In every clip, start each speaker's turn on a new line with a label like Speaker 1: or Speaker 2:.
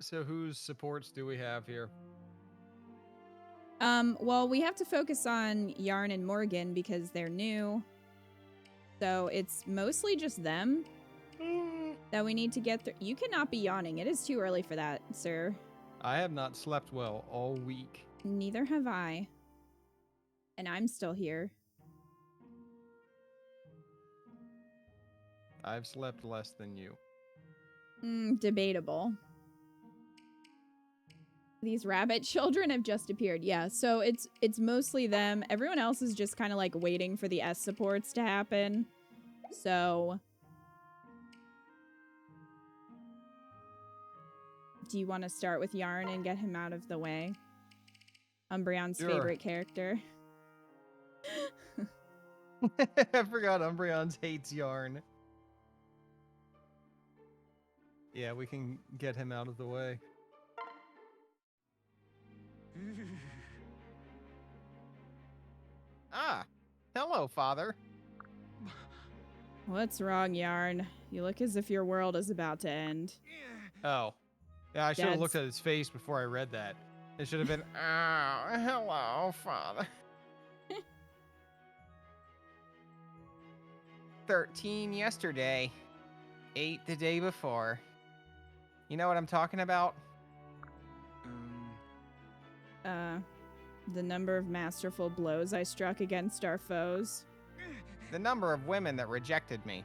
Speaker 1: So whose supports do we have here?
Speaker 2: Well, we have to focus on Yarn and Morgan because they're new. So it's mostly just them that we need to get through. You cannot be yawning. It is too early for that, sir.
Speaker 1: I have not slept well all week.
Speaker 2: Neither have I. And I'm still here.
Speaker 1: I've slept less than you.
Speaker 2: Debatable. These rabbit children have just appeared. Yeah, so it's mostly them. Everyone else is just kind of like waiting for the S supports to happen. So do you want to start with Yarn and get him out of the way? Umbreon's favorite character.
Speaker 1: I forgot Umbreon's hates Yarn. Yeah, we can get him out of the way. Ah, hello, father.
Speaker 2: What's wrong, Yarn? You look as if your world is about to end.
Speaker 1: Oh. Yeah, I should have looked at his face before I read that. It should have been, oh, hello, father. 13 yesterday. 8 the day before. You know what I'm talking about?
Speaker 2: The number of masterful blows I struck against our foes.
Speaker 1: The number of women that rejected me.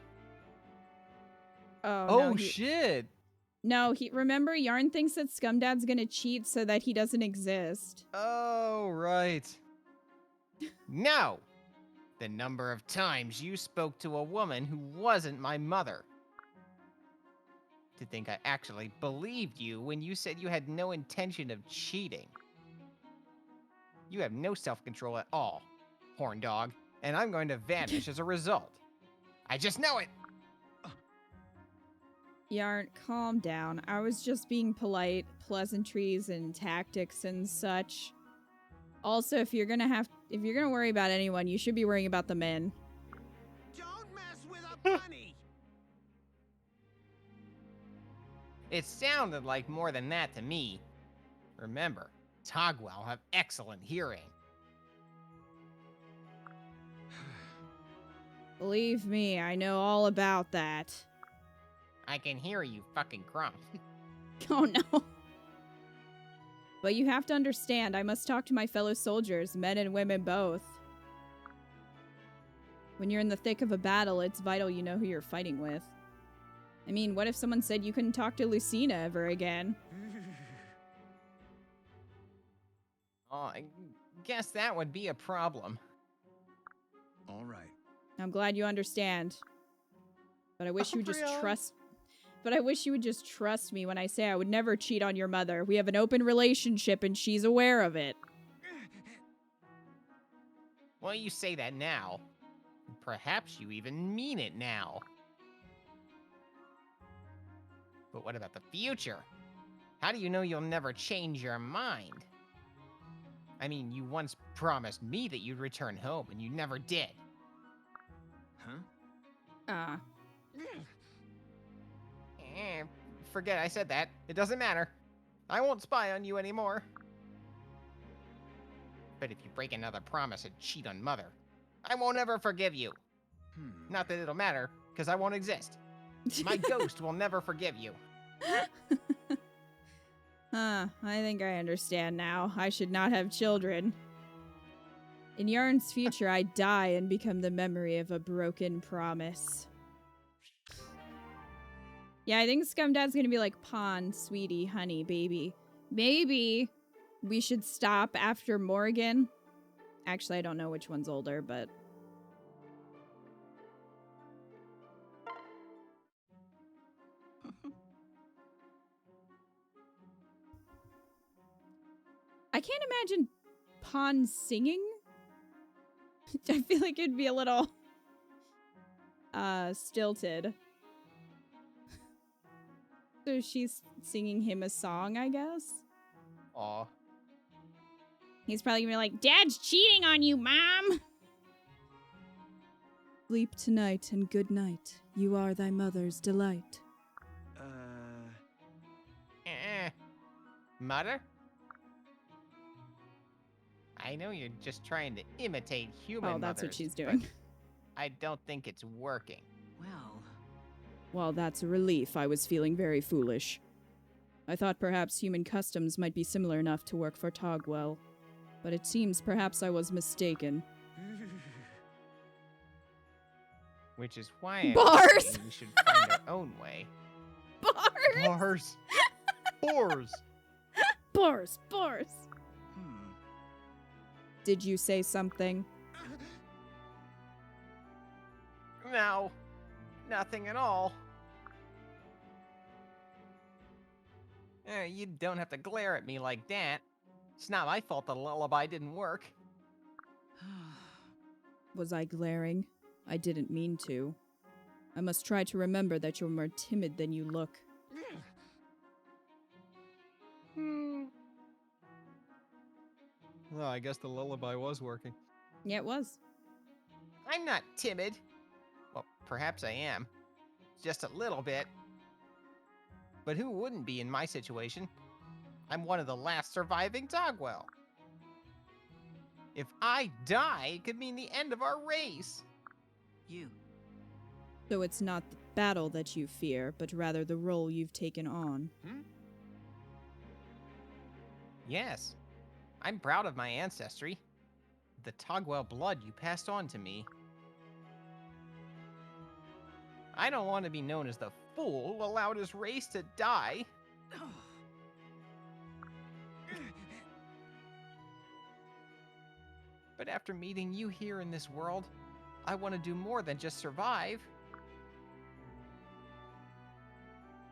Speaker 2: Oh, no,
Speaker 1: shit!
Speaker 2: No, remember, Yarn thinks that Scumdad's gonna cheat so that he doesn't exist.
Speaker 1: Oh, right. No! The number of times you spoke to a woman who wasn't my mother. To think I actually believed you when you said you had no intention of cheating. You have no self-control at all, horn dog, and I'm going to vanish as a result. I just know it!
Speaker 2: Yarn, calm down. I was just being polite, pleasantries and tactics and such. Also, if you're gonna worry about anyone, you should be worrying about the men.
Speaker 3: Don't mess with a bunny!
Speaker 1: It sounded like more than that to me. Remember, Togwell have excellent hearing.
Speaker 2: Believe me, I know all about that.
Speaker 1: I can hear you fucking crump.
Speaker 2: Oh no. But you have to understand, I must talk to my fellow soldiers, men and women both. When you're in the thick of a battle, it's vital you know who you're fighting with. I mean, what if someone said you couldn't talk to Lucina ever again?
Speaker 1: Oh, I guess that would be a problem.
Speaker 3: All right.
Speaker 2: I'm glad you understand. But I wish you would just trust... But I wish you would just trust me when I say I would never cheat on your mother. We have an open relationship and she's aware of it.
Speaker 1: Well, you say that now. Perhaps you even mean it now. But what about the future? How do you know you'll never change your mind? I mean, you once promised me that you'd return home, and you never did.
Speaker 3: Huh?
Speaker 1: Forget I said that. It doesn't matter. I won't spy on you anymore. But if you break another promise and cheat on Mother, I won't ever forgive you. Not that it'll matter, because I won't exist. My ghost will never forgive you.
Speaker 2: I think I understand now. I should not have children. In Yarn's future, I die and become the memory of a broken promise. Yeah, I think Scumdad's gonna be like, Pawn, sweetie, honey, baby. Maybe we should stop after Morgan. Actually, I don't know which one's older, but... I can't imagine Pawn singing. I feel like it'd be a little... stilted. So she's singing him a song, I guess?
Speaker 1: Aw.
Speaker 2: He's probably gonna be like, Dad's cheating on you, Mom! Sleep tonight and good night. You are thy mother's delight.
Speaker 1: Mother? I know you're just trying to imitate human
Speaker 2: Oh, that's what
Speaker 1: mothers,
Speaker 2: she's
Speaker 1: but
Speaker 2: doing.
Speaker 1: I don't think it's working.
Speaker 3: Well,
Speaker 2: Well, that's a relief. I was feeling very foolish. I thought perhaps human customs might be similar enough to work for Togwell, but it seems perhaps I was mistaken.
Speaker 1: Which is why I'm
Speaker 2: Bars!
Speaker 1: saying we should find our own way.
Speaker 2: Bars!
Speaker 1: Bars! Bars!
Speaker 2: Bars! Bars!
Speaker 3: hmm.
Speaker 2: Did you say something?
Speaker 1: No, nothing at all. You don't have to glare at me like that. It's not my fault the lullaby didn't work.
Speaker 2: Was I glaring? I didn't mean to. I must try to remember that you're more timid than you look.
Speaker 1: Well, I guess the lullaby was working.
Speaker 2: Yeah, it was.
Speaker 1: I'm not timid. Well, perhaps I am. Just a little bit. But who wouldn't be in my situation? I'm one of the last surviving Dogwell. If I die, it could mean the end of our race.
Speaker 3: You.
Speaker 2: So it's not the battle that you fear, but rather the role you've taken on.
Speaker 1: Yes, I'm proud of my ancestry. The Togwell blood you passed on to me. I don't want to be known as the fool who allowed his race to die. But after meeting you here in this world, I want to do more than just survive.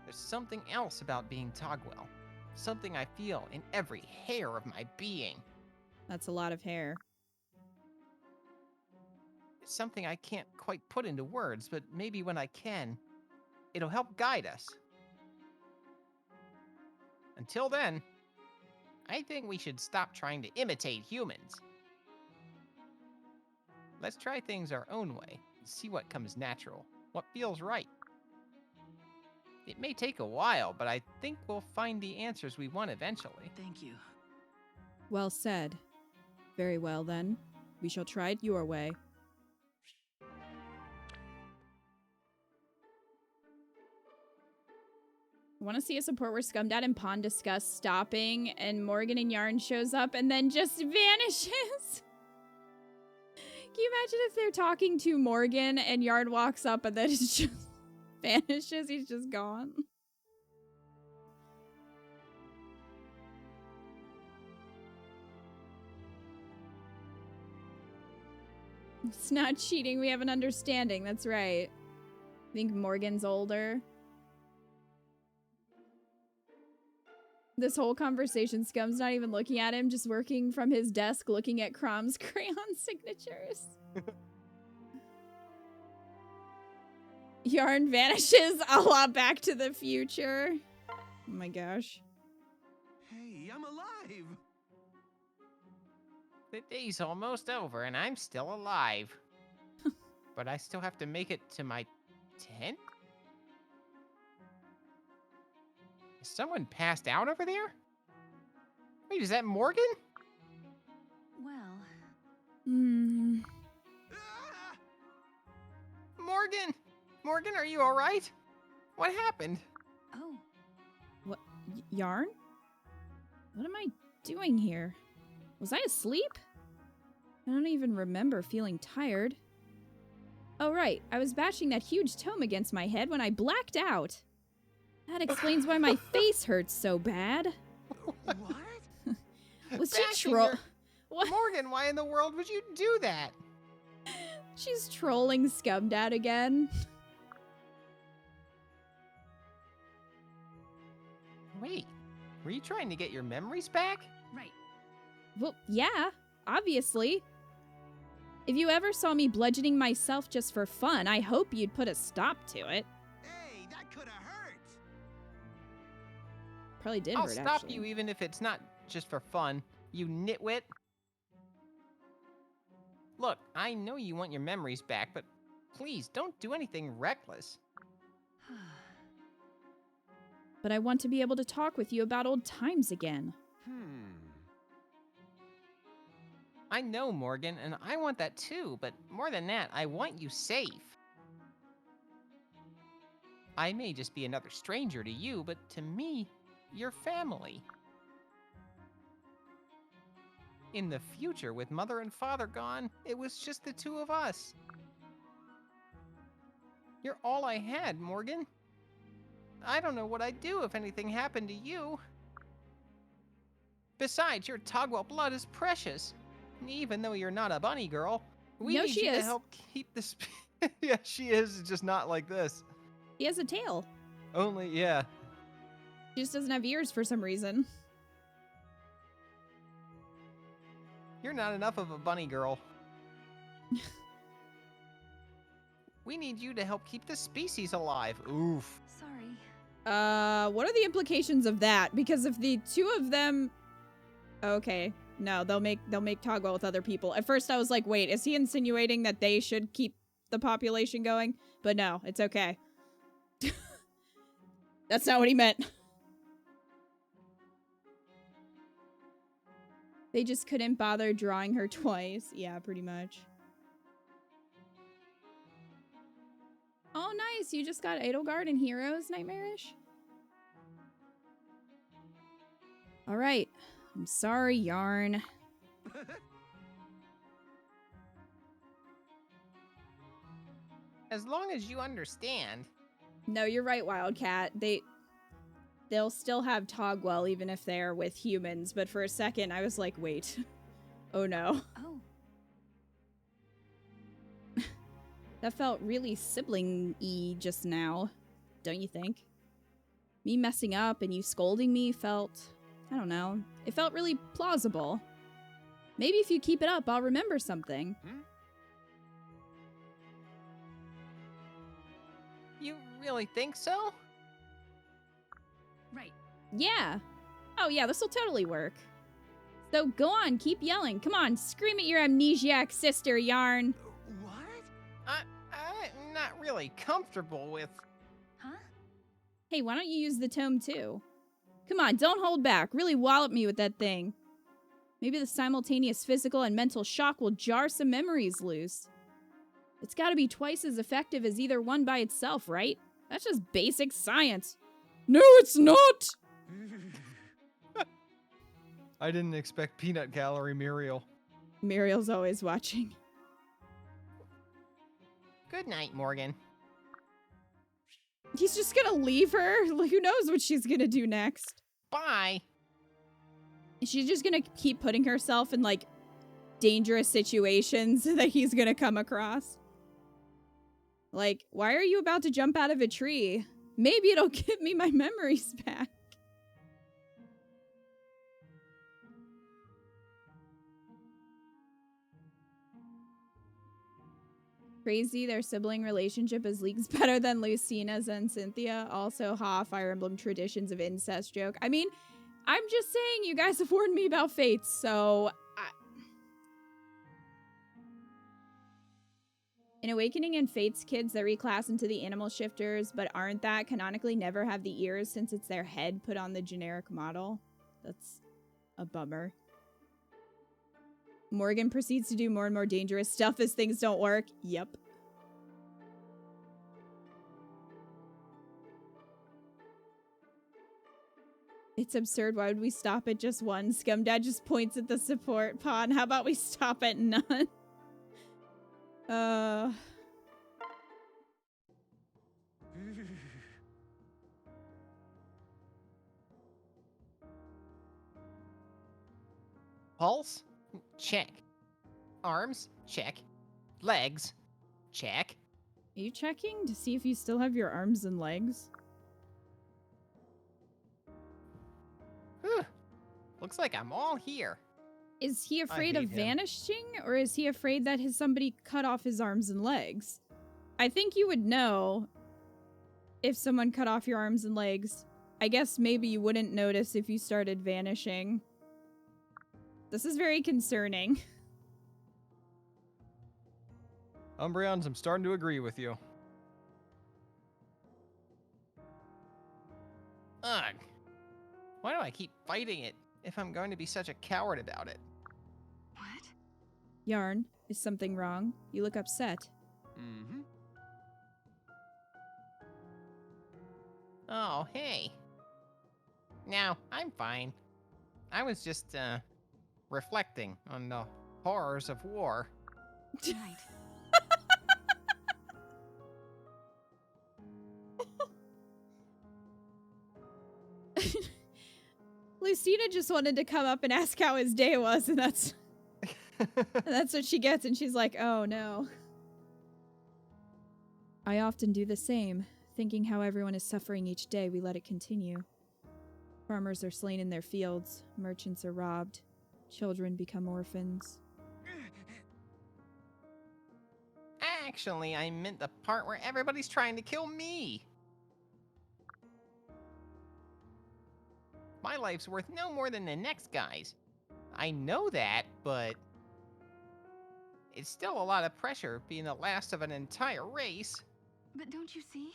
Speaker 1: There's something else about being Togwell. Something I feel in every hair of my being.
Speaker 2: That's a lot of hair.
Speaker 1: It's something I can't quite put into words, but maybe when I can, it'll help guide us. Until then, I think we should stop trying to imitate humans. Let's try things our own way and see what comes natural, what feels right. It may take a while, but I think we'll find the answers we want eventually.
Speaker 3: Thank you.
Speaker 2: Well said. Very well, then. We shall try it your way. I want to see a support where Scumdad and Pond discuss stopping, and Morgan and Yarn shows up and then just vanishes. Can you imagine if they're talking to Morgan and Yarn walks up and then it just vanishes? He's just gone. It's not cheating. We have an understanding. That's right. I think Morgan's older. This whole conversation, Scum's not even looking at him, just working from his desk, looking at Crom's crayon signatures. Yarn vanishes a la Back to the Future. Oh my gosh.
Speaker 3: Hey, I'm alive.
Speaker 1: The day's almost over and I'm still alive. But I still have to make it to my tent? Is someone passed out over there? Wait, is that Morgan?
Speaker 3: Well.
Speaker 2: Hmm.
Speaker 3: Ah!
Speaker 1: Morgan! Morgan, are you alright? What happened?
Speaker 3: Oh.
Speaker 2: What? Yarn? What am I doing here? Was I asleep? I don't even remember feeling tired. Oh, right. I was bashing that huge tome against my head when I blacked out. That explains why my face hurts so bad.
Speaker 3: What?
Speaker 2: Was she
Speaker 1: Bashing
Speaker 2: troll?
Speaker 1: your-
Speaker 2: What?
Speaker 1: Morgan, why in the world would you do that?
Speaker 2: She's trolling Scumdad again.
Speaker 1: Wait, were you trying to get your memories back?
Speaker 3: Right.
Speaker 2: Well, yeah, obviously. If you ever saw me bludgeoning myself just for fun, I hope you'd put a stop to it.
Speaker 3: Hey, that could have hurt.
Speaker 2: Probably did
Speaker 1: I'll
Speaker 2: hurt,
Speaker 1: stop
Speaker 2: actually.
Speaker 1: you even if it's not just for fun, you nitwit. Look, I know you want your memories back, but please don't do anything reckless.
Speaker 2: But but I want to be able to talk with you about old times again.
Speaker 1: I know, Morgan, and I want that too, but more than that, I want you safe. I may just be another stranger to you, but to me, you're family. In the future, with Mother and Father gone, it was just the two of us. You're all I had, Morgan. I don't know what I'd do if anything happened to you. Besides, your Togwell blood is precious. Even though you're not a bunny girl, we
Speaker 2: No,
Speaker 1: need
Speaker 2: she
Speaker 1: you to
Speaker 2: is.
Speaker 1: help keep this. Yeah, she is, just not like this.
Speaker 2: He has a tail.
Speaker 1: Only, yeah.
Speaker 2: She just doesn't have ears for some reason.
Speaker 1: You're not enough of a bunny girl. We need you to help keep the species alive. Oof.
Speaker 3: Sorry.
Speaker 2: What are the implications of that? Because if the two of them... Okay. No, they'll make Togwell with other people. At first I was like, wait, is he insinuating that they should keep the population going? But no, it's okay. That's not what he meant. They just couldn't bother drawing her twice. Yeah, pretty much. Oh, nice. You just got Edelgard and Heroes Nightmarish? All right. I'm sorry, Yarn.
Speaker 1: As long as you understand.
Speaker 2: No, you're right, Wildcat. They'll still have Togwell even if they're with humans, but for a second I was like, wait. Oh no.
Speaker 3: Oh.
Speaker 2: That felt really sibling-y just now, don't you think? Me messing up and you scolding me felt, I don't know, it felt really plausible. Maybe if you keep it up, I'll remember something.
Speaker 1: You really think so?
Speaker 3: Right.
Speaker 2: Yeah. Oh yeah, this'll totally work. So go on, keep yelling. Come on, scream at your amnesiac sister, Yarn.
Speaker 3: What?
Speaker 1: I'm not really comfortable with.
Speaker 3: Huh?
Speaker 2: Hey, why don't you use the tome too? Come on, don't hold back. Really wallop me with that thing. Maybe the simultaneous physical and mental shock will jar some memories loose. It's gotta be twice as effective as either one by itself, right? That's just basic science. No, it's not!
Speaker 1: I didn't expect peanut gallery Muriel.
Speaker 2: Muriel's always watching.
Speaker 1: Good night, Morgan.
Speaker 2: He's just gonna leave her? Who knows what she's gonna do next?
Speaker 1: Bye.
Speaker 2: She's just gonna keep putting herself in, like, dangerous situations that he's gonna come across. Like, why are you about to jump out of a tree? Maybe it'll give me my memories back. Crazy, their sibling relationship is leagues better than Lucina's and Cynthia. Also, Fire Emblem traditions of incest joke. I mean, I'm just saying you guys have warned me about fates, so... In Awakening and Fates, kids that reclass into the animal shifters but aren't that canonically never have the ears since it's their head put on the generic model. That's a bummer. Morgan proceeds to do more and more dangerous stuff as things don't work. Yep. It's absurd. Why would we stop at just one? Scumdad just points at the support pod. How about we stop at none?
Speaker 1: Pulse? Check. Arms? Check. Legs? Check.
Speaker 2: Are you checking to see if you still have your arms and legs?
Speaker 1: Whew. Looks like I'm all here.
Speaker 2: Is he afraid of
Speaker 1: hate him.
Speaker 2: vanishing, or is he afraid that somebody cut off his arms and legs? I think you would know if someone cut off your arms and legs. I guess maybe you wouldn't notice if you started vanishing. This is very concerning.
Speaker 1: Umbreons, I'm starting to agree with you. Ugh. Why do I keep fighting it if I'm going to be such a coward about it?
Speaker 3: What?
Speaker 2: Yarn, is something wrong? You look upset.
Speaker 1: Mm-hmm. Oh, hey. No, I'm fine. I was just, reflecting on the horrors of war.
Speaker 3: Right.
Speaker 2: Lucina just wanted to come up and ask how his day was, and that's what she gets, and she's like, oh no. I often do the same, thinking how everyone is suffering each day, we let it continue. Farmers are slain in their fields, merchants are robbed, children become orphans.
Speaker 1: Actually, I meant the part where everybody's trying to kill me. My life's worth no more than the next guy's. I know that, but it's still a lot of pressure being the last of an entire race.
Speaker 3: But don't you see?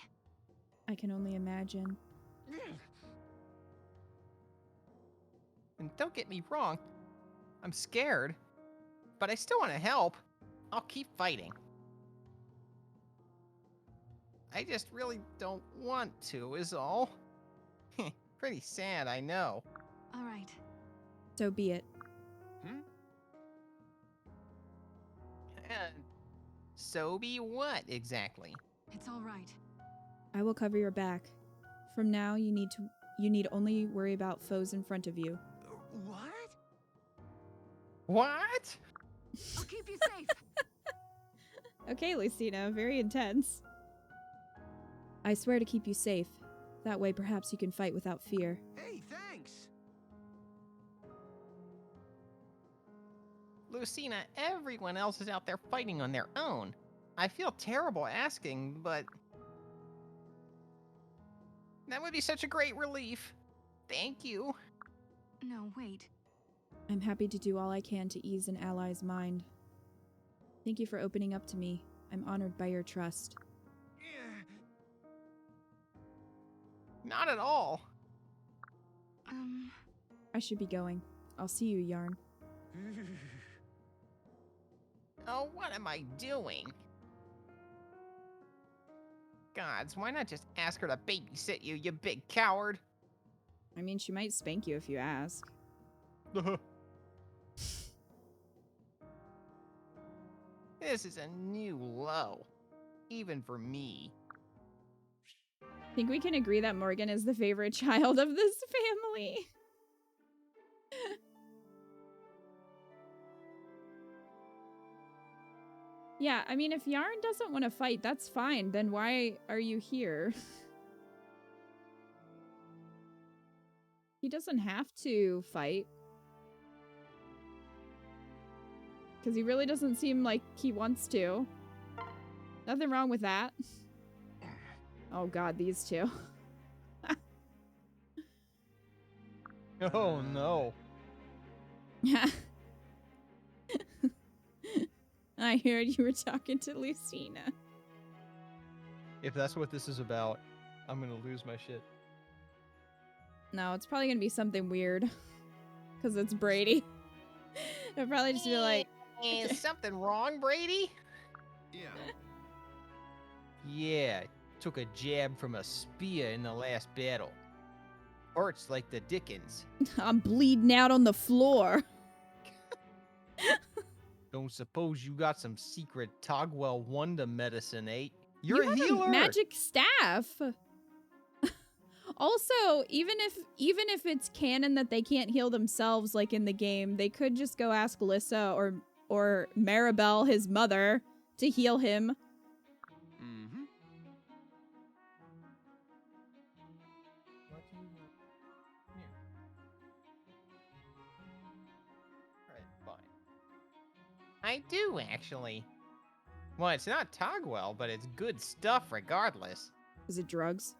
Speaker 2: I can only imagine.
Speaker 1: And don't get me wrong, I'm scared, but I still want to help. I'll keep fighting. I just really don't want to, is all. Pretty sad, I know.
Speaker 3: All right.
Speaker 2: So be it.
Speaker 1: So be what, exactly?
Speaker 3: It's all right.
Speaker 2: I will cover your back. From now, you need only worry about foes in front of you.
Speaker 1: What? What?
Speaker 3: I'll keep you safe.
Speaker 2: Okay, Lucina, very intense. I swear to keep you safe. That way, perhaps you can fight without fear.
Speaker 4: Hey, thanks.
Speaker 1: Lucina, everyone else is out there fighting on their own. I feel terrible asking, but that would be such a great relief. Thank you.
Speaker 3: No, wait.
Speaker 2: I'm happy to do all I can to ease an ally's mind. Thank you for opening up to me. I'm honored by your trust.
Speaker 1: Not at all.
Speaker 2: I should be going. I'll see you, Yarn.
Speaker 1: Oh, what am I doing? Gods, why not just ask her to babysit you, you big coward?
Speaker 2: I mean, she might spank you if you ask.
Speaker 1: This is a new low. Even for me.
Speaker 2: I think we can agree that Morgan is the favorite child of this family. Yeah, I mean, if Yarn doesn't want to fight, that's fine. Then why are you here? He doesn't have to fight. Because he really doesn't seem like he wants to. Nothing wrong with that. Oh god, these two.
Speaker 1: Oh no.
Speaker 2: Yeah. I heard you were talking to Lucina.
Speaker 5: If that's what this is about, I'm gonna lose my shit.
Speaker 2: No, it's probably gonna be something weird. Because it's Brady. It'll probably just be like...
Speaker 1: Is something wrong, Brady?
Speaker 4: Yeah.
Speaker 1: Yeah, took a jab from a spear in the last battle. Hurts like the dickens.
Speaker 2: I'm bleeding out on the floor.
Speaker 1: Don't suppose you got some secret Togwell wonder medicine, eh? You're
Speaker 2: You
Speaker 1: a
Speaker 2: have
Speaker 1: healer.
Speaker 2: magic staff. Also, even if it's canon that they can't heal themselves like in the game, they could just go ask Lissa or Maribel, his mother, to heal him.
Speaker 1: Mm-hmm. Alright, fine. I do, actually. Well, it's not Togwell, but it's good stuff regardless.
Speaker 2: Is it drugs?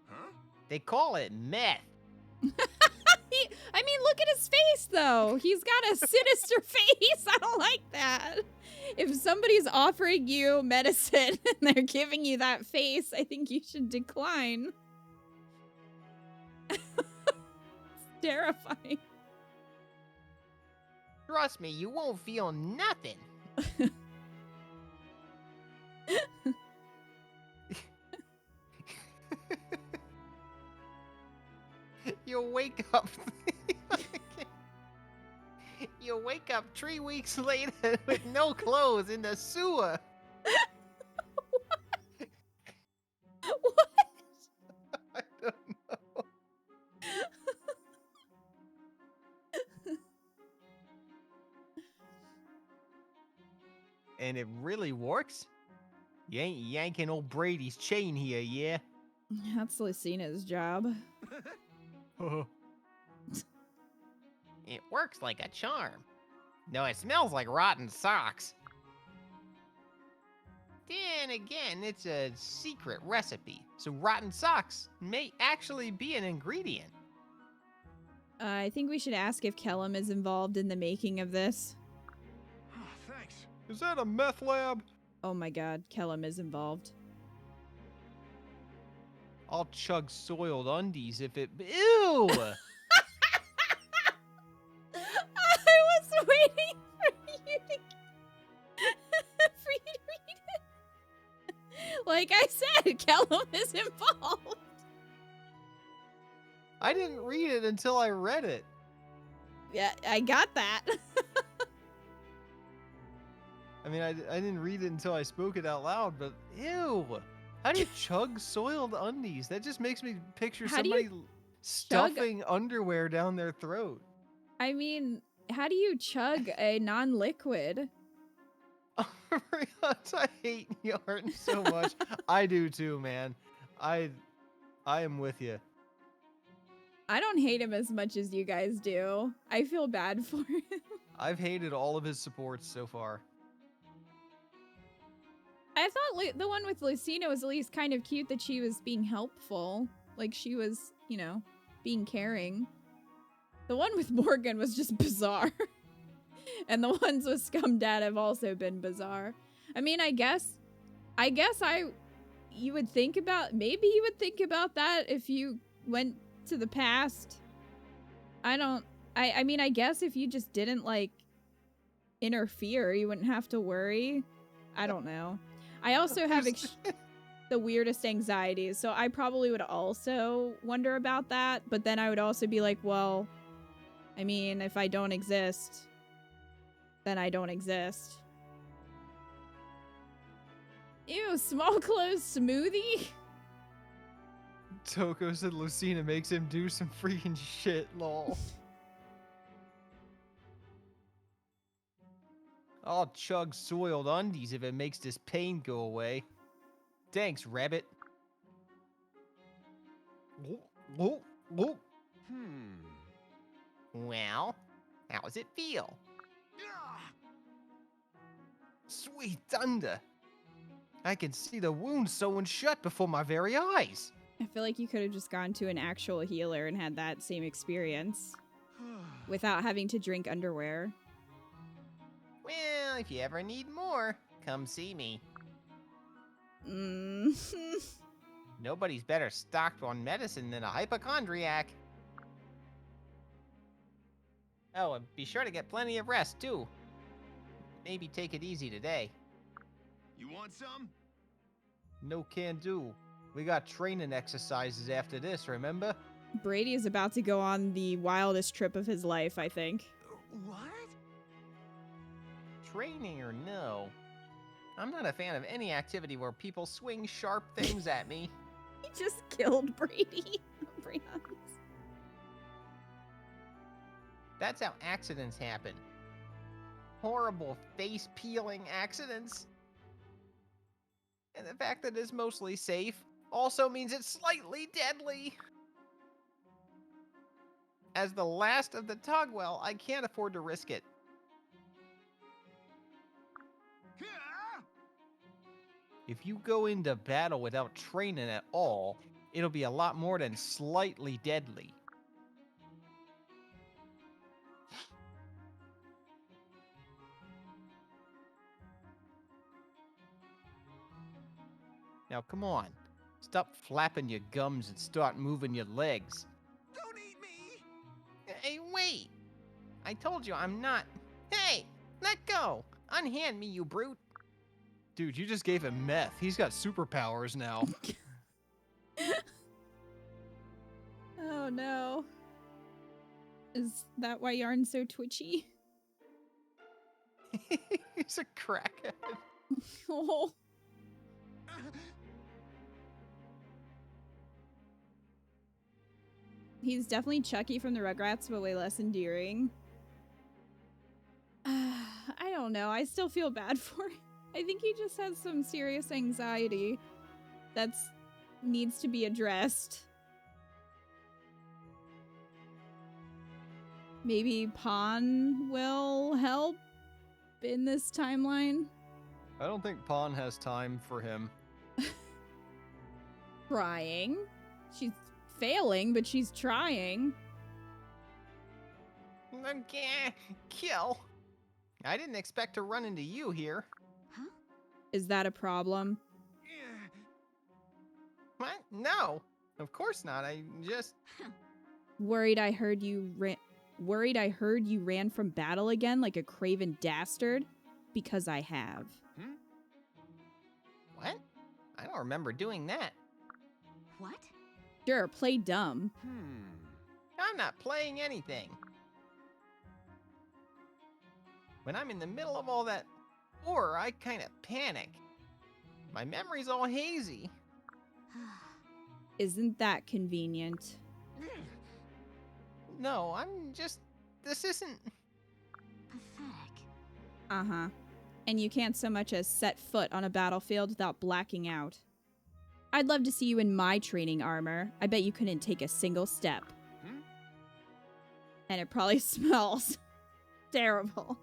Speaker 4: Huh?
Speaker 1: They call it meth.
Speaker 2: I mean, look at his face, though. He's got a sinister face. I don't like that. If somebody's offering you medicine and they're giving you that face, I think you should decline. terrifying.
Speaker 1: Trust me, you won't feel nothing. You'll wake up. You'll wake up 3 weeks later with no clothes in the sewer.
Speaker 2: What?
Speaker 1: I don't know. And it really works? You ain't yanking old Brady's chain here, yeah?
Speaker 2: That's Lucina's job.
Speaker 1: It works like a charm. No, it smells like rotten socks. Then again, it's a secret recipe, so rotten socks may actually be an ingredient.
Speaker 2: I think we should ask if Kellum is involved in the making of this.
Speaker 4: Thanks.
Speaker 5: Is that a meth lab?
Speaker 2: Oh my god, Kellum is involved.
Speaker 1: I'll chug soiled undies if it. Ew!
Speaker 2: I was waiting for you to read it. Like I said, Kellum is involved.
Speaker 1: I didn't read it until I read it.
Speaker 2: Yeah, I got that.
Speaker 1: I mean, I didn't read it until I spoke it out loud, but ew! How do you chug soiled undies? That just makes me picture
Speaker 2: How do you
Speaker 1: somebody stuffing underwear down their throat.
Speaker 2: I mean, how do you chug a non-liquid?
Speaker 1: Oh my God, I hate yarn so much. I do too, man. I am with you.
Speaker 2: I don't hate him as much as you guys do. I feel bad for him.
Speaker 1: I've hated all of his supports so far.
Speaker 2: I thought the one with Lucina was at least kind of cute that she was being helpful. Like she was, you know, being caring. The one with Morgan was just bizarre. And the ones with Scum Dad have also been bizarre. I mean, I guess you would think about, maybe you would think about that if you went to the past. I mean, I guess if you just didn't, like, interfere, you wouldn't have to worry. I don't know. I also have the weirdest anxieties, so I probably would also wonder about that, but then I would also be like, well, I mean, if I don't exist, then I don't exist. Ew, small clothes smoothie?
Speaker 1: Toko said Lucina makes him do some freaking shit, lol. I'll chug soiled undies if it makes this pain go away. Thanks, rabbit. Well, how does it feel? Sweet thunder. I can see the wound sewn shut before my very eyes.
Speaker 2: I feel like you could have just gone to an actual healer and had that same experience without having to drink underwear.
Speaker 1: Well, if you ever need more, come see me. Nobody's better stocked on medicine than a hypochondriac. Oh, and be sure to get plenty of rest, too. Maybe take it easy today.
Speaker 4: You want some?
Speaker 1: No can do. We got training exercises after this, remember?
Speaker 2: Brady is about to go on the wildest trip of his life, I think.
Speaker 4: What?
Speaker 1: Training or no, I'm not a fan of any activity where people swing sharp things at me.
Speaker 2: He just killed Brady.
Speaker 1: That's how accidents happen. Horrible face-peeling accidents. And the fact that it's mostly safe also means it's slightly deadly. As the last of the Tugwell, I can't afford to risk it. If you go into battle without training at all, it'll be a lot more than slightly deadly. Now come on, stop flapping your gums and start moving your legs.
Speaker 4: Don't eat me!
Speaker 1: Hey, wait! I told you I'm not. Hey! Let go! Unhand me, you brute!
Speaker 5: Dude, you just gave him meth. He's got superpowers now.
Speaker 2: Oh no. Is that why Yarn's so twitchy?
Speaker 5: He's a crackhead.
Speaker 2: Oh. He's definitely Chucky from the Rugrats, but way less endearing. I don't know. I still feel bad for him. I think he just has some serious anxiety that's needs to be addressed. Maybe Pawn will help in this timeline.
Speaker 5: I don't think Pawn has time for him.
Speaker 2: Trying. She's failing, but she's trying.
Speaker 1: Okay, kill. I didn't expect to run into you here.
Speaker 3: Huh?
Speaker 2: Is that a problem?
Speaker 1: What? No, of course not. I just...
Speaker 2: Worried I heard you ran from battle again like a craven dastard? Because I have.
Speaker 1: What? I don't remember doing that.
Speaker 3: What?
Speaker 2: Sure, play dumb.
Speaker 1: I'm not playing anything. When I'm in the middle of all that horror, I kind of panic. My memory's all hazy.
Speaker 2: Isn't that convenient?
Speaker 1: No, I'm just... This isn't...
Speaker 3: Pathetic.
Speaker 2: Uh-huh. And you can't so much as set foot on a battlefield without blacking out. I'd love to see you in my training armor. I bet you couldn't take a single step. And it probably smells terrible.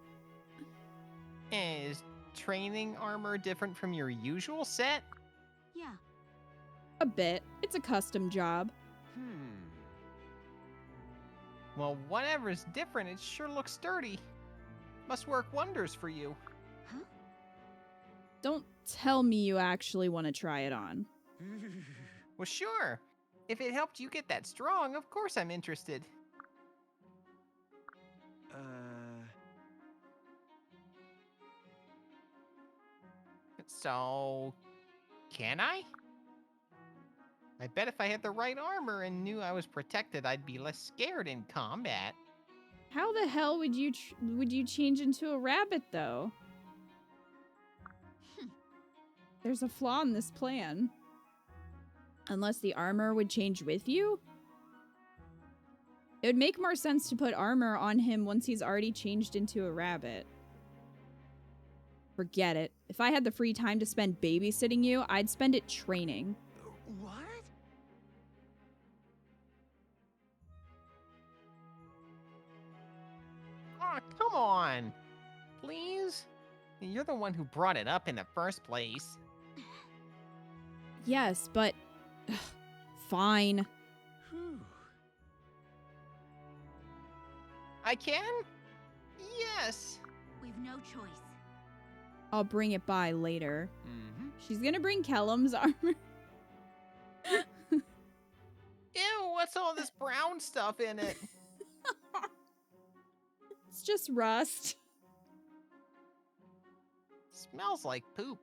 Speaker 1: Is training armor different from your usual set?
Speaker 3: Yeah.
Speaker 2: A bit. It's a custom job.
Speaker 1: Well, whatever's different, it sure looks sturdy. Must work wonders for you.
Speaker 3: Huh?
Speaker 2: Don't tell me you actually want to try it on.
Speaker 1: Well, sure. If it helped you get that strong, of course I'm interested. So, can I? I bet if I had the right armor and knew I was protected, I'd be less scared in combat.
Speaker 2: How the hell would you change into a rabbit, though? There's a flaw in this plan. Unless the armor would change with you? It would make more sense to put armor on him once he's already changed into a rabbit. Forget it. If I had the free time to spend babysitting you, I'd spend it training.
Speaker 4: What?
Speaker 1: Oh, come on. Please? You're the one who brought it up in the first place.
Speaker 2: Yes, but... fine.
Speaker 1: I can? Yes.
Speaker 3: We've no choice.
Speaker 2: I'll bring it by later. She's gonna bring Kellum's armor.
Speaker 1: Ew, what's all this brown stuff in it?
Speaker 2: It's just rust.
Speaker 1: Smells like poop.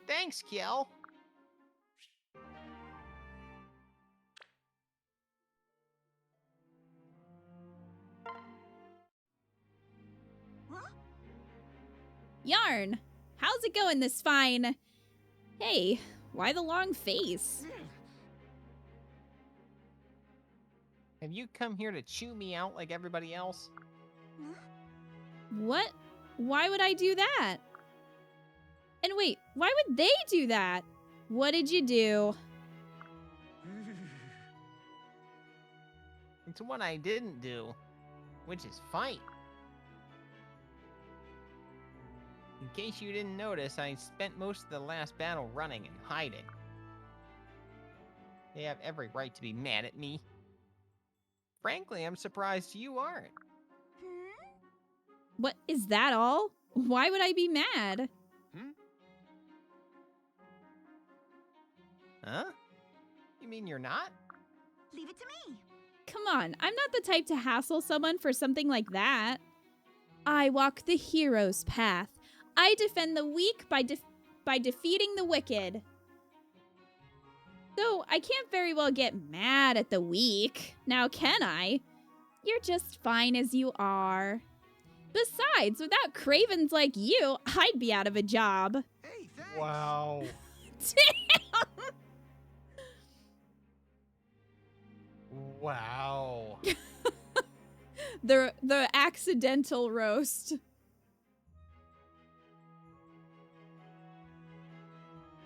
Speaker 1: Thanks, Kiel.
Speaker 3: Huh?
Speaker 2: Yarn, how's it going this fine? Hey, why the long face?
Speaker 1: Have you come here to chew me out like everybody else?
Speaker 2: What? Why would I do that? And wait, why would they do that? What did you do?
Speaker 1: It's what I didn't do, which is fight. In case you didn't notice, I spent most of the last battle running and hiding. They have every right to be mad at me. Frankly, I'm surprised you aren't.
Speaker 2: What, is that all? Why would I be mad?
Speaker 1: Huh? You mean you're not?
Speaker 3: Leave it to me.
Speaker 2: Come on, I'm not the type to hassle someone for something like that. I walk the hero's path. I defend the weak by defeating the wicked. So I can't very well get mad at the weak. Now can I? You're just fine as you are. Besides, without cravens like you, I'd be out of a job.
Speaker 4: Hey, thanks.
Speaker 5: Wow.
Speaker 2: Damn!
Speaker 5: Wow.
Speaker 2: The accidental roast.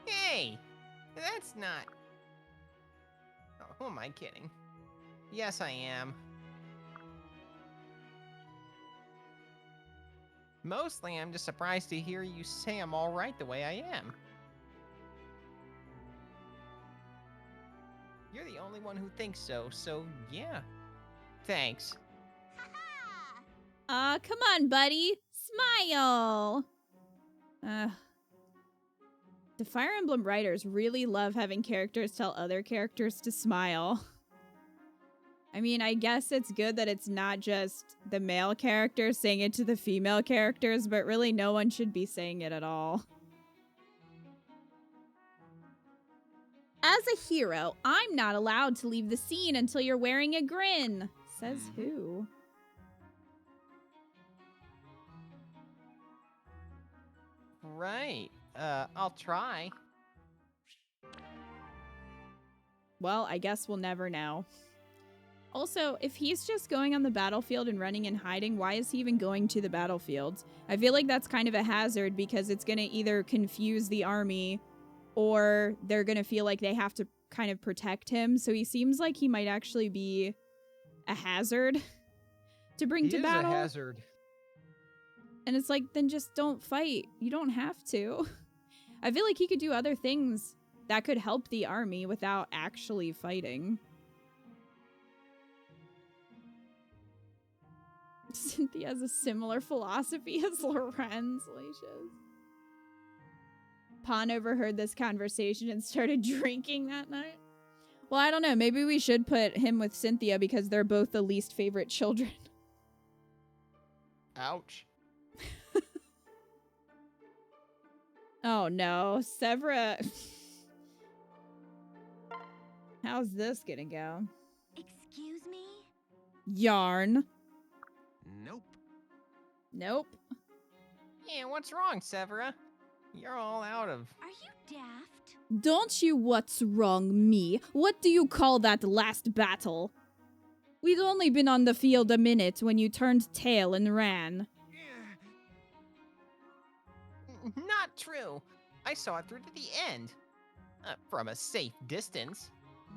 Speaker 1: Hey, that's not. Oh, who am I kidding? Yes, I am. Mostly, I'm just surprised to hear you say I'm all right the way I am. You're the only one who thinks so yeah. Thanks.
Speaker 3: Ha-ha!
Speaker 2: Come on, buddy. Smile. The Fire Emblem writers really love having characters tell other characters to smile. I mean, I guess it's good that it's not just the male characters saying it to the female characters, but really no one should be saying it at all. As a hero, I'm not allowed to leave the scene until you're wearing a grin. Says who?
Speaker 1: Right. I'll try.
Speaker 2: Well, I guess we'll never know. Also, if he's just going on the battlefield and running and hiding, why is he even going to the battlefield? I feel like that's kind of a hazard because it's going to either confuse the army or they're going to feel like they have to kind of protect him. So he seems like he might actually be a hazard to bring
Speaker 5: He
Speaker 2: to
Speaker 5: is
Speaker 2: battle.
Speaker 5: a hazard.
Speaker 2: And it's like, then just don't fight. You don't have to. I feel like he could do other things that could help the army without actually fighting. Cynthia has a similar philosophy as Lorenz. Pon overheard this conversation and started drinking that night. Well, I don't know. Maybe we should put him with Cynthia because they're both the least favorite children.
Speaker 1: Ouch.
Speaker 2: Oh no, Severa. How's this gonna go?
Speaker 3: Excuse me?
Speaker 2: Yarn.
Speaker 4: Nope.
Speaker 2: Nope.
Speaker 1: Yeah, what's wrong, Severa? You're all out of...
Speaker 3: Are you daft?
Speaker 2: Don't you what's wrong me? What do you call that last battle? We'd only been on the field a minute when you turned tail and ran.
Speaker 1: Not true. I saw it through to the end. From a safe distance.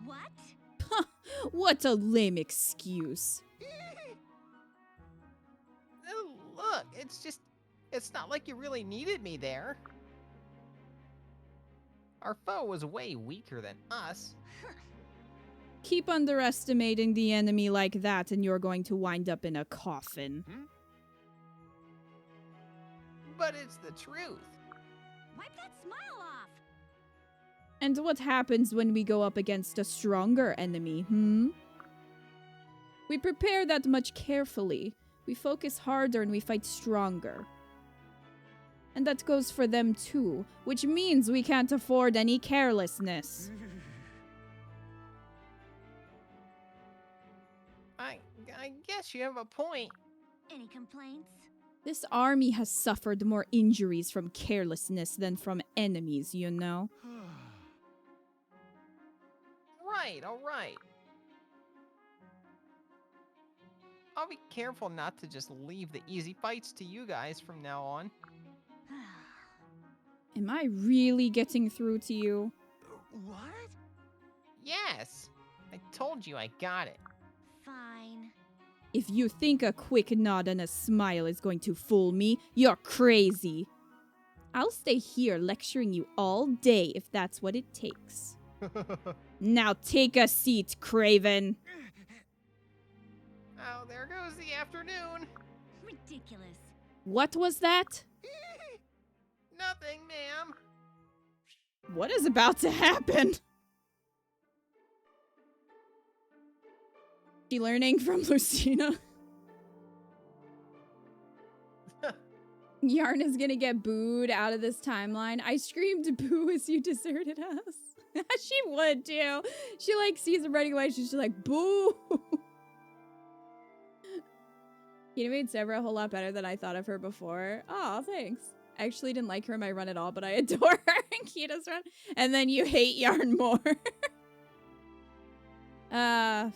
Speaker 3: What?
Speaker 2: What a lame excuse.
Speaker 1: Look, it's not like you really needed me there. Our foe was way weaker than us.
Speaker 2: Keep underestimating the enemy like that and you're going to wind up in a coffin.
Speaker 1: But it's the truth.
Speaker 3: Wipe that smile off!
Speaker 2: And what happens when we go up against a stronger enemy, We prepare that much carefully. We focus harder and we fight stronger. And that goes for them too, which means we can't afford any carelessness.
Speaker 1: I guess you have a point.
Speaker 3: Any complaints?
Speaker 2: This army has suffered more injuries from carelessness than from enemies, you know?
Speaker 1: Right, all right. I'll be careful not to just leave the easy fights to you guys from now on.
Speaker 2: Am I really getting through to you?
Speaker 4: What?
Speaker 1: Yes, I told you I got it.
Speaker 3: Fine.
Speaker 2: If you think a quick nod and a smile is going to fool me, you're crazy. I'll stay here lecturing you all day if that's what it takes. Now take a seat, Craven.
Speaker 1: Oh, there goes the afternoon.
Speaker 3: Ridiculous.
Speaker 2: What was that?
Speaker 1: Nothing, ma'am.
Speaker 2: What is about to happen? She learning from Lucina. Yarn is gonna get booed out of this timeline. I screamed boo as you deserted us. She would too. She like sees him running away. She's just like boo. Kina made Severa a whole lot better than I thought of her before. Oh, thanks. I actually didn't like her in my run at all, but I adore her in Kina's run. And then you hate Yarn more.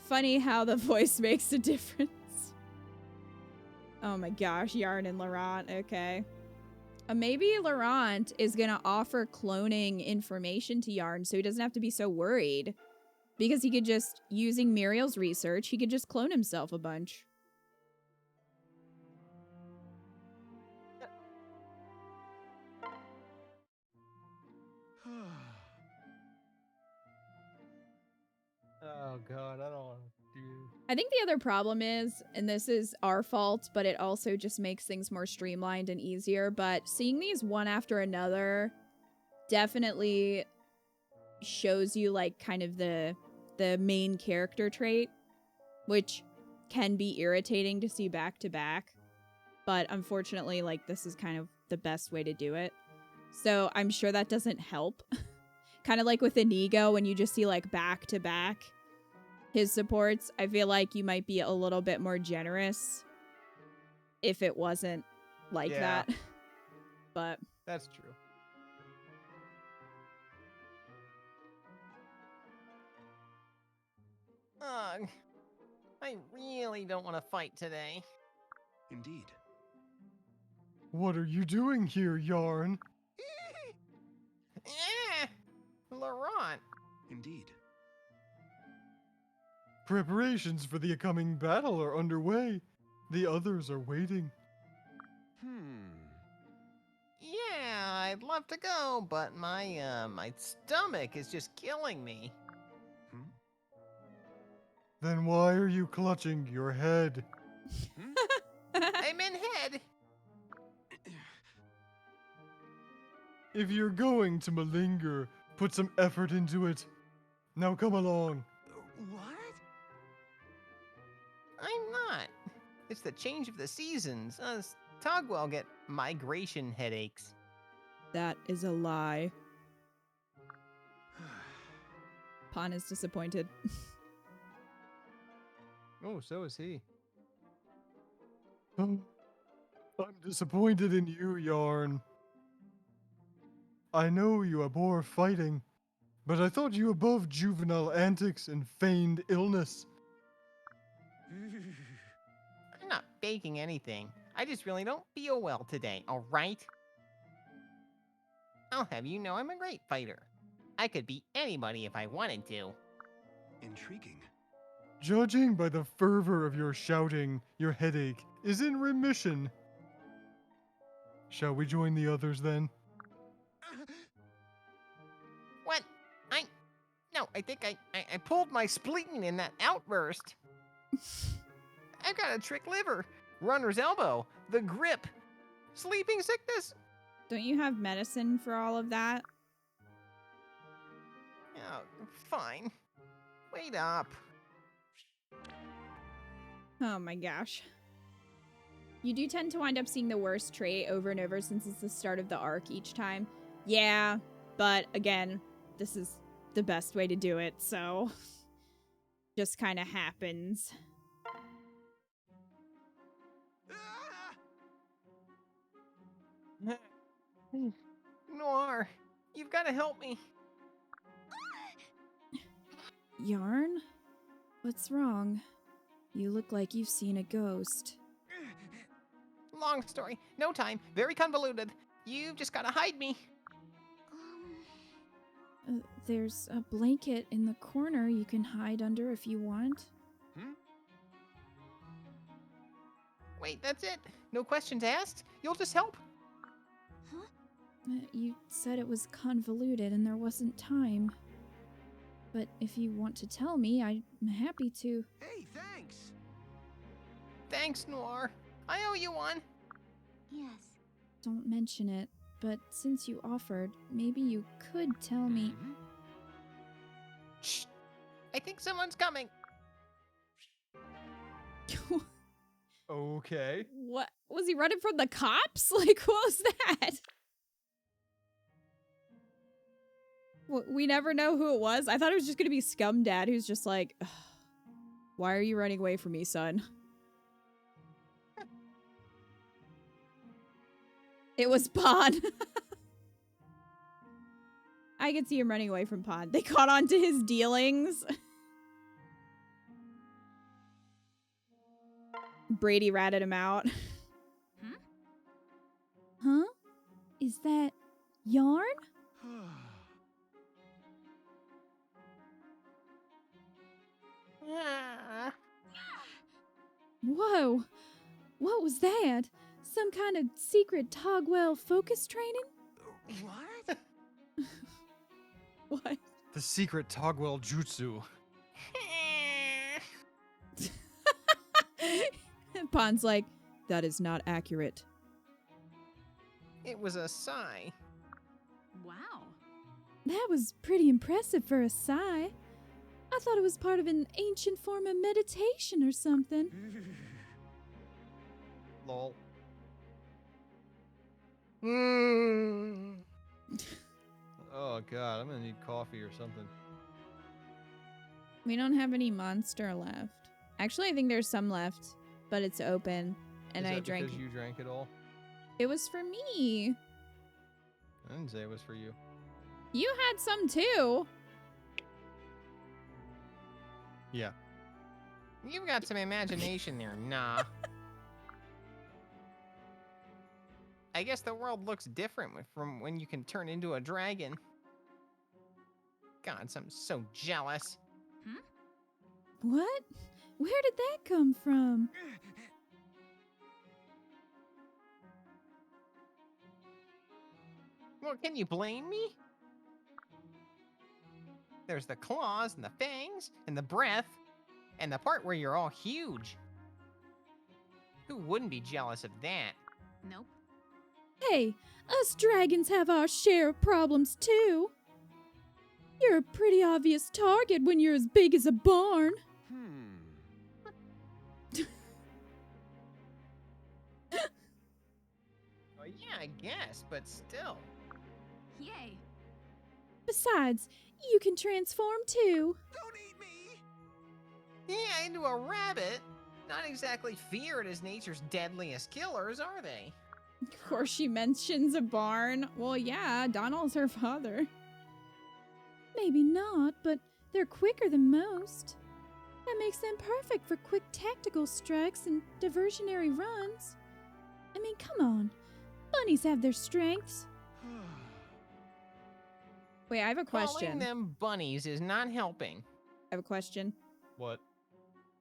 Speaker 2: Funny how the voice makes a difference. Oh my gosh, Yarn and Laurent, okay. Maybe Laurent is gonna offer cloning information to Yarn so he doesn't have to be so worried. Because he could just, using Muriel's research, he could just clone himself a bunch.
Speaker 5: Oh god, I don't want to do.
Speaker 2: I think the other problem is, and this is our fault, but it also just makes things more streamlined and easier, but seeing these one after another definitely shows you like kind of the main character trait, which can be irritating to see back to back, but unfortunately like this is kind of the best way to do it. So I'm sure that doesn't help. Kind of like with Inigo, when you just see like back to back his supports, I feel like you might be a little bit more generous if it wasn't like that. But
Speaker 5: That's true.
Speaker 1: Ugh. I really don't want to fight today.
Speaker 4: Indeed.
Speaker 5: What are you doing here, Yarn?
Speaker 1: Eh, Laurent.
Speaker 4: Indeed.
Speaker 5: Preparations for the coming battle are underway. The others are waiting.
Speaker 1: Yeah, I'd love to go, but my stomach is just killing me.
Speaker 5: Then why are you clutching your head?
Speaker 1: I'm in head.
Speaker 5: If you're going to malinger, put some effort into it. Now come along.
Speaker 4: What?
Speaker 1: I'm not. It's the change of the seasons. Us Togwell get migration headaches.
Speaker 2: that is a lie. Pan is disappointed.
Speaker 5: Oh, so is he. Oh, I'm disappointed in you, Yarn. I know you abhor fighting, but I thought you above juvenile antics and feigned illness.
Speaker 1: I'm not faking anything. I just really don't feel well today, alright? I'll have you know I'm a great fighter. I could beat anybody if I wanted to.
Speaker 4: Intriguing.
Speaker 5: Judging by the fervor of your shouting, your headache is in remission. Shall we join the others then?
Speaker 1: What? No, I think I pulled my spleen in that outburst. I've got a trick liver, runner's elbow, the grip, sleeping sickness.
Speaker 2: Don't you have medicine for all of that?
Speaker 1: Oh, fine. Wait up.
Speaker 2: Oh my gosh. You do tend to wind up seeing the worst trait over and over since it's the start of the arc each time. Yeah, but again, this is the best way to do it, so just kind of happens.
Speaker 1: Noir, you've got to help me.
Speaker 2: Yarn? What's wrong? You look like you've seen a ghost.
Speaker 1: Long story, no time, very convoluted. You've just got to hide me.
Speaker 2: There's a blanket in the corner you can hide under if you want.
Speaker 1: Wait, that's it? No questions asked? You'll just help?
Speaker 2: You said it was convoluted and there wasn't time. But if you want to tell me, I'm happy to.
Speaker 4: Hey, thanks.
Speaker 1: Thanks, Noir. I owe you one.
Speaker 3: Yes.
Speaker 2: Don't mention it, but since you offered, maybe you could tell me.
Speaker 1: Shh. I think someone's coming.
Speaker 5: Okay.
Speaker 2: What? Was he running from the cops? Like, what was that? We never know who it was. I thought it was just going to be Scum Dad, who's just like, "Ugh, why are you running away from me, son? It was Pod. I could see him running away from Pod. They caught on to his dealings. Brady ratted him out. Huh? Is that Yarn? Whoa. What was that? Some kind of secret Togwell focus training?
Speaker 4: What?
Speaker 2: What?
Speaker 5: The secret Togwell jutsu.
Speaker 2: Pon's like, that is not accurate.
Speaker 1: It was a sigh.
Speaker 3: Wow.
Speaker 2: That was pretty impressive for a sigh. I thought it was part of an ancient form of meditation or something.
Speaker 5: Lol. Oh god, I'm gonna need coffee or something.
Speaker 2: We don't have any monster left. Actually, I think there's some left, but it's open, and
Speaker 5: Is
Speaker 2: I
Speaker 5: that
Speaker 2: drank.
Speaker 5: because you drank it all?
Speaker 2: It was for me.
Speaker 5: I didn't say it was for you.
Speaker 2: You had some too.
Speaker 5: Yeah.
Speaker 1: You've got some imagination there, nah. I guess the world looks different from when you can turn into a dragon. God, I'm so jealous.
Speaker 2: What? Where did that come from?
Speaker 1: Well, can you blame me? There's the claws and the fangs and the breath and the part where you're all huge. Who wouldn't be jealous of that?
Speaker 3: Nope.
Speaker 2: Hey, us dragons have our share of problems too. You're a pretty obvious target when you're as big as a barn.
Speaker 1: Well, yeah, I guess, but still.
Speaker 3: Yay.
Speaker 2: Besides, you can transform too.
Speaker 4: Don't eat me!
Speaker 1: Yeah, into a rabbit. Not exactly feared as nature's deadliest killers, are they?
Speaker 2: Of course, she mentions a barn. Well, yeah, Donald's her father. Maybe not, but they're quicker than most. That makes them perfect for quick tactical strikes and diversionary runs. I mean, come on. Bunnies have their strengths. Wait, I have a
Speaker 1: Calling
Speaker 2: question.
Speaker 1: them bunnies is not helping.
Speaker 2: I have a question.
Speaker 5: What?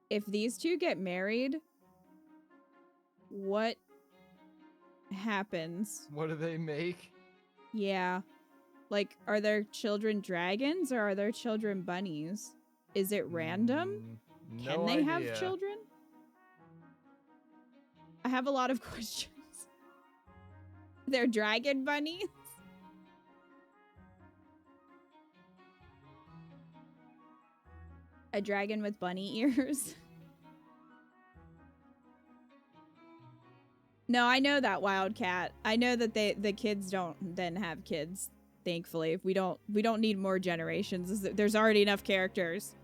Speaker 2: If these two get married, what happens?
Speaker 5: What do they make?
Speaker 2: Yeah. Like, are their children dragons or are their children bunnies? Is it random?
Speaker 5: Mm,
Speaker 2: Can
Speaker 5: no
Speaker 2: they have
Speaker 5: idea.
Speaker 2: children? I have a lot of questions. They're dragon bunnies? A dragon with bunny ears? No, I know that, Wildcat. I know that the kids don't then have kids. Thankfully, we don't need more generations. There's already enough characters.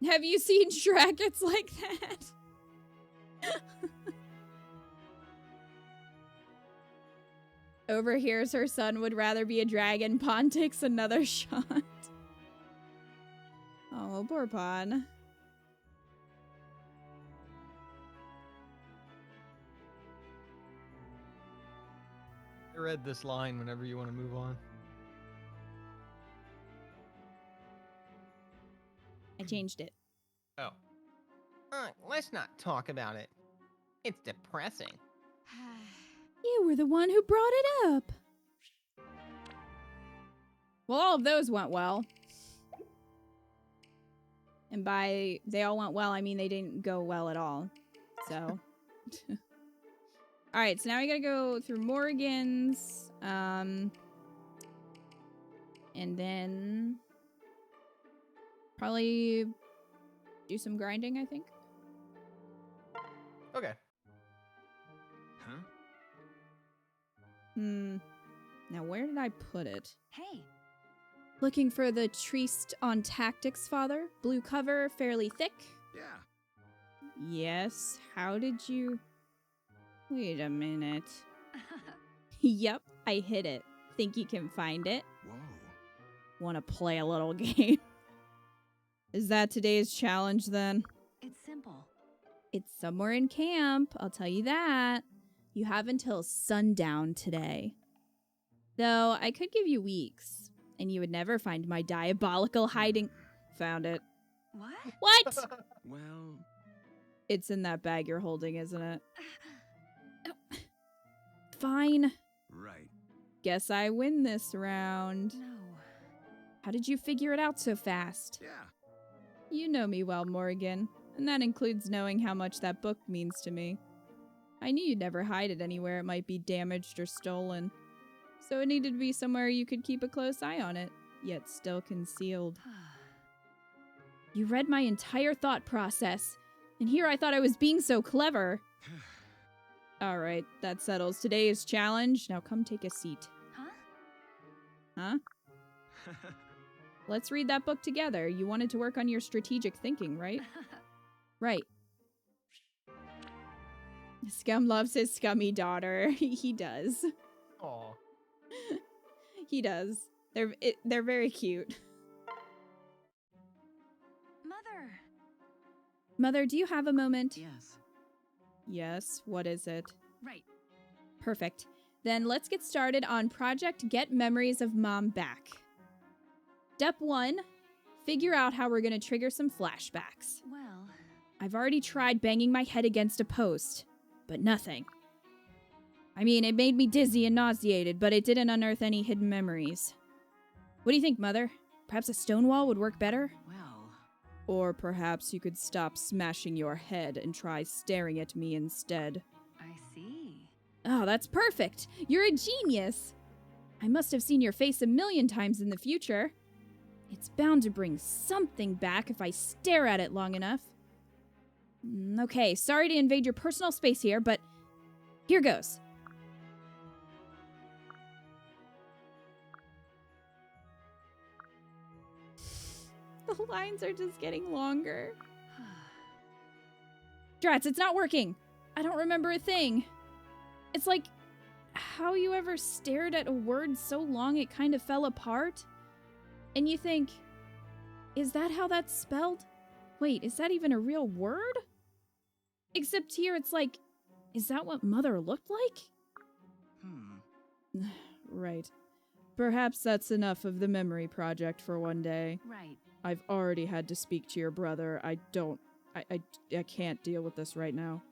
Speaker 2: Have you seen Shrek? It's like that. Overhears her son would rather be a dragon. Pon takes another shot. Oh, poor Pon.
Speaker 5: I read this line whenever you want to move on.
Speaker 2: I changed it.
Speaker 1: Oh. Let's not talk about it. It's depressing.
Speaker 2: You were the one who brought it up. Well, all of those went well. And by they all went well, I mean they didn't go well at all. So. Alright, so now we gotta go through Morgan's. And then probably do some grinding, I think.
Speaker 1: Okay.
Speaker 4: Huh?
Speaker 2: Now where did I put it?
Speaker 3: Hey.
Speaker 2: Looking for the Triest on Tactics, Father? Blue cover, fairly thick?
Speaker 4: Yeah.
Speaker 2: Yes. How did you... Wait a minute. Yep, I hit it. Think you can find it?
Speaker 4: Whoa.
Speaker 2: Want to play a little game? Is that today's challenge then?
Speaker 3: It's simple.
Speaker 2: It's somewhere in camp, I'll tell you that. You have until sundown today. Though I could give you weeks, and you would never find my diabolical hiding... Found it.
Speaker 3: What?
Speaker 2: What?
Speaker 4: Well,
Speaker 2: It's in that bag you're holding, isn't it? Fine.
Speaker 4: right.
Speaker 2: Guess I win this round.
Speaker 3: No.
Speaker 2: How did you figure it out so fast?
Speaker 4: Yeah.
Speaker 2: You know me well, Morgan, and that includes knowing how much that book means to me. I knew you'd never hide it anywhere it might be damaged or stolen, so it needed to be somewhere you could keep a close eye on it, yet still concealed. You read my entire thought process, and here I thought I was being so clever. Alright, that settles today's challenge. Now come take a seat.
Speaker 3: Huh?
Speaker 2: Huh? Let's read that book together. You wanted to work on your strategic thinking, right? Right. Scum loves his scummy daughter. He does.
Speaker 1: Aw.
Speaker 2: He does. They're very cute.
Speaker 3: Mother.
Speaker 2: Mother, do you have a moment?
Speaker 4: Yes.
Speaker 2: Yes. What is it?
Speaker 3: Right.
Speaker 2: Perfect. Then let's get started on Project Get Memories of Mom Back. Step 1, figure out how we're going to trigger some flashbacks.
Speaker 3: Well,
Speaker 2: I've already tried banging my head against a post, but nothing. I mean, it made me dizzy and nauseated, but it didn't unearth any hidden memories. What do you think, Mother? Perhaps a stone wall would work better?
Speaker 3: well.
Speaker 2: Or perhaps you could stop smashing your head and try staring at me instead.
Speaker 3: I see.
Speaker 2: Oh, that's perfect! You're a genius! I must have seen your face a million times in the future. It's bound to bring something back if I stare at it long enough. Okay, sorry to invade your personal space here, but here goes. The lines are just getting longer. Drats, it's not working! I don't remember a thing. It's like how you ever stared at a word so long it kind of fell apart? And you think, is that how that's spelled? Wait, is that even a real word? Except here it's like, is that what Mother looked like? Right. Perhaps that's enough of the memory project for one day.
Speaker 3: Right.
Speaker 2: I've already had to speak to your brother. I can't deal with this right now.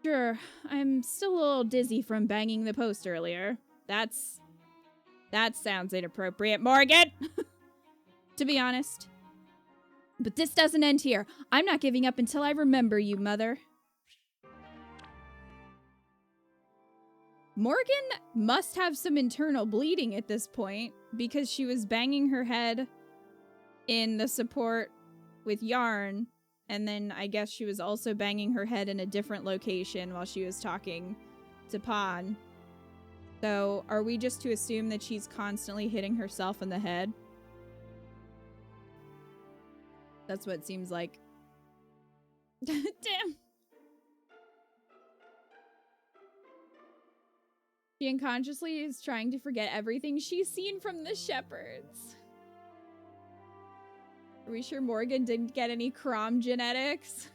Speaker 2: Sure, I'm still a little dizzy from banging the post earlier. That sounds inappropriate, Morgan! To be honest. But this doesn't end here. I'm not giving up until I remember you, Mother. Morgan must have some internal bleeding at this point, because she was banging her head in the support with Yarn, and then I guess she was also banging her head in a different location while she was talking to Pan. So, are we just to assume that she's constantly hitting herself in the head? That's what it seems like. Damn! She unconsciously is trying to forget everything she's seen from the shepherds. Are we sure Morgan didn't get any Crom genetics?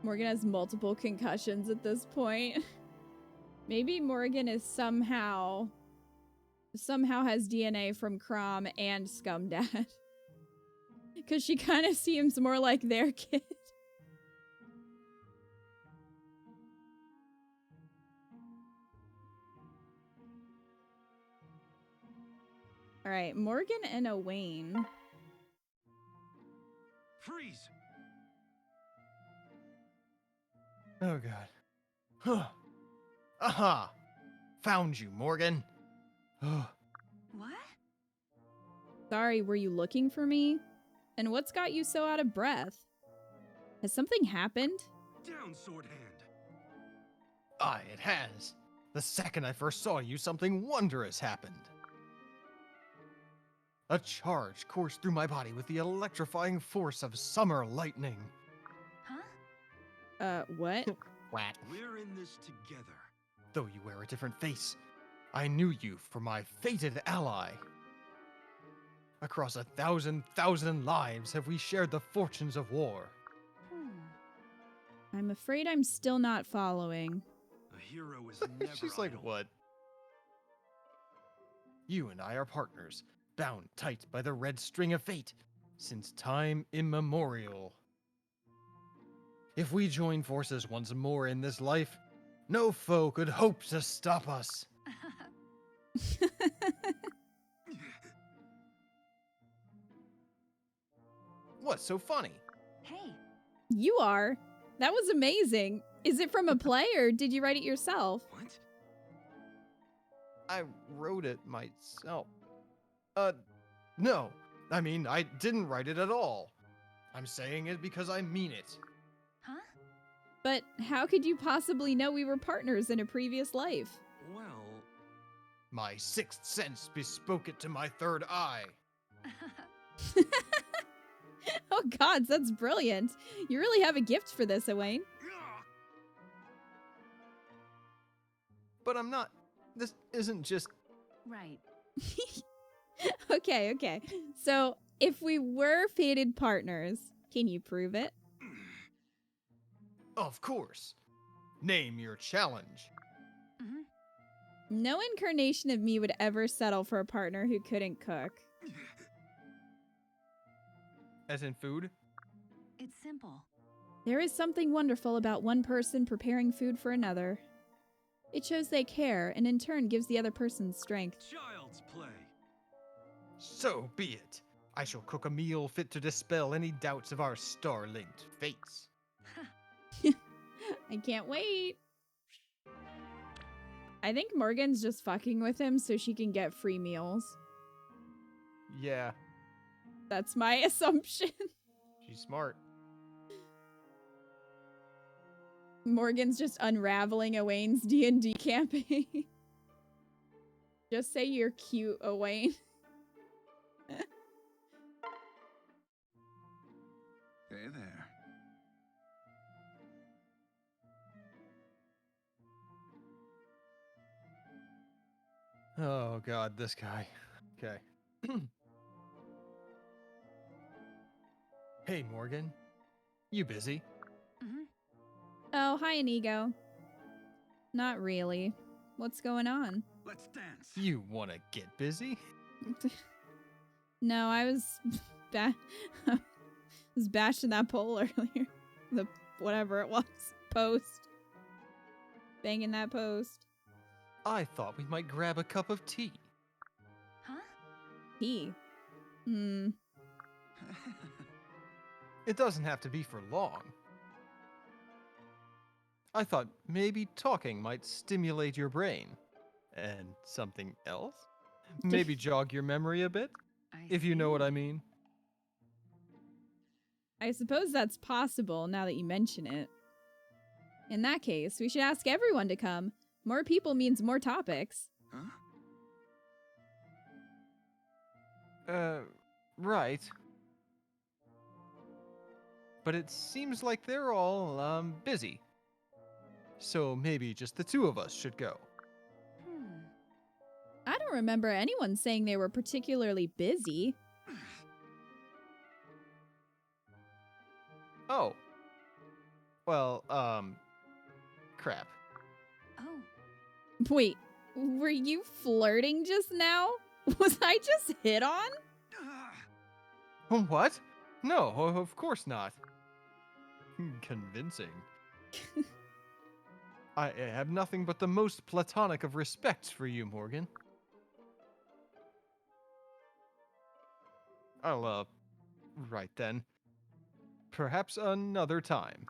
Speaker 2: Morgan has multiple concussions at this point. Maybe Morgan is somehow has DNA from Crom and Scumdad. Because she kind of seems more like their kid. Alright, Morgan and Owain.
Speaker 4: Freeze!
Speaker 1: Oh god. Huh. Aha! Found you, Morgan.
Speaker 3: What?
Speaker 2: Sorry, were you looking for me? And what's got you so out of breath? Has something happened?
Speaker 4: Down, sword hand.
Speaker 1: Aye, it has. The second I first saw you, something wondrous happened. A charge coursed through my body with the electrifying force of summer lightning.
Speaker 3: Huh?
Speaker 2: What?
Speaker 1: What?
Speaker 4: We're in this together.
Speaker 1: Though you wear a different face, I knew you for my fated ally. Across 1,000 lives have we shared the fortunes of war.
Speaker 3: Hmm.
Speaker 2: I'm afraid I'm still not following.
Speaker 4: A hero is never
Speaker 1: She's like,
Speaker 4: idle.
Speaker 1: what? You and I are partners, bound tight by the red string of fate, since time immemorial. If we join forces once more in this life, no foe could hope to stop us. What's so funny?
Speaker 3: Hey,
Speaker 2: You are. That was amazing. Is it from a play or did you write it yourself?
Speaker 4: What?
Speaker 1: I wrote it myself. No. I mean, I didn't write it at all. I'm saying it because I mean it.
Speaker 3: huh?
Speaker 2: But how could you possibly know we were partners in a previous life?
Speaker 4: Well,
Speaker 1: My sixth sense bespoke it to my third eye.
Speaker 2: Oh gods, that's brilliant. You really have a gift for this, Owain.
Speaker 1: But I'm not. This isn't just.
Speaker 3: Right.
Speaker 2: Okay. So, if we were fated partners, can you prove it?
Speaker 1: Of course. Name your challenge.
Speaker 3: Hmm.
Speaker 2: No incarnation of me would ever settle for a partner who couldn't cook.
Speaker 1: As in food?
Speaker 3: It's simple.
Speaker 2: There is something wonderful about one person preparing food for another. It shows they care and in turn gives the other person strength.
Speaker 4: child's play.
Speaker 1: So be it. I shall cook a meal fit to dispel any doubts of our star-linked fates.
Speaker 2: I can't wait. I think Morgan's just fucking with him so she can get free meals.
Speaker 1: Yeah,
Speaker 2: That's my assumption.
Speaker 1: she's smart.
Speaker 2: Morgan's just unraveling Owain's D&D campaign. Just say you're cute, Owain.
Speaker 4: Hey there.
Speaker 1: Oh god, this guy. Okay. Hey, Morgan. You busy?
Speaker 3: Hmm.
Speaker 2: Oh, hi, Inigo. Not really. What's going on?
Speaker 4: Let's dance.
Speaker 1: You wanna get busy?
Speaker 2: No, I was was bashing that pole earlier. The whatever it was. Post. Banging that post.
Speaker 1: I thought we might grab a cup of tea.
Speaker 3: Huh?
Speaker 2: He.
Speaker 1: It doesn't have to be for long. I thought maybe talking might stimulate your brain. And something else? Maybe jog your memory a bit, if you know what I mean.
Speaker 2: I suppose that's possible now that you mention it. In that case, we should ask everyone to come. More people means more topics.
Speaker 4: Huh?
Speaker 1: Right. But it seems like they're all, busy. So maybe just the two of us should go.
Speaker 3: Hmm.
Speaker 2: I don't remember anyone saying they were particularly busy.
Speaker 1: Oh. Well, crap.
Speaker 3: Oh.
Speaker 2: Wait, were you flirting just now? Was I just hit on?
Speaker 1: What? No, of course not. Convincing. I have nothing but the most platonic of respects for you, Morgan. I'll, right then. Perhaps another time.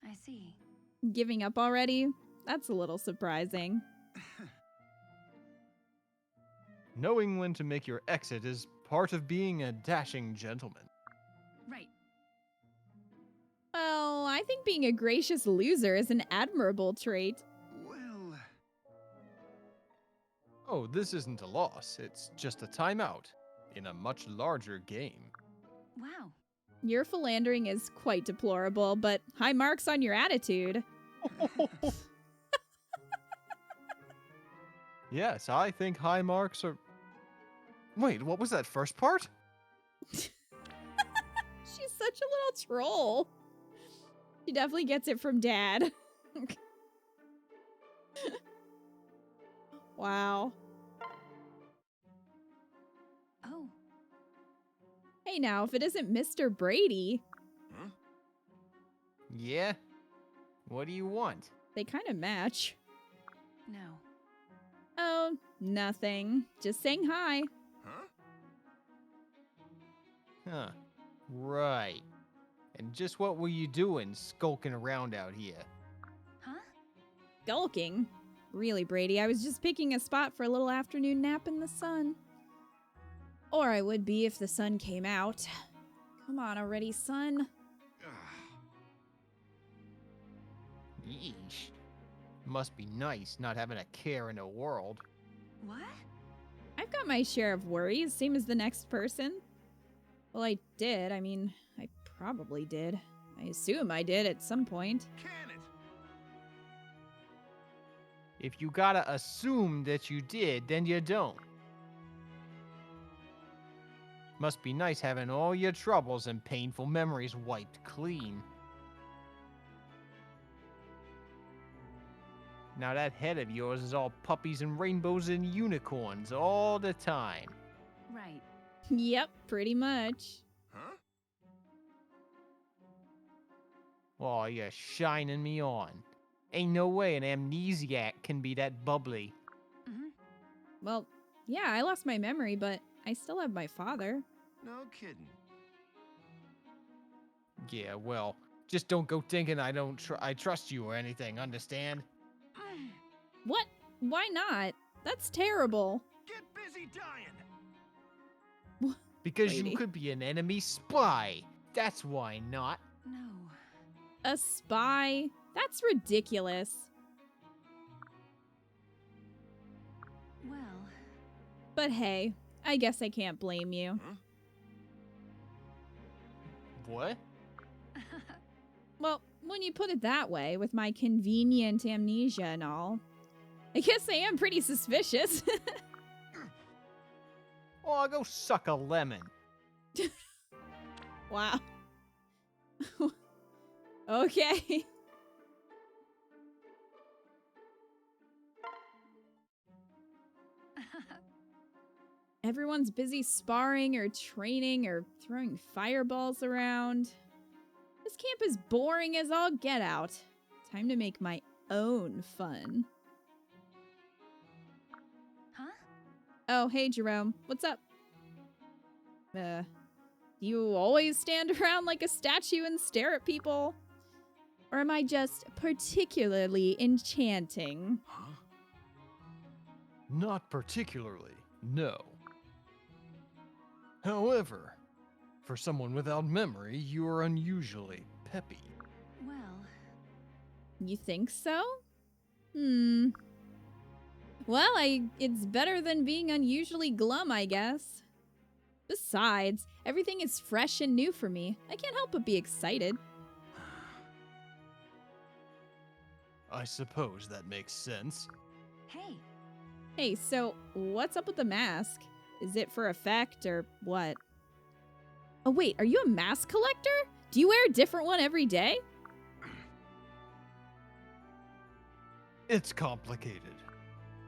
Speaker 3: I see.
Speaker 2: Giving up already? That's a little surprising.
Speaker 1: Knowing when to make your exit is
Speaker 5: part of being a dashing gentleman.
Speaker 3: Right.
Speaker 2: Well, I think being a gracious loser is an admirable trait.
Speaker 4: Well,
Speaker 5: Oh, this isn't a loss. It's just a timeout in a much larger game.
Speaker 3: Wow.
Speaker 2: Your philandering is quite deplorable, but high marks on your attitude.
Speaker 5: Yes, I think high marks are... Wait, what was that first part?
Speaker 2: She's such a little troll. She definitely gets it from Dad. Wow.
Speaker 3: Oh.
Speaker 2: Hey now, if it isn't Mr. Brady,
Speaker 4: huh?
Speaker 1: Yeah? What do you want?
Speaker 2: they kind of match.
Speaker 3: No.
Speaker 2: Oh, nothing. Just saying hi.
Speaker 4: Huh?
Speaker 1: Huh. Right. And just what were you doing skulking around out here?
Speaker 3: Huh?
Speaker 2: Skulking? Really, Brady, I was just picking a spot for a little afternoon nap in the sun. Or I would be if the sun came out. Come on already, sun.
Speaker 1: Yeesh. Must be nice not having a care in the world.
Speaker 3: What?
Speaker 2: I've got my share of worries, same as the next person. Well, I did. I mean, I probably did. I assume I did at some point.
Speaker 4: Can it?
Speaker 1: If you gotta assume that you did, then you don't. Must be nice having all your troubles and painful memories wiped clean. Now that head of yours is all puppies and rainbows and unicorns all the time.
Speaker 3: Right.
Speaker 2: Yep, pretty much.
Speaker 4: Huh?
Speaker 1: Oh, you're shining me on. Ain't no way an amnesiac can be that bubbly.
Speaker 3: Mm-hmm.
Speaker 2: Well, yeah, I lost my memory, but I still have my father.
Speaker 4: No kidding.
Speaker 1: Yeah, well, just don't go thinking I trust you or anything, understand?
Speaker 2: What? Why not? That's terrible.
Speaker 4: Get busy dying.
Speaker 1: Because
Speaker 2: Lady.
Speaker 1: you could be an enemy spy. That's why not.
Speaker 3: No.
Speaker 2: A spy? That's ridiculous.
Speaker 3: Well.
Speaker 2: But hey, I guess I can't blame you.
Speaker 1: What?
Speaker 2: Well, when you put it that way, with my convenient amnesia and all, I guess I am pretty suspicious.
Speaker 1: Oh, go suck a lemon.
Speaker 2: Wow. Okay. Everyone's busy sparring or training or throwing fireballs around. This camp is boring as all get out. Time to make my own fun.
Speaker 3: Huh?
Speaker 2: Oh, hey, Jerome. What's up? You always stand around like a statue and stare at people? Or am I just particularly enchanting?
Speaker 4: Huh?
Speaker 5: Not particularly, no. However, for someone without memory, you are unusually peppy.
Speaker 3: Well.
Speaker 2: You think so? Well, it's better than being unusually glum, I guess. Besides, everything is fresh and new for me. I can't help but be excited.
Speaker 5: I suppose that makes sense.
Speaker 3: Hey.
Speaker 2: Hey, so what's up with the mask? Is it for effect or what? Oh wait, are you a mask collector? Do you wear a different one every day?
Speaker 5: It's complicated.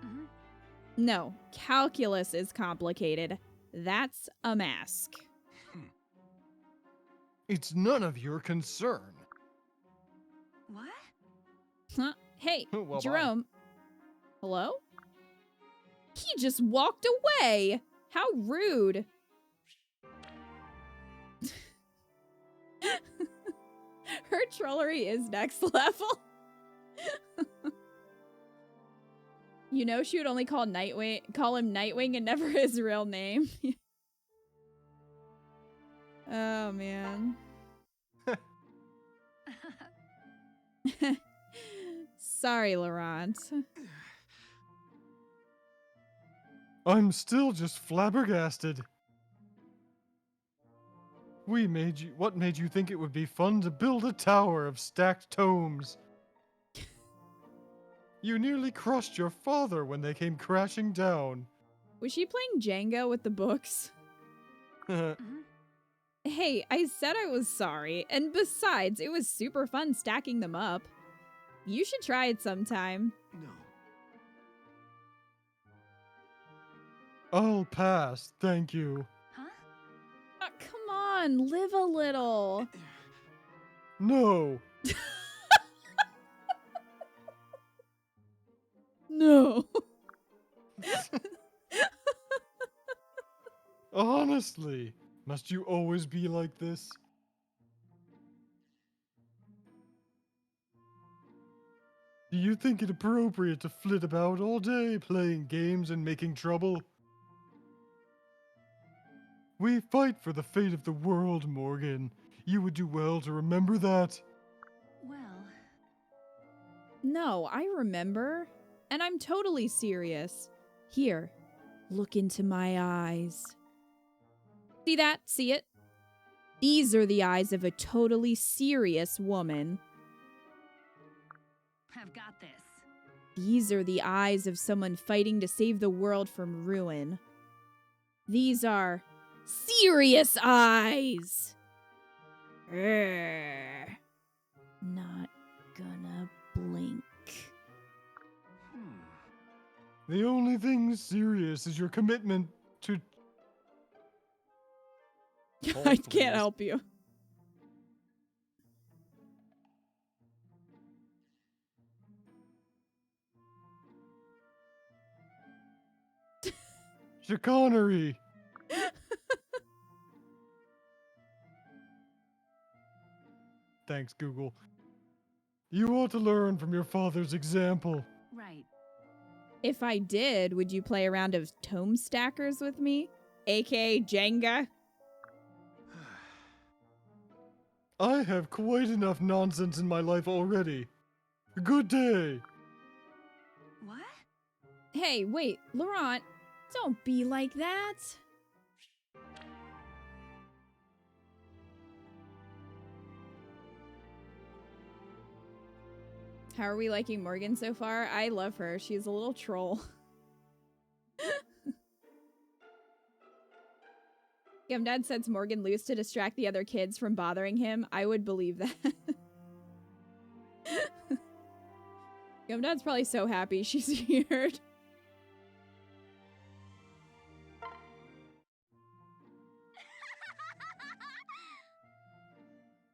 Speaker 3: Mm-hmm.
Speaker 2: No, calculus is complicated. That's a mask.
Speaker 5: It's none of your concern.
Speaker 3: What?
Speaker 2: Huh? Hey,
Speaker 5: Well, bye.
Speaker 2: Jerome. Hello? He just walked away. How rude. Her trollery is next level. You know she would only call him Nightwing and never his real name. Oh, man. Sorry, Laurent.
Speaker 5: I'm still just flabbergasted. What made you think it would be fun to build a tower of stacked tomes? You nearly crushed your father when they came crashing down.
Speaker 2: Was she playing Jenga with the books?
Speaker 3: Mhm.
Speaker 2: Hey, I said I was sorry, and besides, it was super fun stacking them up. You should try it sometime.
Speaker 4: No.
Speaker 5: I'll pass, thank you.
Speaker 3: Huh?
Speaker 2: Come on, live a little.
Speaker 5: No.
Speaker 2: No.
Speaker 5: Honestly, must you always be like this? Do you think it appropriate to flit about all day playing games and making trouble? We fight for the fate of the world, Morgan. You would do well to remember that.
Speaker 3: Well,
Speaker 2: No, I remember. And I'm totally serious. Here, look into my eyes. See that? See it? These are the eyes of a totally serious woman.
Speaker 3: I've got this.
Speaker 2: These are the eyes of someone fighting to save the world from ruin. These are serious eyes. Urgh. Not gonna blink.
Speaker 5: The only thing serious is your commitment to. Hold,
Speaker 2: I
Speaker 5: please.
Speaker 2: can't help you.
Speaker 5: Chicanery. Thanks, Google. You ought to learn from your father's example.
Speaker 3: Right.
Speaker 2: If I did, would you play a round of tome stackers with me? AKA Jenga?
Speaker 5: I have quite enough nonsense in my life already. Good day.
Speaker 3: What?
Speaker 2: Hey, wait, Laurent, don't be like that. How are we liking Morgan so far? I love her. She's a little troll. Gumdad sets Morgan loose to distract the other kids from bothering him. I would believe that. Gumdad's probably so happy she's here.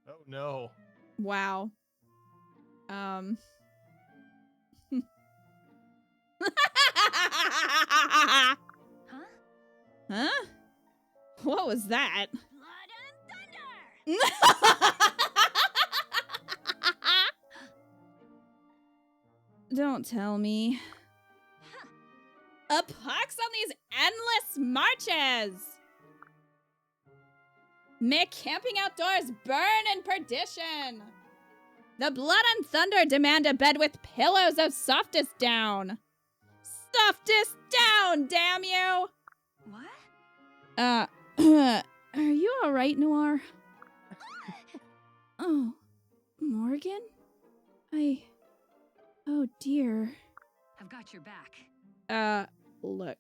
Speaker 5: Oh no.
Speaker 2: Wow.
Speaker 3: Huh?
Speaker 2: Huh? What was that?
Speaker 3: Blood and thunder!
Speaker 2: Don't tell me. A pox on these endless marches! May camping outdoors burn in perdition! The blood and thunder demand a bed with pillows of softest down! Softest down, damn you!
Speaker 3: What?
Speaker 2: Are you alright, Noir? Oh, Morgan? Oh dear.
Speaker 3: I've got your back.
Speaker 2: Look.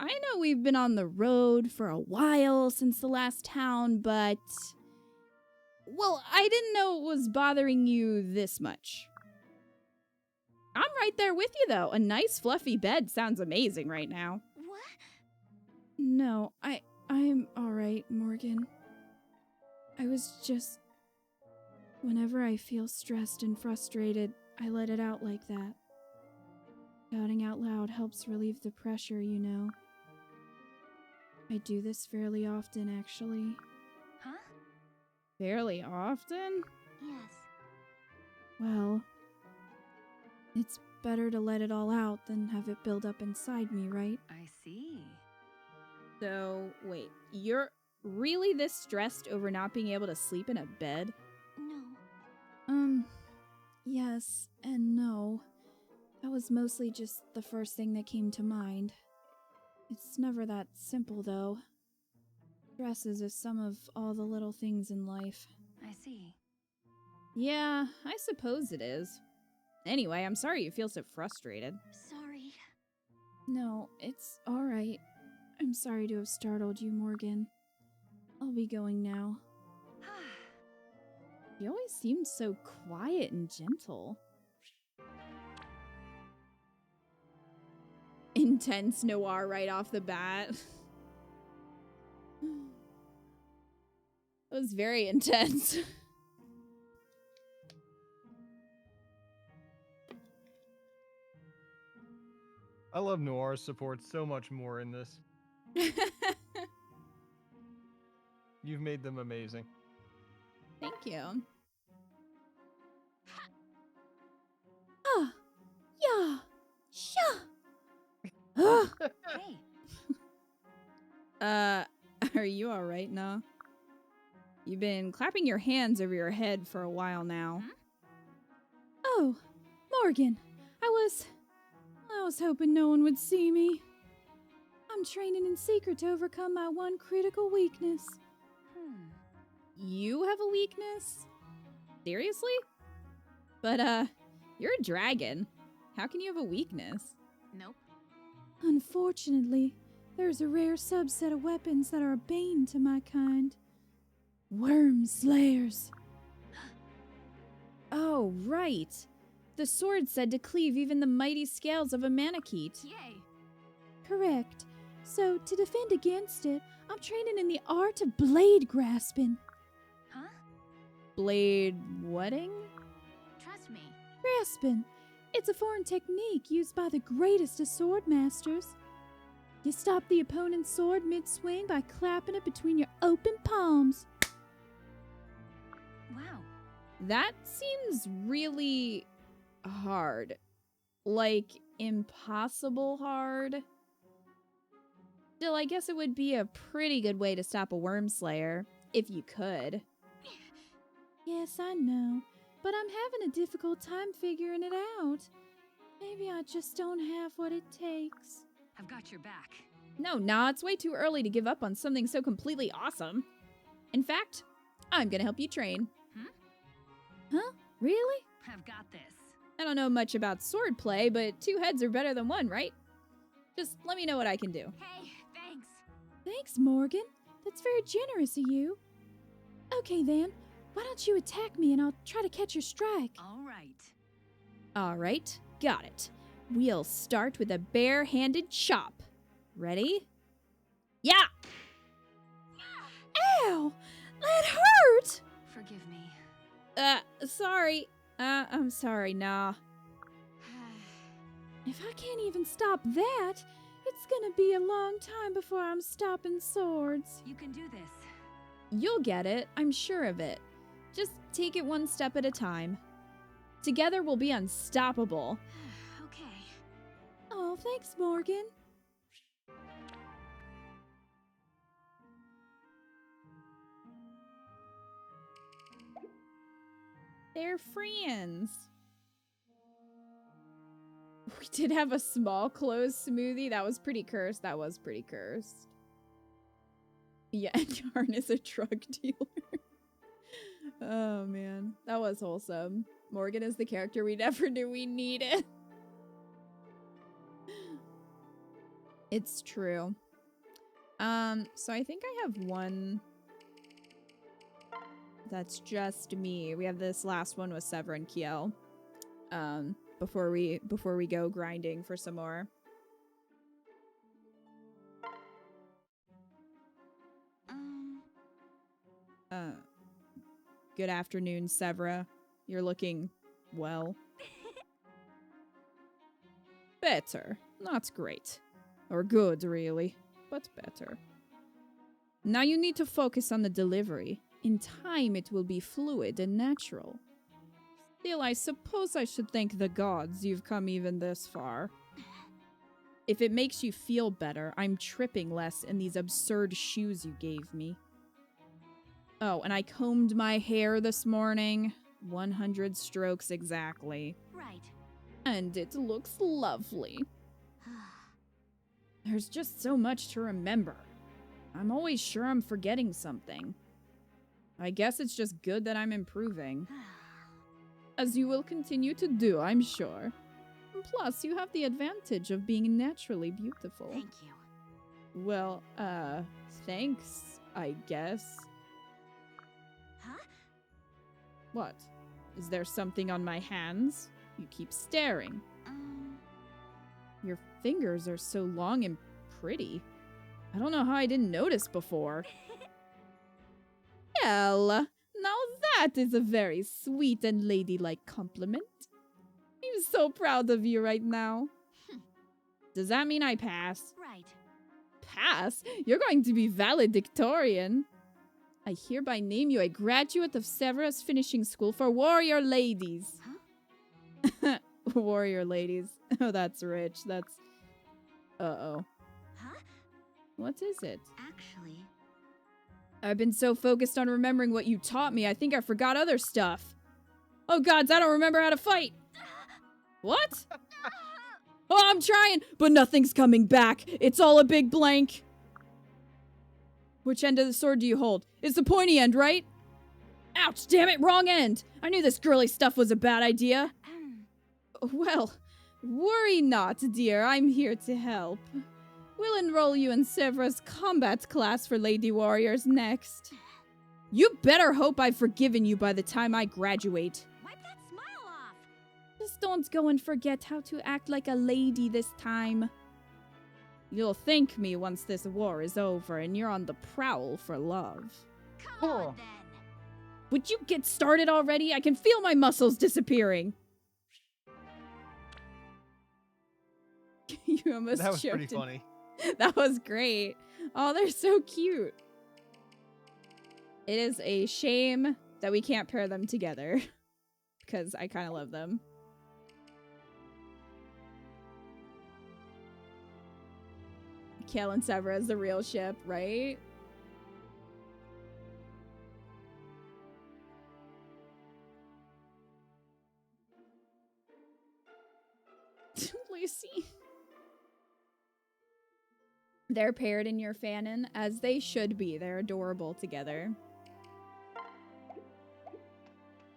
Speaker 2: I know we've been on the road for a while since the last town, but... Well, I didn't know it was bothering you this much. I'm right there with you, though. A nice fluffy bed sounds amazing right now.
Speaker 3: What?
Speaker 2: No, I'm alright, Morgan. I was just... Whenever I feel stressed and frustrated, I let it out like that. Shouting out loud helps relieve the pressure, you know. I do this fairly often, actually.
Speaker 3: Huh?
Speaker 2: Fairly often?
Speaker 3: Yes.
Speaker 2: Well, it's better to let it all out than have it build up inside me, right?
Speaker 3: I see.
Speaker 2: So, wait, you're really this stressed over not being able to sleep in a bed?
Speaker 3: No.
Speaker 2: Yes and no. That was mostly just the first thing that came to mind. It's never that simple, though. Stress is a sum of all the little things in life.
Speaker 3: I see.
Speaker 2: Yeah, I suppose it is. Anyway, I'm sorry you feel so frustrated.
Speaker 3: Sorry.
Speaker 2: No, it's alright. I'm sorry to have startled you, Morgan. I'll be going now. She always seemed so quiet and gentle. Intense noir right off the bat. It was very intense.
Speaker 5: I love Noir's support so much more in this. You've made them amazing.
Speaker 2: Thank you. Ah, yeah, sha.
Speaker 3: Hey.
Speaker 2: Are you alright, nah? You've been clapping your hands over your head for a while now.
Speaker 3: Hmm?
Speaker 2: Oh, Morgan, I was hoping no one would see me. I'm training in secret to overcome my one critical weakness. You have a weakness? Seriously? But, you're a dragon. How can you have a weakness?
Speaker 3: Nope.
Speaker 2: Unfortunately, there's a rare subset of weapons that are a bane to my kind. Worm slayers. Oh, right. The sword said to cleave even the mighty scales of a Manakete.
Speaker 3: Yay.
Speaker 2: Correct. So, to defend against it, I'm training in the art of blade grasping.
Speaker 3: Huh?
Speaker 2: Blade whatting?
Speaker 3: Trust me.
Speaker 2: Grasping. It's a foreign technique used by the greatest of sword masters. You stop the opponent's sword mid-swing by clapping it between your open palms.
Speaker 3: Wow.
Speaker 2: That seems really hard. Like, impossible hard. Still, I guess it would be a pretty good way to stop a worm slayer, if you could. Yes, I know, but I'm having a difficult time figuring it out. Maybe I just don't have what it takes.
Speaker 3: I've got your back.
Speaker 2: No, nah, it's way too early to give up on something so completely awesome. In fact, I'm gonna help you train. Huh? Really?
Speaker 3: I've got this.
Speaker 2: I don't know much about swordplay, but 2 heads are better than 1, right? Just let me know what I can do.
Speaker 3: Hey, thanks.
Speaker 2: Thanks, Morgan. That's very generous of you. Okay then, why don't you attack me and I'll try to catch your strike.
Speaker 3: All right.
Speaker 2: Alright, got it. We'll start with a bare-handed chop. Ready? Yeah! Ow! That hurt!
Speaker 3: Forgive me.
Speaker 2: Sorry. I'm sorry, nah. If I can't even stop that, it's gonna be a long time before I'm stopping swords.
Speaker 3: You can do this.
Speaker 2: You'll get it, I'm sure of it. Just take it one step at a time. Together we'll be unstoppable.
Speaker 3: Okay.
Speaker 2: Oh, thanks, Morgan. They're friends. We did have a small closed smoothie. That was pretty cursed. That was pretty cursed. Yeah, Yarn is a drug dealer. Oh, man. That was wholesome. Morgan is the character we never knew we needed. It's true. So I think I have one that's just me. We have this last one with Sever and Kiel. Before we go grinding for some more. Good afternoon, Severa. You're looking well. Better. Not great. Or good, really. But better. Now you need to focus on the delivery. In time, it will be fluid and natural. Still, I suppose I should thank the gods you've come even this far. If it makes you feel better, I'm tripping less in these absurd shoes you gave me. Oh, and I combed my hair this morning. 100 strokes exactly.
Speaker 3: Right.
Speaker 2: And it looks lovely. There's just so much to remember. I'm always sure I'm forgetting something. I guess it's just good that I'm improving. As you will continue to do, I'm sure. Plus, you have the advantage of being naturally beautiful.
Speaker 3: Thank you.
Speaker 2: Well, thanks, I guess.
Speaker 3: Huh?
Speaker 2: What? Is there something on my hands? You keep staring. Your fingers are so long and pretty. I don't know how I didn't notice before. Well, now that is a very sweet and ladylike compliment. I'm so proud of you right now. Does that mean I pass?
Speaker 3: Right.
Speaker 2: Pass? You're going to be valedictorian. I hereby name you a graduate of Severus Finishing School for Warrior Ladies.
Speaker 3: Huh?
Speaker 2: Warrior Ladies. Oh, that's rich. That's... Uh-oh.
Speaker 3: Huh?
Speaker 2: What is it?
Speaker 3: Actually,
Speaker 2: I've been so focused on remembering what you taught me, I think I forgot other stuff. Oh gods, I don't remember how to fight! What? Oh, I'm trying, but nothing's coming back. It's all a big blank. Which end of the sword do you hold? It's the pointy end, right? Ouch, damn it, wrong end! I knew this girly stuff was a bad idea. Well, worry not, dear. I'm here to help. We'll enroll you in Severus combat class for Lady Warriors next. You better hope I've forgiven you by the time I graduate.
Speaker 3: wipe that smile off.
Speaker 2: Just don't go and forget how to act like a lady this time. You'll thank me once this war is over and you're on the prowl for love.
Speaker 3: Come on then.
Speaker 2: Would you get started already? I can feel my muscles disappearing. You almost
Speaker 1: That was
Speaker 2: choked
Speaker 1: pretty
Speaker 2: in-
Speaker 1: funny.
Speaker 2: That was great. Oh, they're so cute. It is a shame that we can't pair them together because I kind of love them. Kale and Severa is the real ship, right? Lucy. They're paired in your fanon, as they should be. They're adorable together.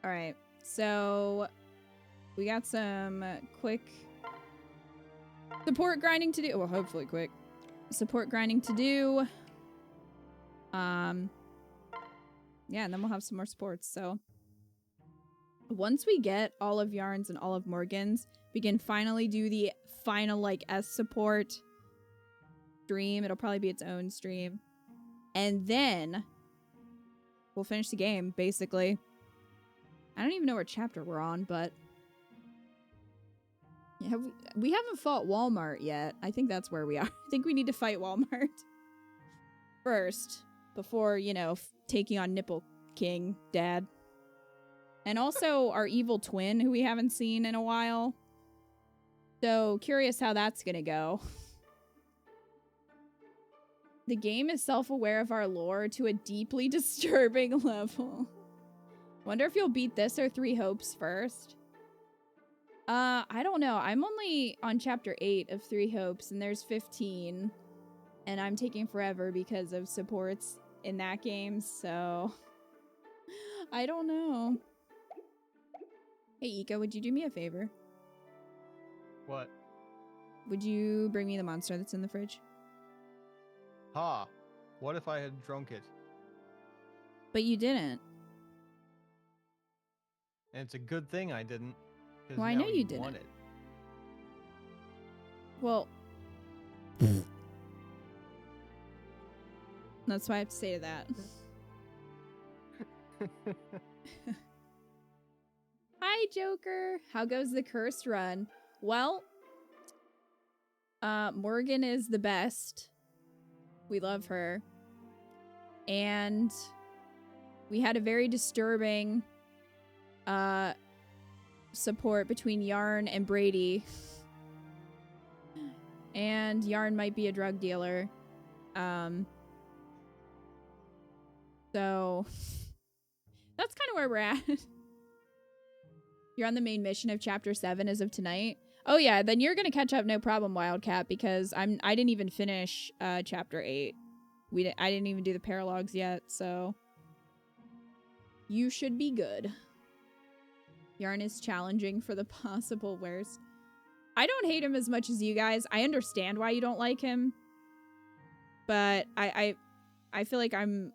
Speaker 2: Alright, so we got some quick support grinding to do. Well, hopefully quick. Support grinding to do. Yeah, and then we'll have some more sports, so. Once we get all of Yarn's and all of Morgan's, we can finally do the final, like, S support stream. It'll probably be its own stream. And then we'll finish the game, basically. I don't even know what chapter we're on, but yeah, we haven't fought Walmart yet. I think that's where we are. I think we need to fight Walmart first before, you know, taking on Nipple King Dad. And also our evil twin, who we haven't seen in a while. So curious how that's gonna go. The game is self-aware of our lore to a deeply disturbing level. Wonder if you'll beat this or Three Hopes first. I don't know. I'm only on chapter 8 of Three Hopes, and there's 15. And I'm taking forever because of supports in that game, so I don't know. Hey, Ika, would you do me a favor?
Speaker 1: What?
Speaker 2: Would you bring me the monster that's in the fridge?
Speaker 1: Ha! What if I had drunk it?
Speaker 2: But you didn't.
Speaker 1: And it's a good thing I didn't. 'Cause
Speaker 2: Well, I
Speaker 1: now
Speaker 2: know you didn't.
Speaker 1: want it.
Speaker 2: Well, that's what I have to say to that. Hi, Joker. How goes the curse run? Well, Morgan is the best. We love her. And we had a very disturbing support between Yarn and Brady. And Yarn might be a drug dealer. So that's kind of where we're at. You're on the main mission of chapter 7 as of tonight. Oh yeah, then you're gonna catch up no problem, Wildcat, because I didn't even finish chapter 8. I didn't even do the paralogs yet, so you should be good. Yarn is challenging for the possible worst. I don't hate him as much as you guys. I understand why you don't like him, but I feel like I'm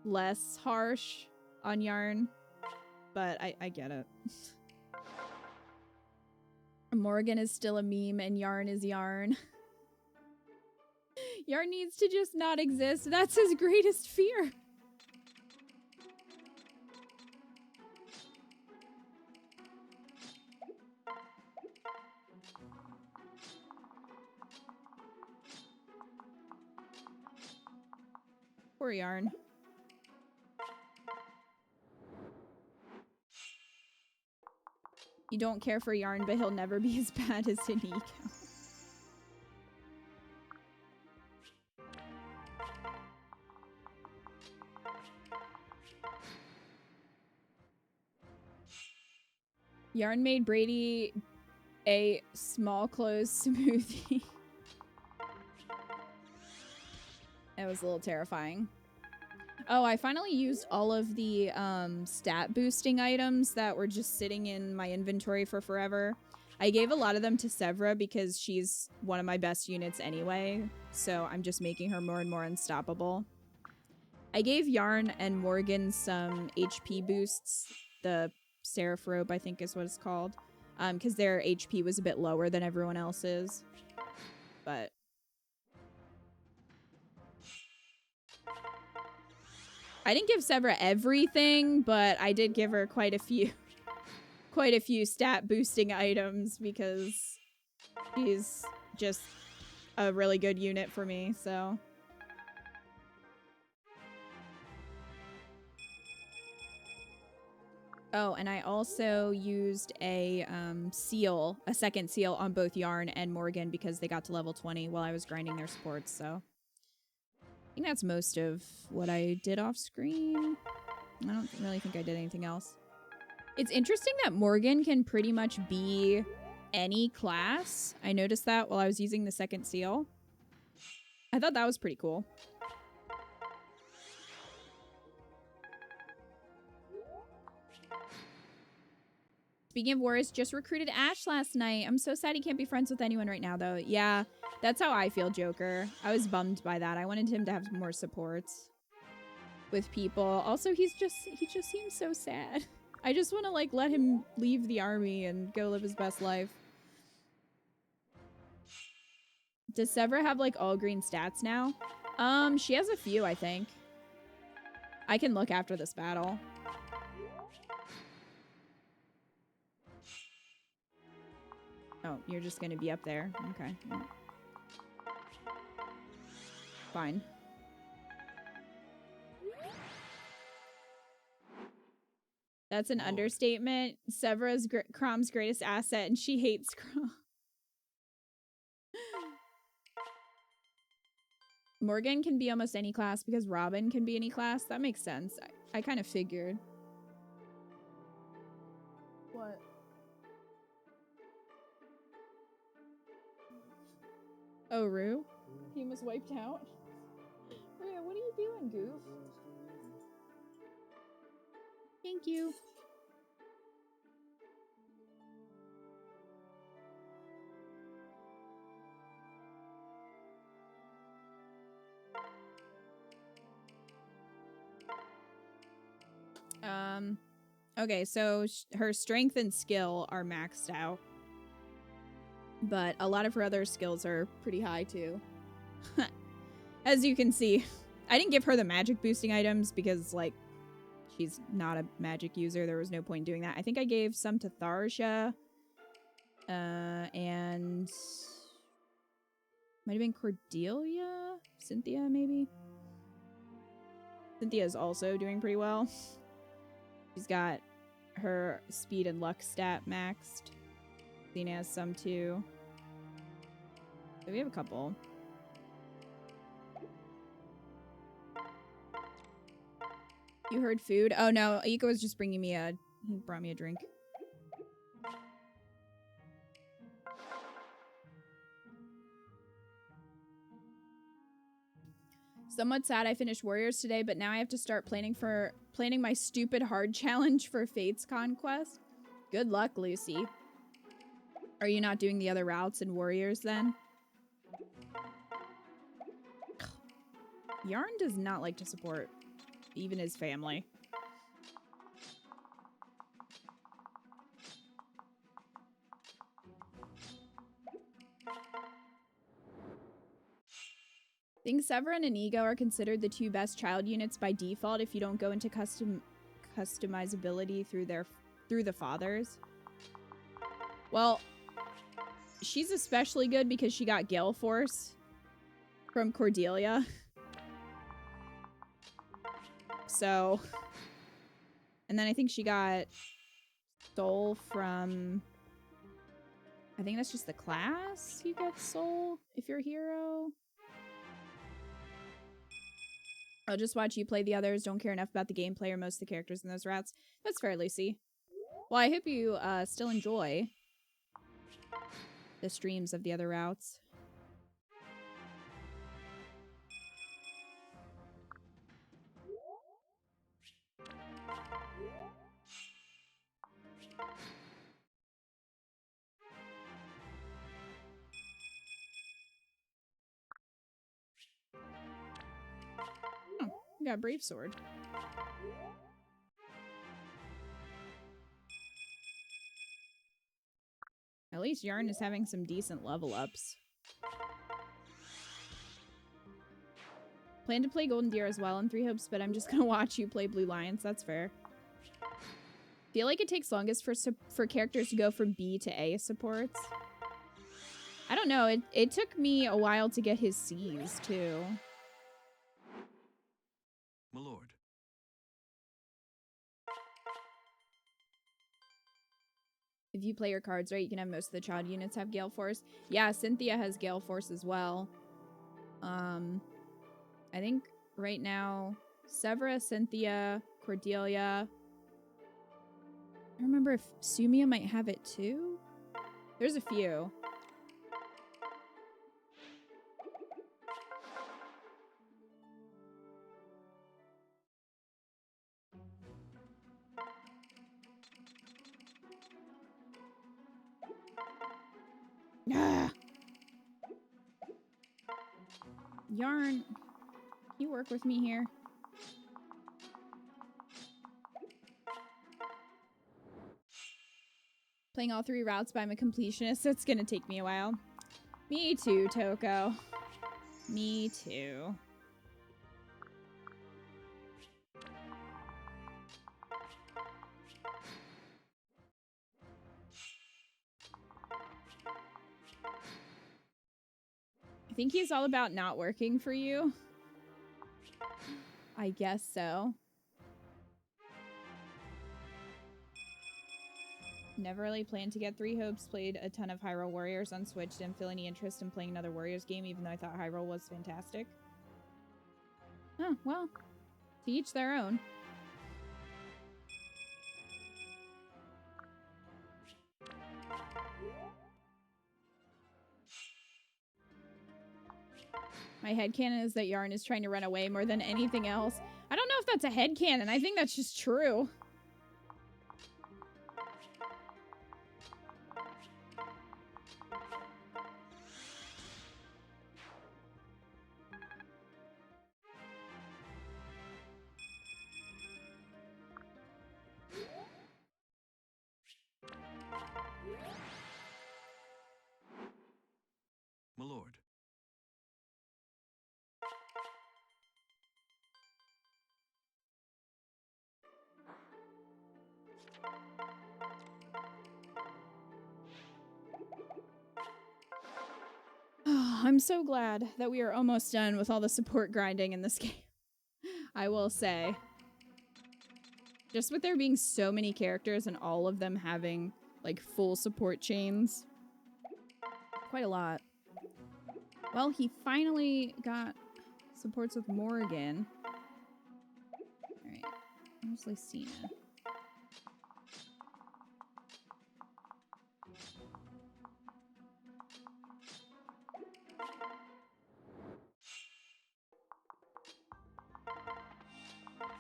Speaker 2: less harsh on Yarn, but I get it. Morgan is still a meme and Yarn is Yarn. Yarn needs to just not exist. That's his greatest fear. Poor Yarn. You don't care for Yarn, but he'll never be as bad as Hiniko. Yarn made Brady a small clothes smoothie. It was a little terrifying. Oh, I finally used all of the stat boosting items that were just sitting in my inventory for forever. I gave a lot of them to Severa because she's one of my best units anyway, so I'm just making her more and more unstoppable. I gave Yarn and Morgan some HP boosts, the Seraph Robe I think is what it's called, because their HP was a bit lower than everyone else's, but... I didn't give Severa everything, but I did give her quite a few stat boosting items because she's just a really good unit for me, so. Oh, and I also used a second seal on both Yarn and Morgan because they got to level 20 while I was grinding their supports, so. I think that's most of what I did off screen. I don't really think I did anything else. It's interesting that Morgan can pretty much be any class. I noticed that while I was using the second seal. I thought that was pretty cool. Speaking of Warriors, just recruited Ash last night. I'm so sad he can't be friends with anyone right now, though. Yeah, that's how I feel, Joker. I was bummed by that. I wanted him to have more supports with people. Also, he just seems so sad. I just want to, like, let him leave the army and go live his best life. Does Severa have, like, all green stats now? She has a few, I think. I can look after this battle. Oh, you're just gonna be up there. Okay. Fine. That's an understatement. Severa's Crom's greatest asset, and she hates Crom. Morgan can be almost any class because Robin can be any class. That makes sense. I kind of figured. What? Oh, Rue? He was wiped out? Rue, what are you doing, Goof? Thank you. Okay, so her strength and skill are maxed out. But a lot of her other skills are pretty high, too. As you can see. I didn't give her the magic boosting items because, like, she's not a magic user. There was no point in doing that. I think I gave some to Tharsha. And... might have been Cordelia? Cynthia, maybe? Cynthia's also doing pretty well. She's got her speed and luck stat maxed. Xena has some too. So we have a couple. You heard food? Oh no, Aiko was just bringing me a... He brought me a drink. Somewhat sad I finished Warriors today, but now I have to start planning my stupid hard challenge for Fate's Conquest. Good luck, Lucy. Are you not doing the other routes in Warriors then? Yarn does not like to support even his family. I think Severin and Ego are considered the two best child units by default if you don't go into customizability through the fathers. Well, she's especially good because she got Gale Force from Cordelia. So, and then I think she got Soul from, I think that's just the class you get Soul if you're a hero. I'll just watch you play the others. Don't care enough about the gameplay or most of the characters in those routes. That's fair, Lucy. Well, I hope you still enjoy the streams of the other routes. Oh, we got Brave Sword. At least Yarn is having some decent level ups. Plan to play Golden Deer as well in 3 Hopes, but I'm just gonna watch you play Blue Lions. That's fair. Feel like it takes longest for characters to go from B to A supports. I don't know. It took me a while to get his C's too.
Speaker 4: My lord.
Speaker 2: If you play your cards right, you can have most of the child units have Gale Force. Yeah, Cynthia has Gale Force as well. I think right now, Severa, Cynthia, Cordelia. I don't remember if Sumia might have it too. There's a few. Ah. Yarn, you work with me here. Playing all 3 routes, but I'm a completionist, so it's gonna take me a while. Me too, Toko. Me too. I think he's all about not working for you. I guess so. Never really planned to get 3 Hopes. Played a ton of Hyrule Warriors on Switch. Didn't feel any interest in playing another Warriors game, even though I thought Hyrule was fantastic. Oh, well. To each their own. My headcanon is that Yarn is trying to run away more than anything else. I don't know if that's a headcanon. I think that's just true.
Speaker 4: My lord.
Speaker 2: I'm so glad that we are almost done with all the support grinding in this game. I will say. Just with there being so many characters and all of them having, like, full support chains. Quite a lot. Well, he finally got supports with Morgan. Alright. Where's Lucina?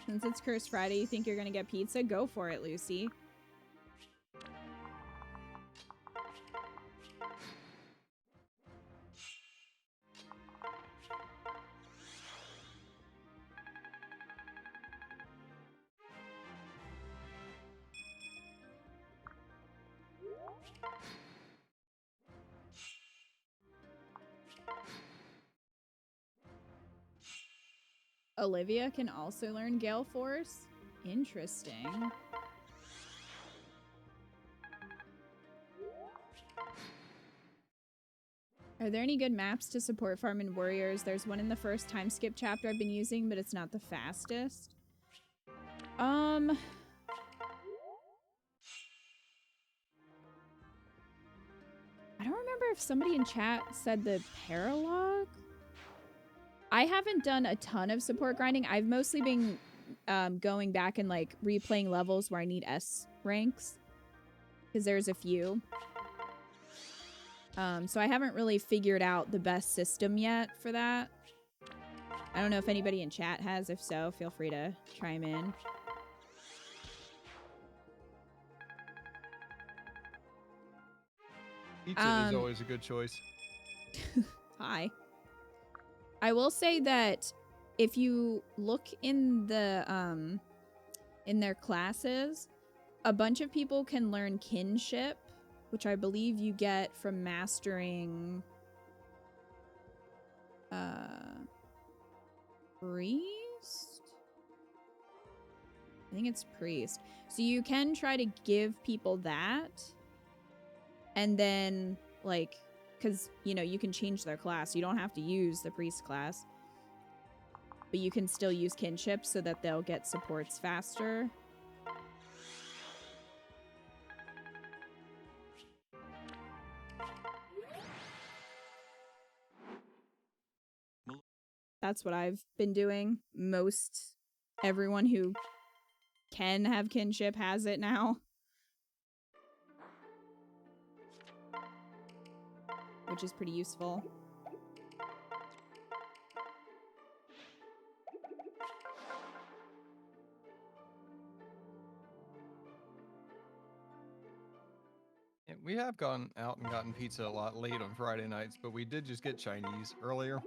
Speaker 2: Since it's Cursed Friday, you think you're gonna get pizza? Go for it, Lucy. Olivia can also learn Gale Force? Interesting. Are there any good maps to support Farm and Warriors? There's one in the first time skip chapter I've been using, but it's not the fastest. I don't remember if somebody in chat said the Paralog. I haven't done a ton of support grinding. I've mostly been going back and like replaying levels where I need S ranks, because there's a few. So I haven't really figured out the best system yet for that. I don't know if anybody in chat has. If so, feel free to chime in.
Speaker 5: Pizza is always a good choice.
Speaker 2: Hi. I will say that if you look in the in their classes, a bunch of people can learn kinship, which I believe you get from mastering priest? I think it's priest. So you can try to give people that, and then like, because you know you can change their class. You don't have to use the priest class, but you can still use kinship so that they'll get supports faster. That's what I've been doing. Most everyone who can have kinship has it now, which is pretty useful.
Speaker 5: Yeah, we have gone out and gotten pizza a lot late on Friday nights, but we did just get Chinese earlier,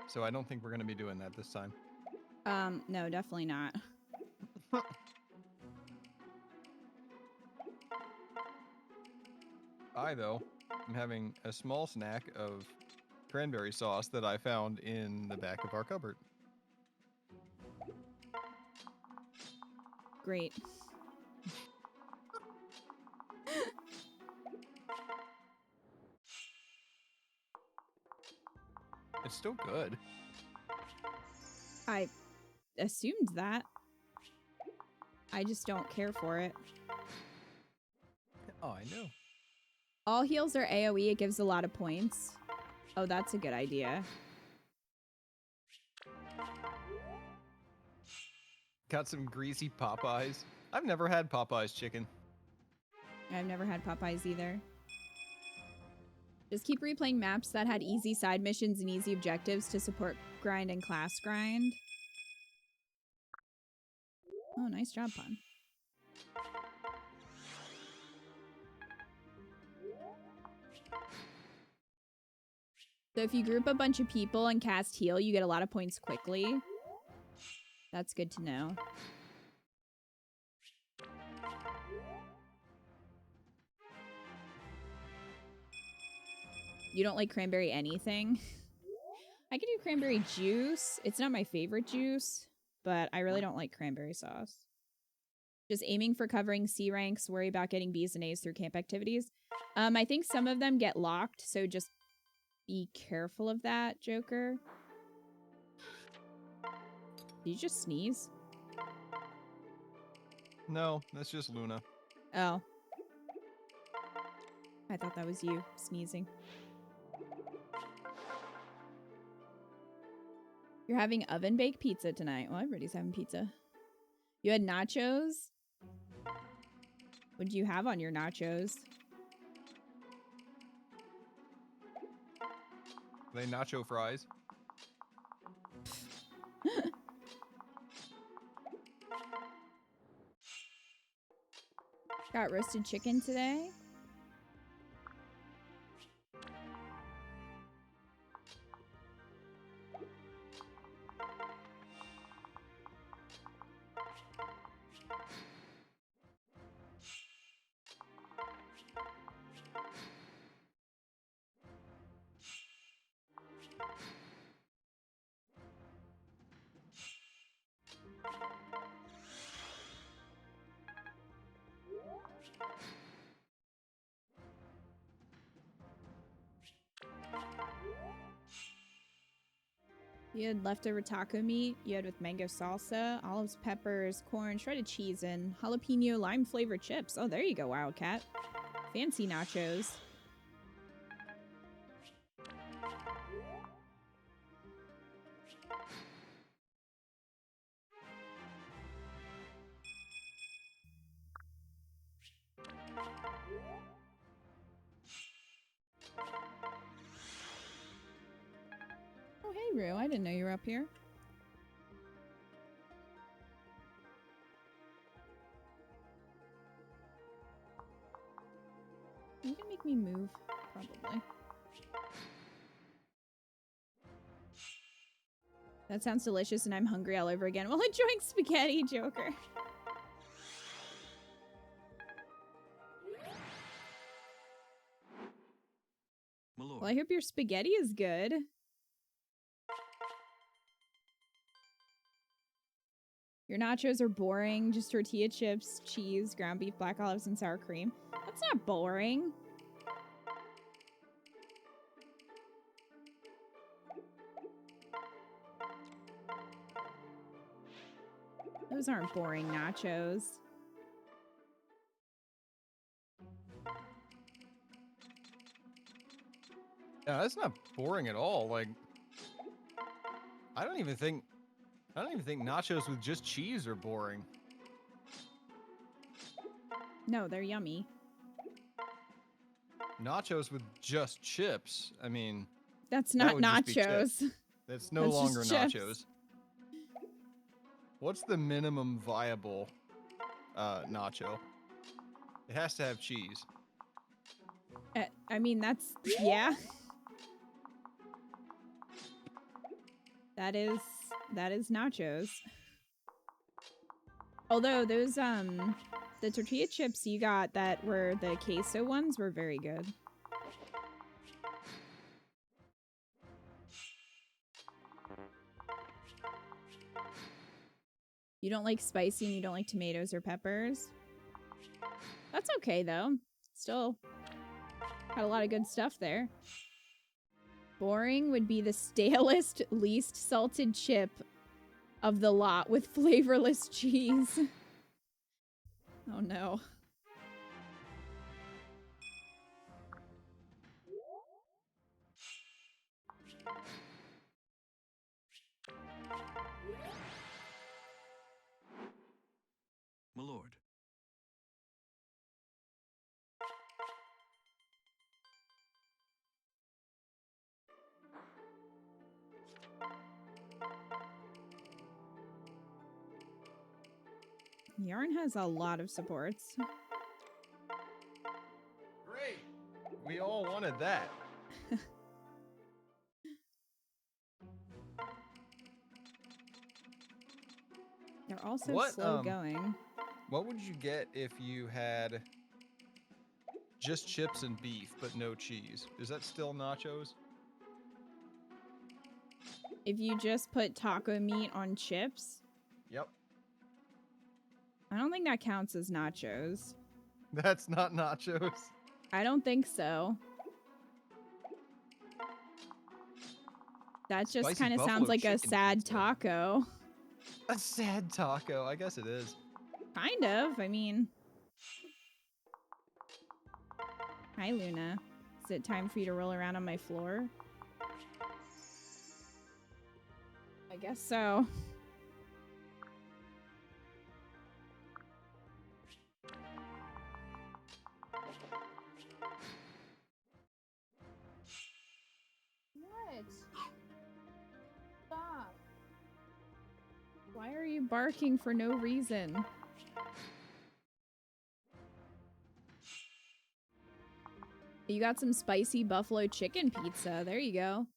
Speaker 5: so I don't think we're going to be doing that this time.
Speaker 2: No, definitely not.
Speaker 5: Though, am having a small snack of cranberry sauce that I found in the back of our cupboard.
Speaker 2: Great.
Speaker 5: It's still good.
Speaker 2: I assumed that. I just don't care for it.
Speaker 5: Oh, I know.
Speaker 2: All heals are AoE. It gives a lot of points. Oh, that's a good idea.
Speaker 5: Got some greasy Popeyes. I've never had Popeyes chicken.
Speaker 2: I've never had Popeyes either. Just keep replaying maps that had easy side missions and easy objectives to support grind and class grind. Oh, nice job, Pun. So if you group a bunch of people and cast heal, you get a lot of points quickly. That's good to know. You don't like cranberry anything? I can do cranberry juice. It's not my favorite juice, but I really don't like cranberry sauce. Just aiming for covering C ranks, worry about getting B's and A's through camp activities. I think some of them get locked, so just be careful of that, Joker. Did you just sneeze?
Speaker 5: No, that's just Luna.
Speaker 2: Oh. I thought that was you sneezing. You're having oven-baked pizza tonight. Well, everybody's having pizza. You had nachos? What'd you have on your nachos?
Speaker 5: Are they nacho fries?
Speaker 2: Got roasted chicken today. You had leftover taco meat. You had with mango salsa, olives, peppers, corn, shredded cheese, and jalapeno lime flavored chips. Oh, there you go, Wildcat. Fancy nachos. Oh, hey, Rue. I didn't know you were up here. You can make me move, probably. That sounds delicious, and I'm hungry all over again while enjoying spaghetti, Joker.
Speaker 4: My lord.
Speaker 2: Well, I hope your spaghetti is good. Your nachos are boring. Just tortilla chips, cheese, ground beef, black olives, and sour cream. That's not boring. Those aren't boring nachos.
Speaker 5: Yeah, that's not boring at all. Like, I don't even think nachos with just cheese are boring.
Speaker 2: No, they're yummy.
Speaker 5: Nachos with just chips. I mean,
Speaker 2: That's
Speaker 5: that
Speaker 2: not
Speaker 5: would just be chips.
Speaker 2: nachos.
Speaker 5: That's no
Speaker 2: That's just
Speaker 5: longer
Speaker 2: chips.
Speaker 5: nachos. What's the minimum viable nacho? It has to have cheese.
Speaker 2: I mean, that's, yeah. That is nachos. Although those, the tortilla chips you got that were the queso ones were very good. You don't like spicy and you don't like tomatoes or peppers? That's okay, though. Still got a lot of good stuff there. Boring would be the stalest, least salted chip of the lot with flavorless cheese. Oh no.
Speaker 4: My lord.
Speaker 2: Yarn has a lot of supports.
Speaker 5: Great. We all wanted that.
Speaker 2: They're also
Speaker 5: What,
Speaker 2: slow going.
Speaker 5: What would you get if you had just chips and beef but no cheese? Is that still nachos?
Speaker 2: If you just put taco meat on chips,
Speaker 5: Yep.
Speaker 2: I don't think that counts as nachos.
Speaker 5: That's not nachos.
Speaker 2: I don't think so. That just
Speaker 5: Spicy
Speaker 2: kind of sounds
Speaker 5: buffalo
Speaker 2: like a
Speaker 5: chicken
Speaker 2: sad
Speaker 5: pizza.
Speaker 2: taco.
Speaker 5: A sad taco. I guess it is.
Speaker 2: Kind of. I mean... Hi, Luna. Is it time for you to roll around on my floor? I guess so. Why are you barking for no reason? You got some spicy buffalo chicken pizza. There you go.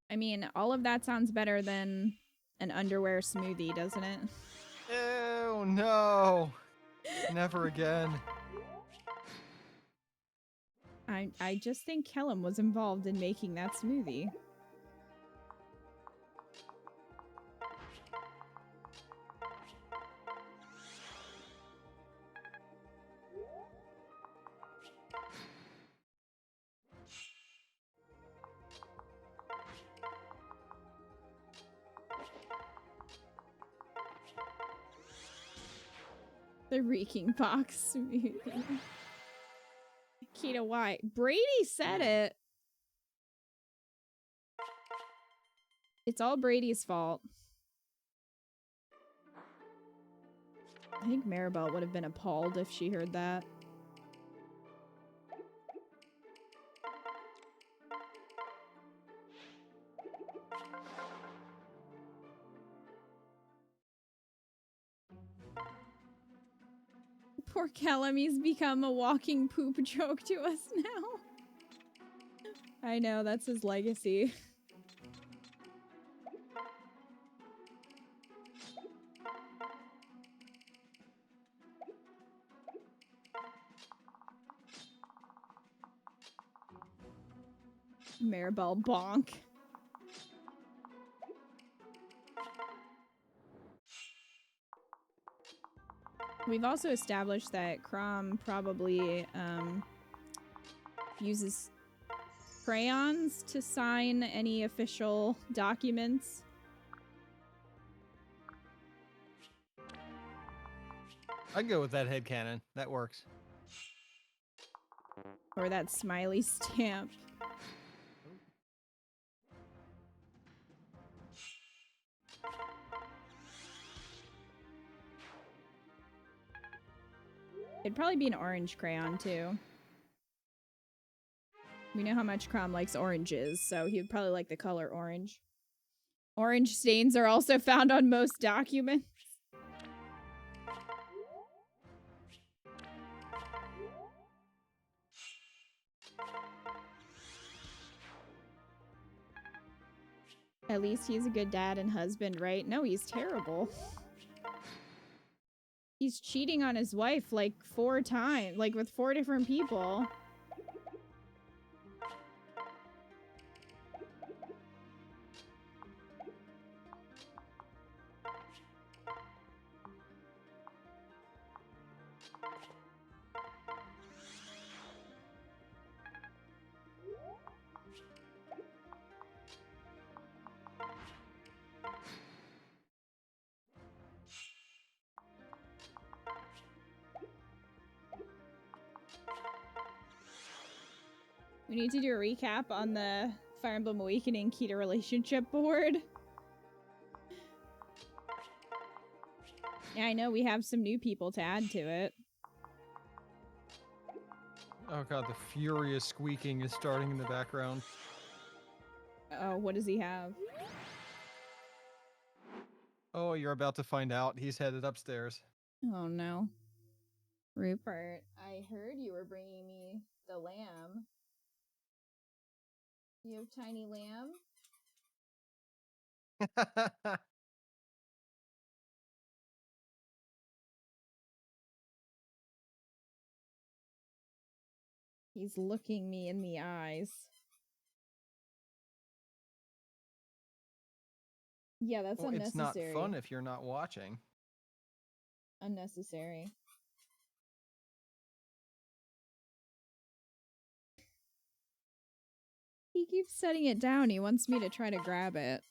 Speaker 2: I mean, all of that sounds better than an underwear smoothie, doesn't it?
Speaker 5: Ew, no. Never again.
Speaker 2: I just think Kellum was involved in making that smoothie. The reeking box smoothie. Keto White. Brady said it. It's all Brady's fault. I think Maribel would have been appalled if she heard that. Poor Kellum, he's become a walking poop joke to us now. I know, that's his legacy. Maribel bonk. We've also established that Crom probably uses crayons to sign any official documents.
Speaker 5: I'd go with that headcanon. That works.
Speaker 2: Or that smiley stamp. It'd probably be an orange crayon, too. We know how much Crom likes oranges, so he would probably like the color orange. Orange stains are also found on most documents. At least he's a good dad and husband, right? No, he's terrible. He's cheating on his wife like 4 times, like with 4 different people. We need to do a recap on the Fire Emblem Awakening key to relationship board. Yeah, I know we have some new people to add to it.
Speaker 5: Oh god, the furious squeaking is starting in the background.
Speaker 2: Oh, what does he have?
Speaker 5: Oh, you're about to find out. He's headed upstairs.
Speaker 2: Oh no. Rupert, I heard you were bringing me the lamb. You have tiny lamb? He's looking me in the eyes. Yeah, that's
Speaker 5: Well, it's not
Speaker 2: unnecessary.
Speaker 5: fun if you're not watching.
Speaker 2: Unnecessary. He keeps setting it down. He wants me to try to grab it.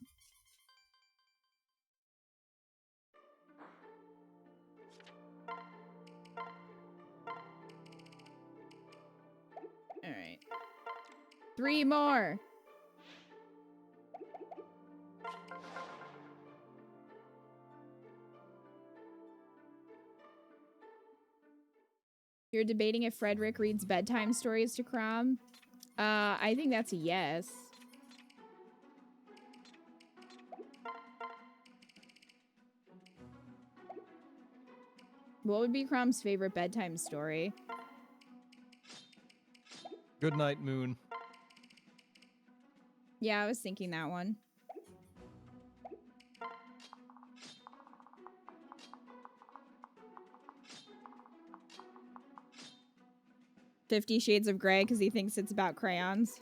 Speaker 2: Alright. 3 more. You're debating if Frederick reads bedtime stories to Crom. I think that's a yes. What would be Crom's favorite bedtime story?
Speaker 5: Good night, Moon.
Speaker 2: Yeah, I was thinking that one. $50 Shades of Grey because he thinks it's about crayons.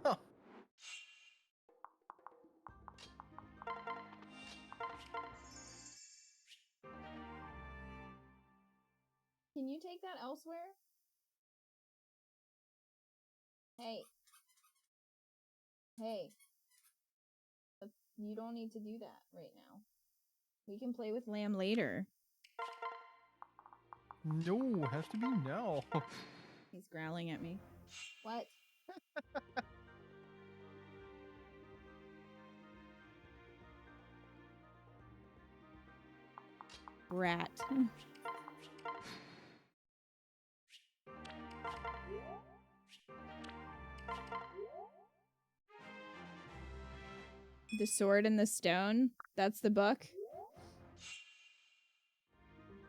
Speaker 1: Huh.
Speaker 2: Can you take that elsewhere? Hey. Hey. You don't need to do that right now. We can play with Lamb later.
Speaker 5: No, has to be now.
Speaker 2: He's growling at me. What? Brat. The Sword and the Stone. That's the book.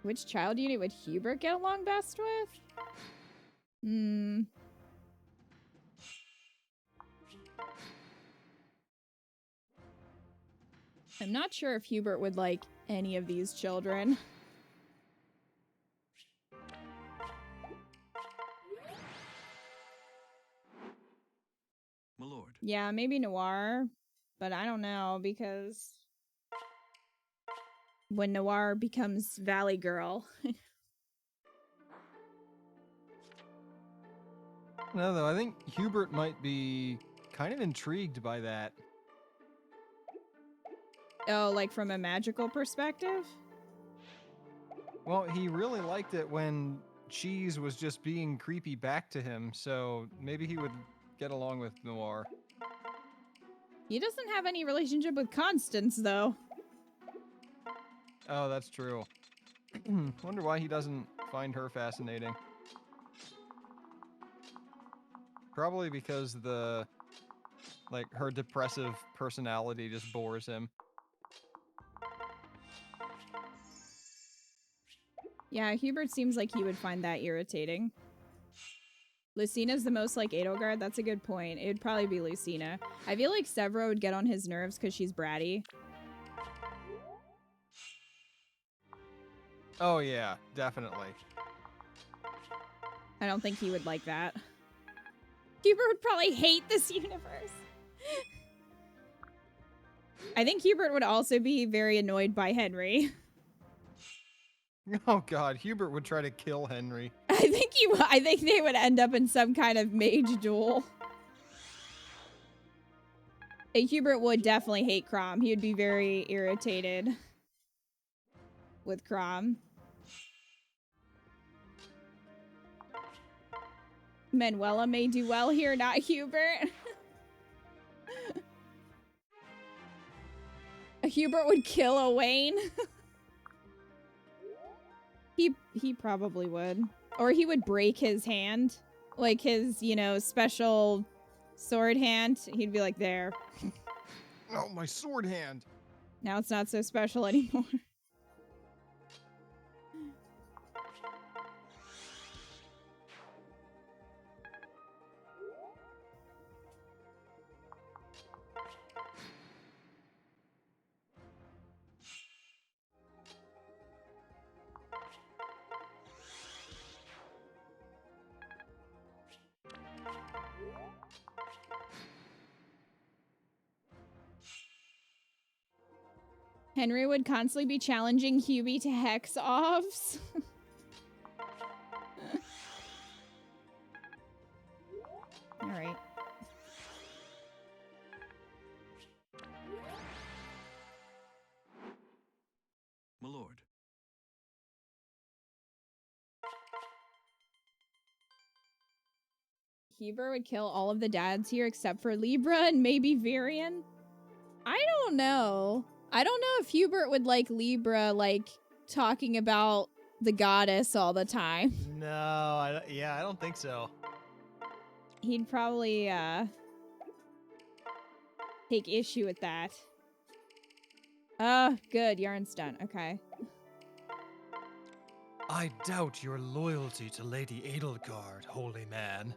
Speaker 2: Which child unit would Hubert get along best with? Hmm. I'm not sure if Hubert would like any of these children.
Speaker 4: My lord.
Speaker 2: Yeah, maybe Noir, but I don't know because when Noir becomes Valley Girl.
Speaker 5: No, though, I think Hubert might be kind of intrigued by that.
Speaker 2: Oh, like from a magical perspective?
Speaker 5: Well, he really liked it when Cheese was just being creepy back to him, so maybe he would get along with Noir.
Speaker 2: He doesn't have any relationship with Constance, though.
Speaker 5: Oh, that's true. Wonder why he doesn't find her fascinating. Probably because her depressive personality just bores him.
Speaker 2: Yeah, Hubert seems like he would find that irritating. Lucina's the most like Edelgard? That's a good point. It would probably be Lucina. I feel like Severa would get on his nerves because she's bratty.
Speaker 5: Oh yeah, definitely.
Speaker 2: I don't think he would like that. Hubert would probably hate this universe. I think Hubert would also be very annoyed by Henry.
Speaker 5: Oh god, Hubert would try to kill Henry.
Speaker 2: I think they would end up in some kind of mage duel. Hubert would definitely hate Crom. He would be very irritated with Crom. Manuela may do well here, not Hubert. Hubert would kill Owain. He probably would. Or he would break his hand. Like his, special sword hand. He'd be like, there.
Speaker 5: Oh, my sword hand.
Speaker 2: Now it's not so special anymore. Henry would constantly be challenging Hubie to hex offs. All right.
Speaker 4: My lord.
Speaker 2: Hubert would kill all of the dads here except for Libra and maybe Varian. I don't know. I don't know if Hubert would like Libra, like, talking about the goddess all the time.
Speaker 1: No, I don't think so.
Speaker 2: He'd probably, take issue with that. Oh, good. Yarn's done. Okay.
Speaker 5: I doubt your loyalty to Lady Edelgard, holy man.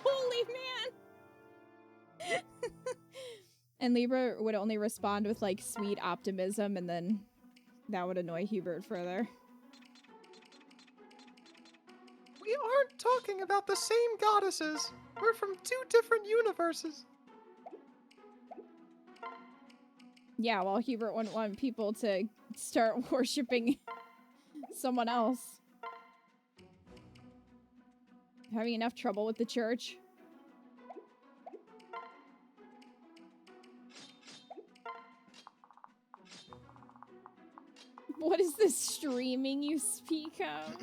Speaker 2: Holy man! And Libra would only respond with, like, sweet optimism, and then that would annoy Hubert further.
Speaker 5: We aren't talking about the same goddesses. We're from 2 different universes.
Speaker 2: Yeah, well, Hubert wouldn't want people to start worshipping someone else. Having enough trouble with the church. What is this streaming you speak of?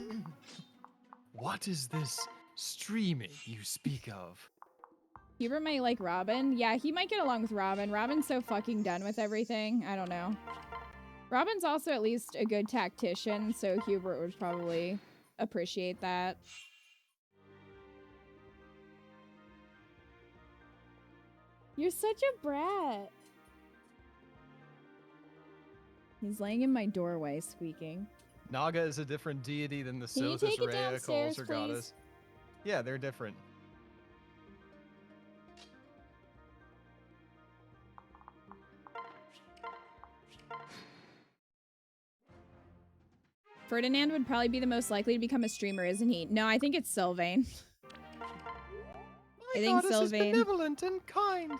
Speaker 5: What is this streaming you speak of?
Speaker 2: Hubert might like Robin. Yeah, he might get along with Robin. Robin's so fucking done with everything. I don't know. Robin's also at least a good tactician, so Hubert would probably appreciate that. You're such a brat. He's laying in my doorway, squeaking.
Speaker 5: Naga is a different deity than the
Speaker 2: Can you
Speaker 5: Sothis
Speaker 2: take it
Speaker 5: Rhea
Speaker 2: downstairs,
Speaker 5: calls her
Speaker 2: please?
Speaker 5: goddess. Yeah, they're different.
Speaker 2: Ferdinand would probably be the most likely to become a streamer, isn't he? No, I think it's Sylvain.
Speaker 5: My
Speaker 2: I think
Speaker 5: goddess is
Speaker 2: Sylvain.
Speaker 5: benevolent and kind.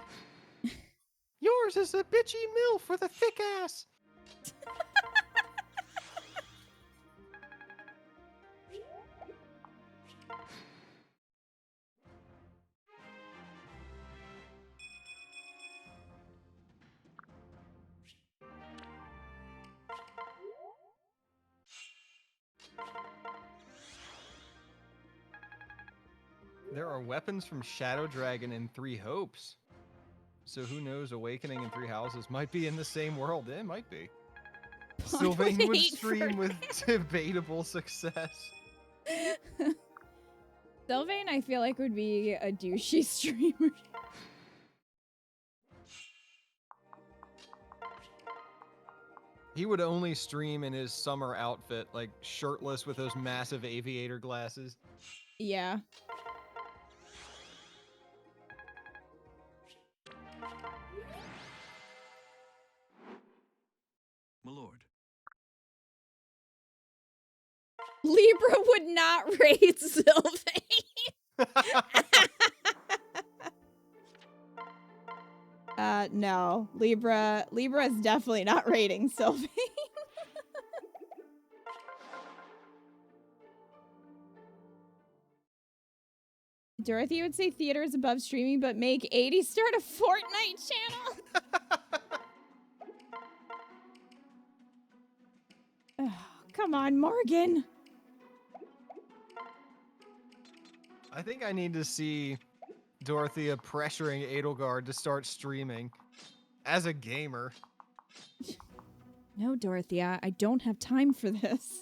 Speaker 5: Yours is a bitchy milf with a thick ass. There are weapons from Shadow Dragon in 3 Hopes. So who knows, Awakening in 3 Houses might be in the same world. It might be. Sylvain would
Speaker 2: hate
Speaker 5: stream with debatable success.
Speaker 2: Sylvain, I feel like, would be a douchey streamer.
Speaker 5: He would only stream in his summer outfit, like shirtless with those massive aviator glasses.
Speaker 2: Yeah.
Speaker 4: My lord.
Speaker 2: Libra would not raid Sylvain. No. Libra is definitely not raiding Sylvain. Dorothy would say theater is above streaming, but make 80 start a Fortnite channel. Oh, come on, Morgan.
Speaker 5: I think I need to see Dorothea pressuring Edelgard to start streaming as a gamer.
Speaker 2: No, Dorothea, I don't have time for this.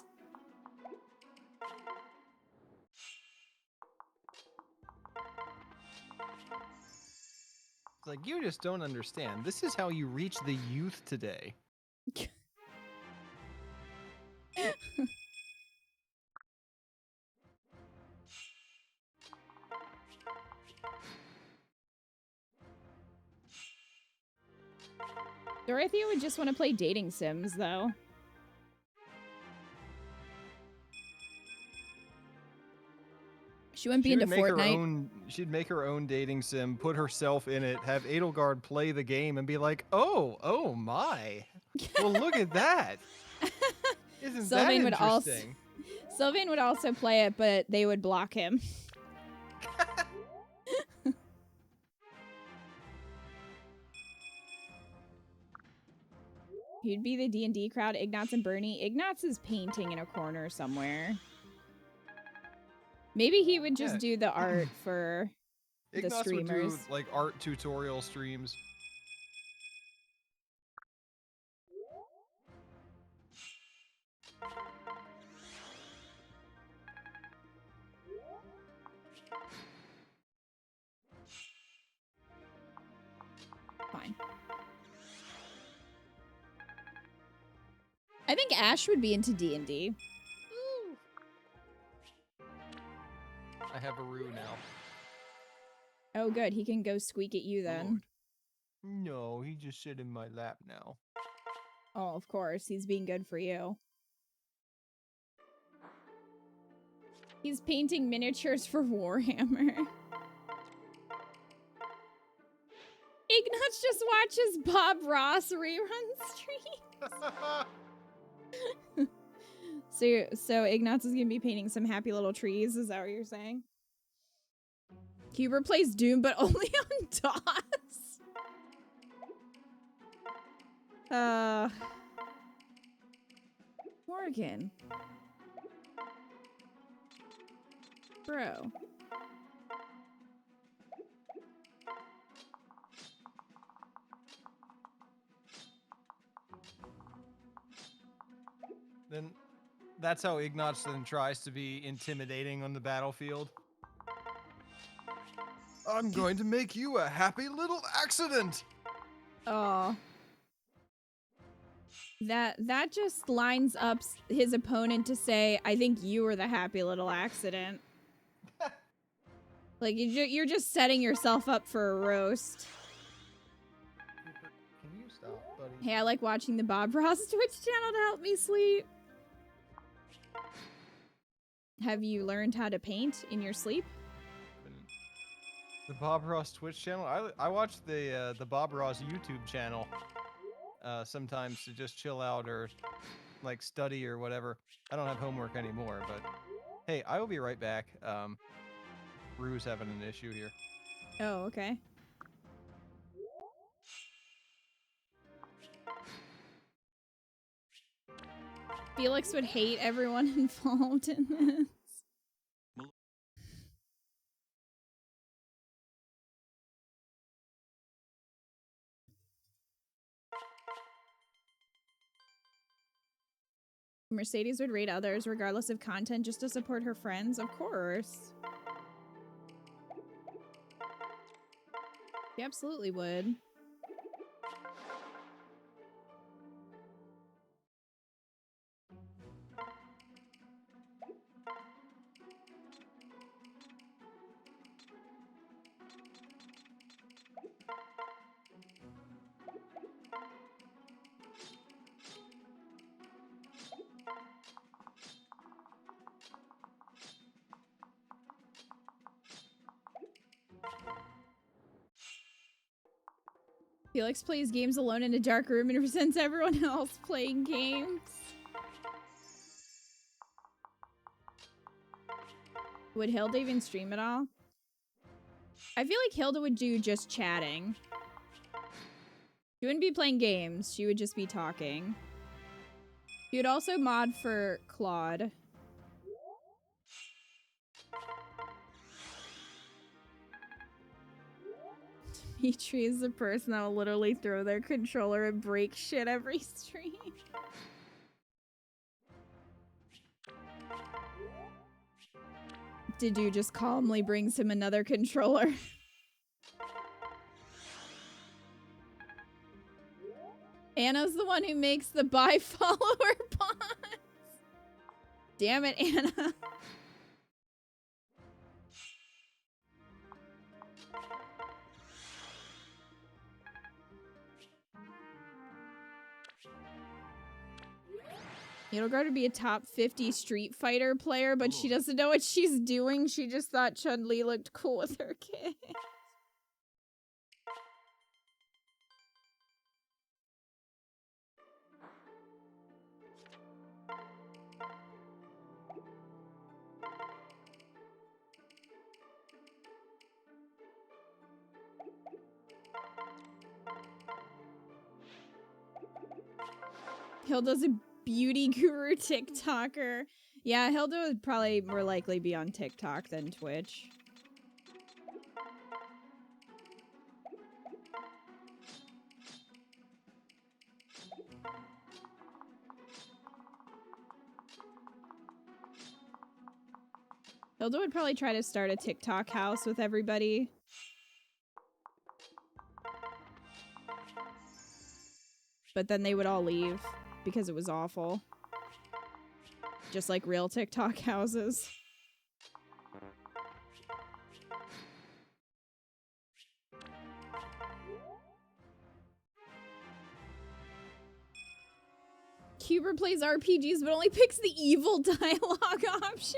Speaker 5: It's like, you just don't understand. This is how you reach the youth today.
Speaker 2: Dorothea would just want to play dating sims, though. She wouldn't be into Fortnite.
Speaker 5: She'd make her own dating sim, put herself in it, have Edelgard play the game, and be like, "Oh my! Well, look at that! Isn't that interesting?"
Speaker 2: Sylvain would also play it, but they would block him. He'd be the D&D crowd, Ignatz and Bernie. Ignatz is painting in a corner somewhere. Maybe he would just
Speaker 5: Yeah.
Speaker 2: do the art for the
Speaker 5: Ignatz would do
Speaker 2: streamers.
Speaker 5: like art tutorial streams.
Speaker 2: Fine. I think Ash would be into D&D.
Speaker 5: I have a Rue now.
Speaker 2: Oh, good. He can go squeak at you then.
Speaker 5: Lord. No, he just sit in my lap now.
Speaker 2: Oh, of course. He's being good for you. He's painting miniatures for Warhammer. Ignatz just watches Bob Ross rerun stream. So Ignatz is gonna be painting some happy little trees. Is that what you're saying? Hubert plays Doom, but only on DOS. Morgan. Bro.
Speaker 5: Then that's how Ignatz then tries to be intimidating on the battlefield. I'm going to make you a happy little accident.
Speaker 2: Oh. That just lines up his opponent to say, I think you were the happy little accident. Like, you're just setting yourself up for a roast.
Speaker 5: Can you stop, buddy?
Speaker 2: Hey, I like watching the Bob Ross Twitch channel to help me sleep. Have you learned how to paint in your sleep?
Speaker 5: The Bob Ross Twitch channel? I watch the Bob Ross YouTube channel sometimes to just chill out or like study or whatever. I don't have homework anymore, but hey, I will be right back. Rue's having an issue here.
Speaker 2: Oh, okay. Felix would hate everyone involved in this. Mercedes would rate others regardless of content just to support her friends, of course. She absolutely would. Felix plays games alone in a dark room and resents everyone else playing games. Would Hilda even stream at all? I feel like Hilda would do just chatting. She wouldn't be playing games. She would just be talking. She would also mod for Claude. Dimitri is the person that will literally throw their controller and break shit every stream. Didu just calmly brings him another controller. Anna's the one who makes the buy follower bots. Damn it, Anna. Edelgard would be a top 50 Street Fighter player, but she doesn't know what she's doing. She just thought Chun-Li looked cool with her kid. Hilda's a beauty guru TikToker. Yeah, Hilda would probably more likely be on TikTok than Twitch. Hilda would probably try to start a TikTok house with everybody. But then they would all leave because it was awful. Just like real TikTok houses. Cuber plays RPGs but only picks the evil dialogue options.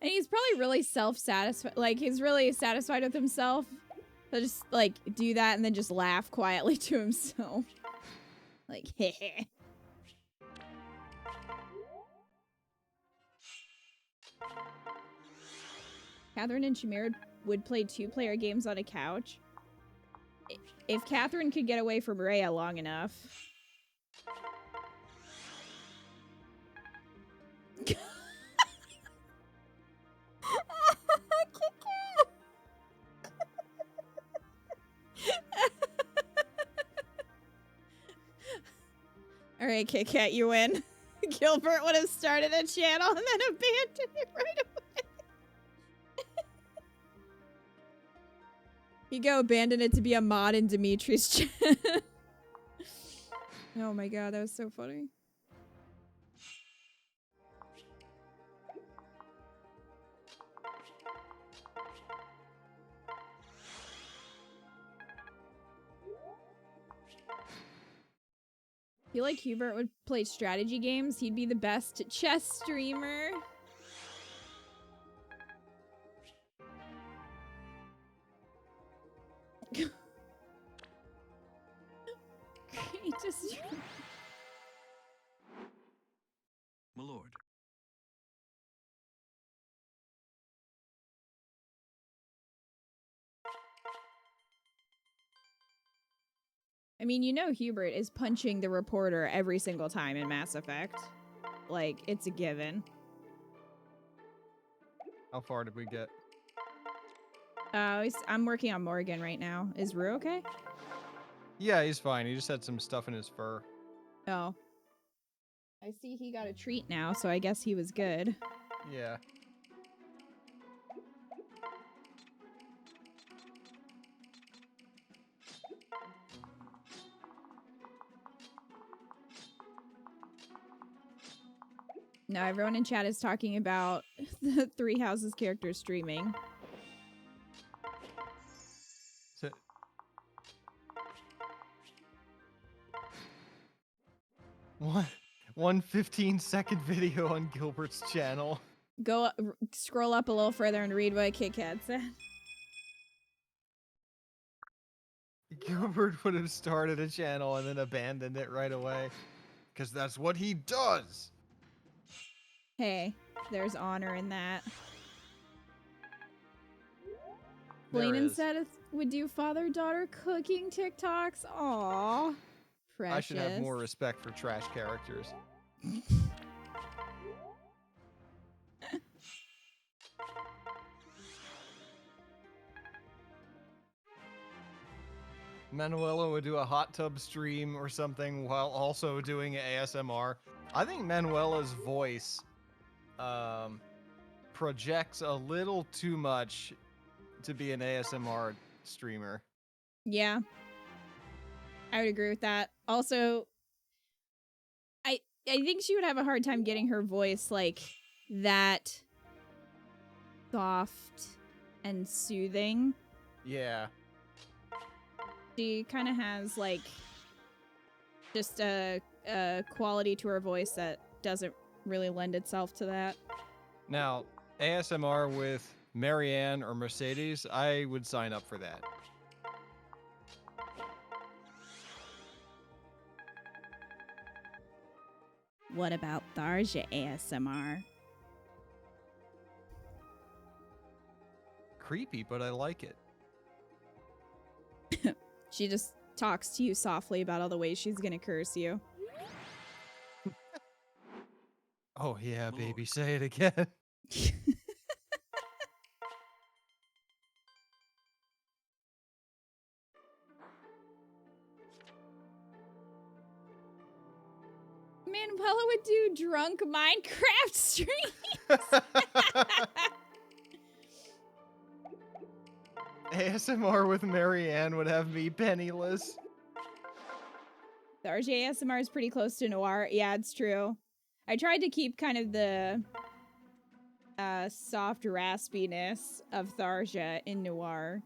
Speaker 2: And he's probably really self-satisfied. Like, he's really satisfied with himself. He'll just, like, do that and then just laugh quietly to himself. Like, heh. Catherine and Shamir would play 2-player games on a couch. If Catherine could get away from Rhea long enough. Alright, Kit Kat, you win. Gilbert would have started a channel and then abandoned it right away. You go abandon it to be a mod in Dimitri's channel. Oh my god, that was so funny. I feel like Hubert would play strategy games. He'd be the best chess streamer. Greatest.
Speaker 4: My lord.
Speaker 2: I mean, you know Hubert is punching the reporter every single time in Mass Effect. Like, it's a given.
Speaker 5: How far did we get?
Speaker 2: I'm working on Morgan right now. Is Rue okay?
Speaker 5: Yeah, he's fine. He just had some stuff in his fur.
Speaker 2: Oh. I see he got a treat now, so I guess he was good.
Speaker 5: Yeah.
Speaker 2: Now everyone in chat is talking about the Three Houses characters streaming.
Speaker 5: So, one 15-second video on Gilbert's channel.
Speaker 2: Go scroll up a little further and read what Kit Kat said.
Speaker 5: Gilbert would have started a channel and then abandoned it right away. Because that's what he does.
Speaker 2: Hey, there's honor in that.
Speaker 5: There
Speaker 2: Blaine
Speaker 5: is.
Speaker 2: instead would do father-daughter cooking TikToks. Aww. Precious.
Speaker 5: I should have more respect for trash characters. Manuela would do a hot tub stream or something while also doing ASMR. I think Manuela's voice projects a little too much to be an ASMR streamer.
Speaker 2: Yeah. I would agree with that. Also, I think she would have a hard time getting her voice like that soft and soothing.
Speaker 5: Yeah.
Speaker 2: She kind of has like just a quality to her voice that doesn't really lend itself to that.
Speaker 5: Now, ASMR with Marianne or Mercedes, I would sign up for that.
Speaker 2: What about Tharja ASMR?
Speaker 5: Creepy, but I like it.
Speaker 2: She just talks to you softly about all the ways she's gonna curse you.
Speaker 5: Oh yeah,
Speaker 4: My
Speaker 5: baby,
Speaker 4: lord.
Speaker 5: say it again.
Speaker 2: Manuela would do drunk Minecraft stream.
Speaker 5: ASMR with Marianne would have me penniless.
Speaker 2: The RJ ASMR is pretty close to Noir. Yeah, it's true. I tried to keep kind of the soft raspiness of Tharja in Noir.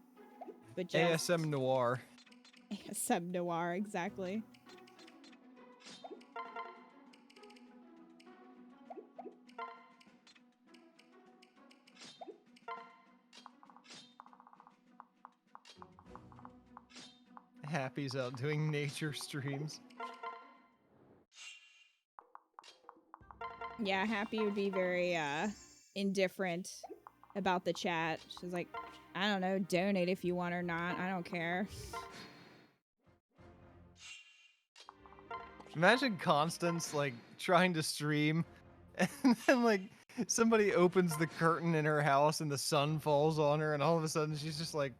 Speaker 2: But just
Speaker 5: ASM Noir.
Speaker 2: ASM Noir, exactly.
Speaker 5: Happy's out doing nature streams.
Speaker 2: Yeah, Happy would be very indifferent about the chat. She's like, I don't know, donate if you want or not. I don't care.
Speaker 5: Imagine Constance like trying to stream and then like somebody opens the curtain in her house and the sun falls on her and all of a sudden she's just like,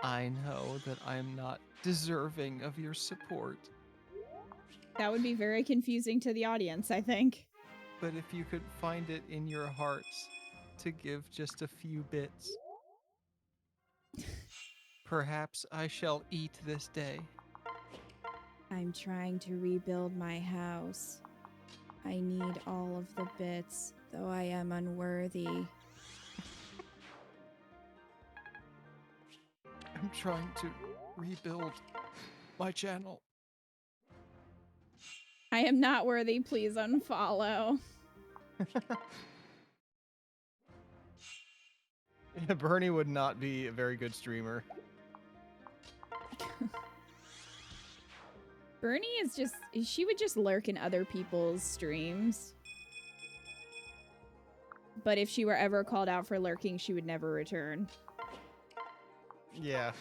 Speaker 5: I know that I'm not deserving of your support,
Speaker 2: That would be very confusing to the audience, I think.
Speaker 5: but if you could find it in your hearts to give just a few bits, perhaps I shall eat this day.
Speaker 2: I'm trying to rebuild my house. I need all of the bits, though I am unworthy.
Speaker 5: I'm trying to rebuild my channel.
Speaker 2: I am not worthy, please unfollow.
Speaker 5: Yeah, Bernie would not be a very good streamer.
Speaker 2: Bernie is just, she would just lurk in other people's streams. But if she were ever called out for lurking, she would never return.
Speaker 5: Yeah.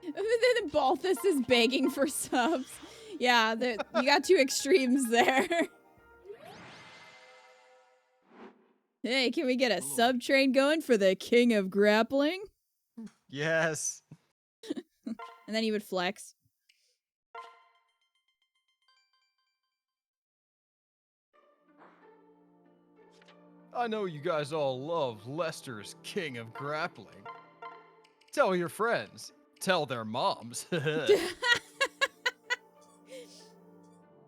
Speaker 2: The Balthus is begging for subs. Yeah, you got two extremes there. Hey, can we get a sub train going for the king of grappling?
Speaker 5: Yes.
Speaker 2: And then he would flex.
Speaker 5: I know you guys all love Lester's King of Grappling. Tell your friends. Tell their moms.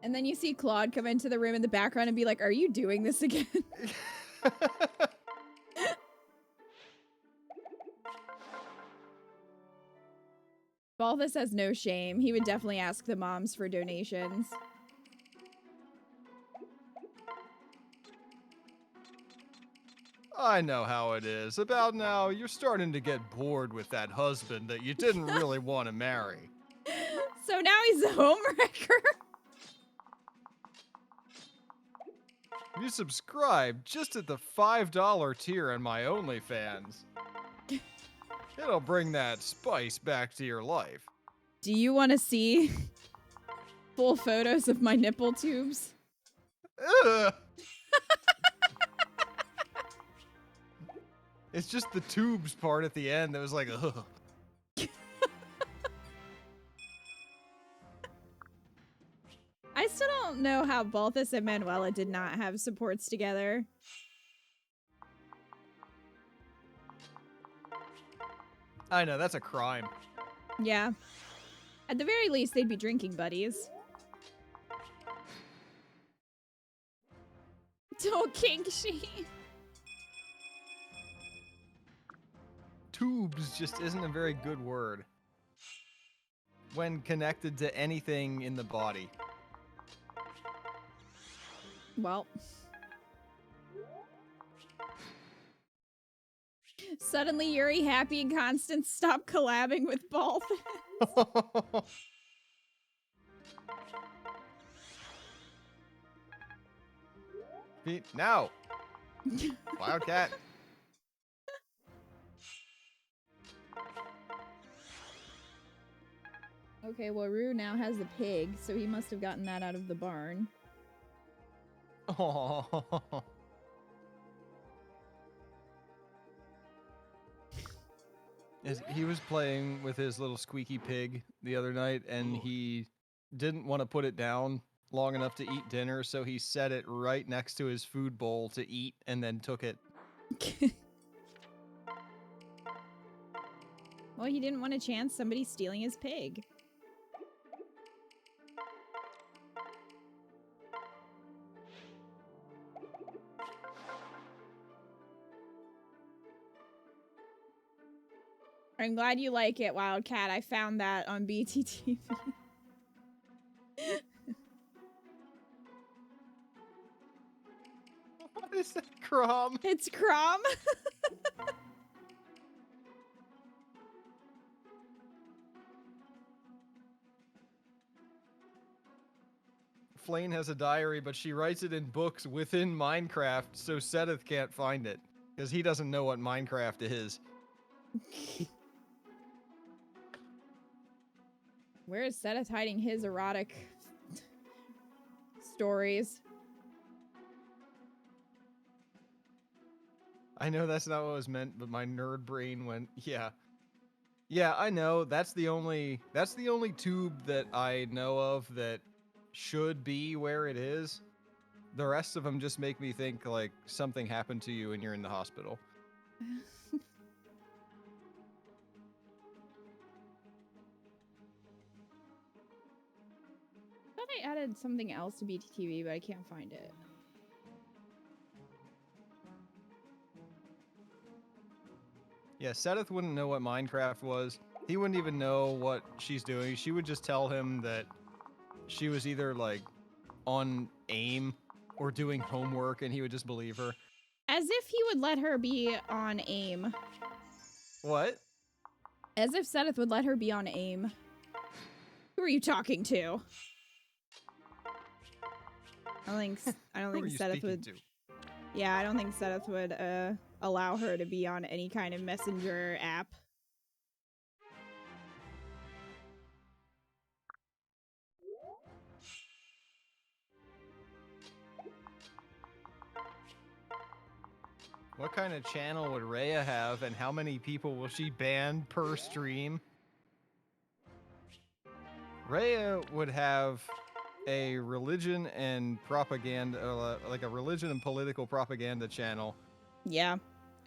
Speaker 2: And then you see Claude come into the room in the background and be like, are you doing this again? Balthus has no shame. He would definitely ask the moms for donations.
Speaker 5: I know how it is. About now, you're starting to get bored with that husband that you didn't really want to marry.
Speaker 2: So now he's a homewrecker.
Speaker 5: You subscribe just at the $5 tier on my OnlyFans. It'll bring that spice back to your life.
Speaker 2: Do you want to see full photos of my nipple tubes?
Speaker 5: Ugh. It's just the tubes part at the end that was like, ugh.
Speaker 2: I still don't know how Balthus and Manuela did not have supports together.
Speaker 5: I know, that's a crime.
Speaker 2: Yeah. At the very least, they'd be drinking buddies. Don't kink she.
Speaker 5: Tubes just isn't a very good word when connected to anything in the body.
Speaker 2: Well. Suddenly, Yuri, Happy, and Constance stop collabing with Balthus.
Speaker 5: Now, Wildcat.
Speaker 2: Okay, well, Rue now has a pig, so he must have gotten that out of the barn.
Speaker 5: Oh. He was playing with his little squeaky pig the other night, and
Speaker 4: Lord.
Speaker 5: he didn't want to put it down long enough to eat dinner, so he set it right next to his food bowl to eat and then took it.
Speaker 2: Well, he didn't want a chance somebody stealing his pig. I'm glad you like it, Wildcat. I found that on BTTV.
Speaker 5: What is that, Crom?
Speaker 2: It's Crom.
Speaker 5: Flane has a diary, but she writes it in books within Minecraft, so Seth can't find it, because he doesn't know what Minecraft is.
Speaker 2: Where is Seth hiding his erotic stories?
Speaker 5: I know that's not what was meant, but my nerd brain went, yeah. Yeah, I know. That's the only tube that I know of that should be where it is. The rest of them just make me think like something happened to you and you're in the hospital.
Speaker 2: I thought I added something else to BTTV, but I can't find it.
Speaker 5: Yeah, Seth wouldn't know what Minecraft was. He wouldn't even know what she's doing. She would just tell him that she was either like on AIM or doing homework, and he would just believe her.
Speaker 2: As if he would let her be on AIM.
Speaker 5: What?
Speaker 2: As if Seth would let her be on AIM. Who are you talking to? I don't
Speaker 5: Who are
Speaker 2: think
Speaker 5: you
Speaker 2: Seth
Speaker 5: speaking
Speaker 2: would.
Speaker 5: to?
Speaker 2: Yeah, I don't think Seth would allow her to be on any kind of messenger app.
Speaker 5: What kind of channel would Rhea have, and how many people will she ban per stream? Rhea would have a religion and propaganda, like a religion and political propaganda channel,
Speaker 2: Yeah,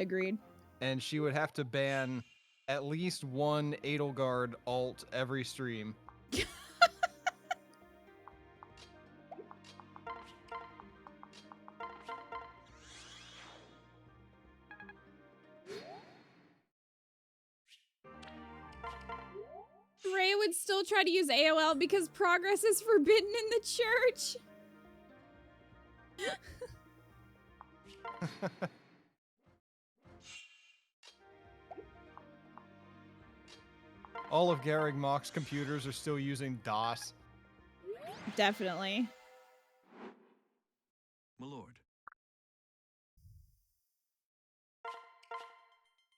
Speaker 2: agreed.
Speaker 5: and she would have to ban at least one Edelgard alt every stream.
Speaker 2: Ray would still try to use AOL because progress is forbidden in the church.
Speaker 5: All of Garrig Mock's computers are still using DOS.
Speaker 2: Definitely.
Speaker 4: My lord.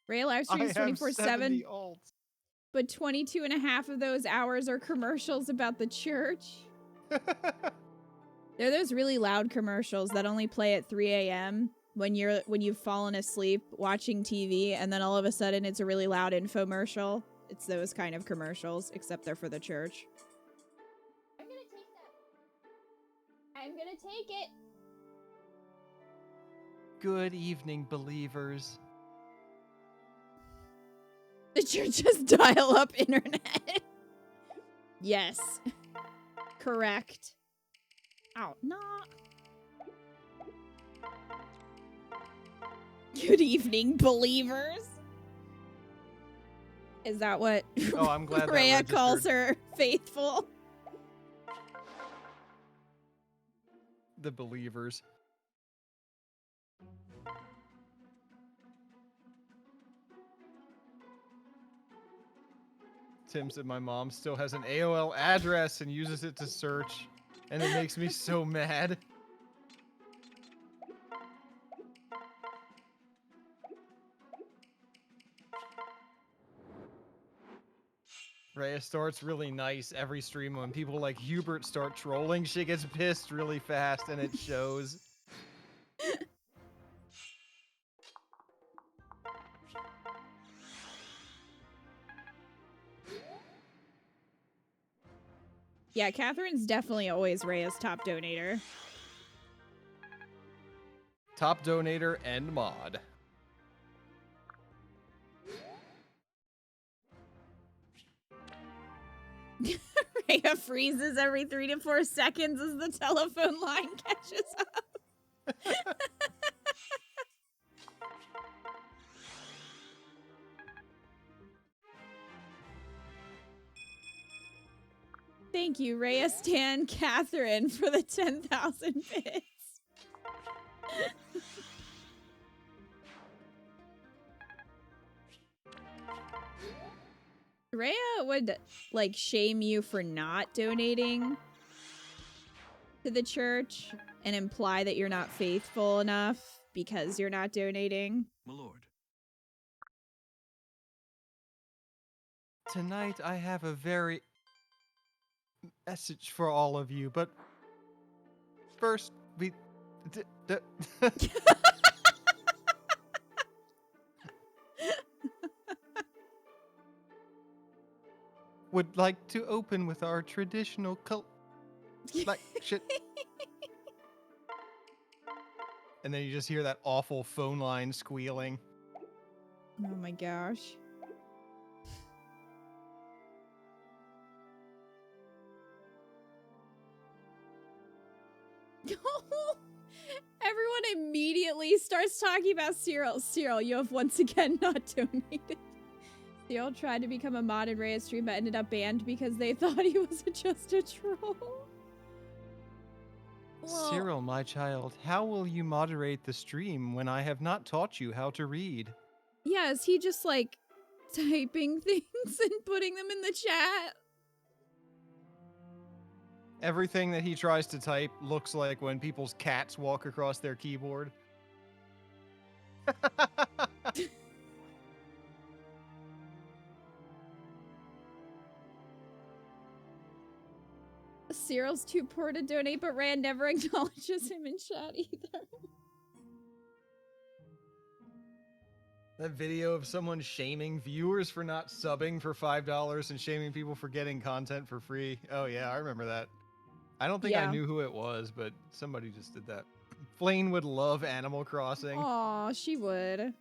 Speaker 2: Ray live
Speaker 5: I
Speaker 2: streams
Speaker 5: have
Speaker 2: 24/7,
Speaker 5: 70 alts.
Speaker 2: but 22 and a half of those hours are commercials about the church. They're those really loud commercials that only play at 3 a.m. when you've fallen asleep watching TV, and then all of a sudden it's a really loud infomercial. It's those kind of commercials, except they're for the church. I'm gonna take that. I'm gonna take it.
Speaker 5: Good evening, believers.
Speaker 2: The church has dial-up internet. Yes. Correct. Oh, no. Good evening, believers. Is that what
Speaker 5: Oh, I'm glad that
Speaker 2: Rhea calls
Speaker 5: registered.
Speaker 2: her faithful?
Speaker 5: The believers. Tim said my mom still has an AOL address and uses it to search, and it makes me so mad. Rhea starts really nice every stream. When people like Hubert start trolling, she gets pissed really fast and it shows.
Speaker 2: Yeah, Catherine's definitely always Rhea's top donator.
Speaker 5: Top donator and mod.
Speaker 2: Rhea freezes every 3 to 4 seconds as the telephone line catches up. Thank you, Rhea Stan Catherine, for the 10,000 bits. Rhea would, like, shame you for not donating to the church and imply that you're not faithful enough because you're not donating.
Speaker 4: My lord.
Speaker 5: Tonight I have a very message for all of you, but first we would like to open with our traditional collection. And then you just hear that awful phone line squealing.
Speaker 2: Oh my gosh. Everyone immediately starts talking about Cyril. Cyril, you have once again not donated. Cyril tried to become a mod in Rhea's stream, but ended up banned because they thought he was just a troll. Well,
Speaker 5: Cyril, my child, how will you moderate the stream when I have not taught you how to read?
Speaker 2: yeah, is he just like typing things and putting them in the chat?
Speaker 5: Everything that he tries to type looks like when people's cats walk across their keyboard.
Speaker 2: Cyril's too poor to donate, but Rand never acknowledges him in chat either.
Speaker 5: That video of someone shaming viewers for not subbing for $5 and shaming people for getting content for free. Oh yeah, I remember that. I don't think I
Speaker 2: Yeah.
Speaker 5: knew who it was, but somebody just did that. Flane would love Animal Crossing.
Speaker 2: Aw, she would.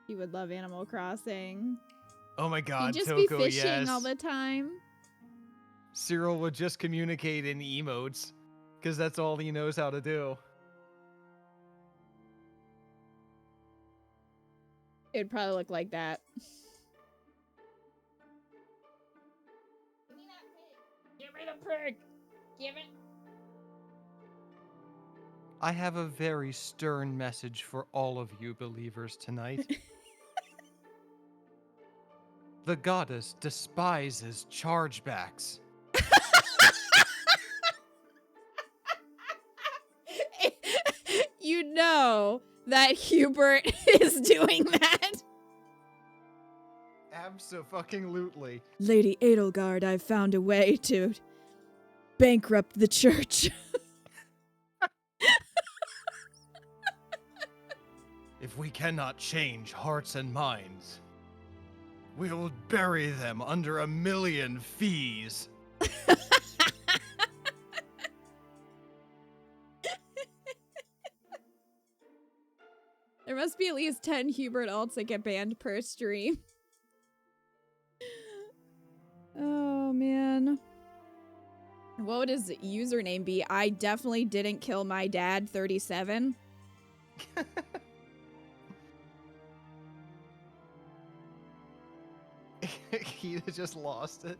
Speaker 2: She would love Animal Crossing.
Speaker 5: Oh my god,
Speaker 2: He'd just
Speaker 5: Toko,
Speaker 2: be fishing
Speaker 5: yes.
Speaker 2: all the time.
Speaker 5: Cyril would just communicate in emotes, because that's all he knows how to do.
Speaker 2: It'd probably look like that. Give me the pig! Give it!
Speaker 5: I have a very stern message for all of you believers tonight. The goddess despises chargebacks.
Speaker 2: You know that Hubert is doing that.
Speaker 5: Abso-fucking-lutely.
Speaker 2: Lady Edelgard, I've found a way to bankrupt the church.
Speaker 5: If we cannot change hearts and minds, we will bury them under 1,000,000 fees.
Speaker 2: There must be at least 10 Hubert alts that get banned per stream. Oh, man. What would his username be? I definitely didn't kill my dad, 37.
Speaker 5: He just lost it.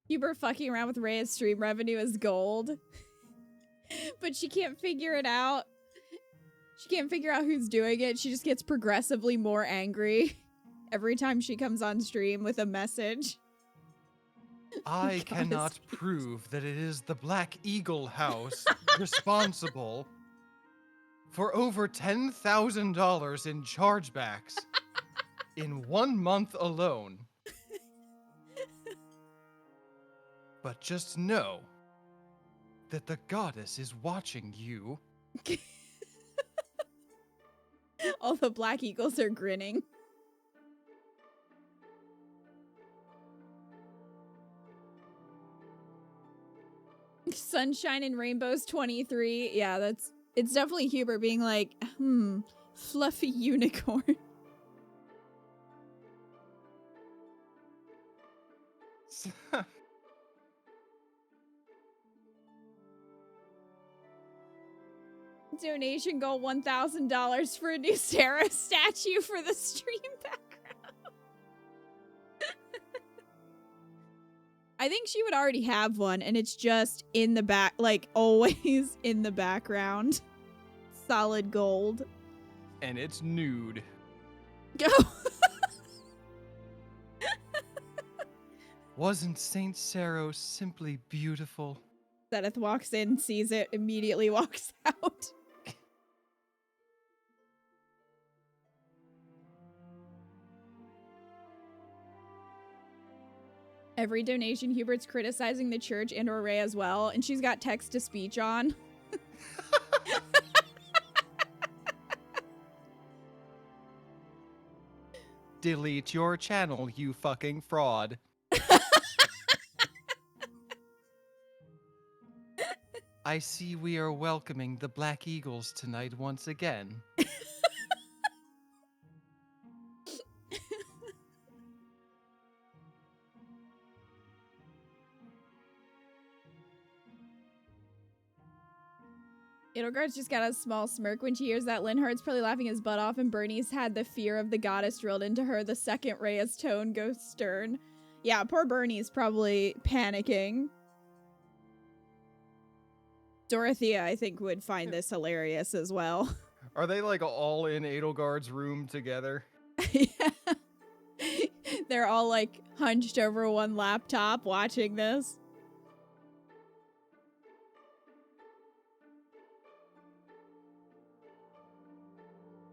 Speaker 2: Hubert fucking around with Rhea's stream revenue is gold. But she can't figure it out. She can't figure out who's doing it. She just gets progressively more angry every time she comes on stream with a message.
Speaker 5: I
Speaker 2: Goddess
Speaker 5: cannot
Speaker 2: Peace.
Speaker 5: prove that it is the Black Eagle House responsible for over $10,000 in chargebacks in 1 month alone. But just know that the goddess is watching you.
Speaker 2: All the black eagles are grinning. Sunshine and Rainbows 23. Yeah, it's definitely Hubert being like, fluffy unicorn. Donation goal $1,000 for a new Sarah statue for the stream background. I think she would already have one, and it's just in the back, like always in the background. Solid gold.
Speaker 5: And it's nude.
Speaker 2: Go.
Speaker 5: Wasn't Saint Saros simply beautiful?
Speaker 2: Zenith walks in, sees it, immediately walks out. Every donation, Hubert's criticizing the church and or Ray as well, and she's got text-to-speech on.
Speaker 5: Delete your channel, you fucking fraud. I see we are welcoming the Black Eagles tonight once again.
Speaker 2: Edelgard's just got a small smirk when she hears that. Linhardt's probably laughing his butt off, and Bernie's had the fear of the goddess drilled into her. The second Rhea's tone goes stern. Yeah, poor Bernie's probably panicking. Dorothea, I think, would find this hilarious as well.
Speaker 5: Are they like all in Edelgard's room together?
Speaker 2: Yeah. They're all like hunched over one laptop watching this.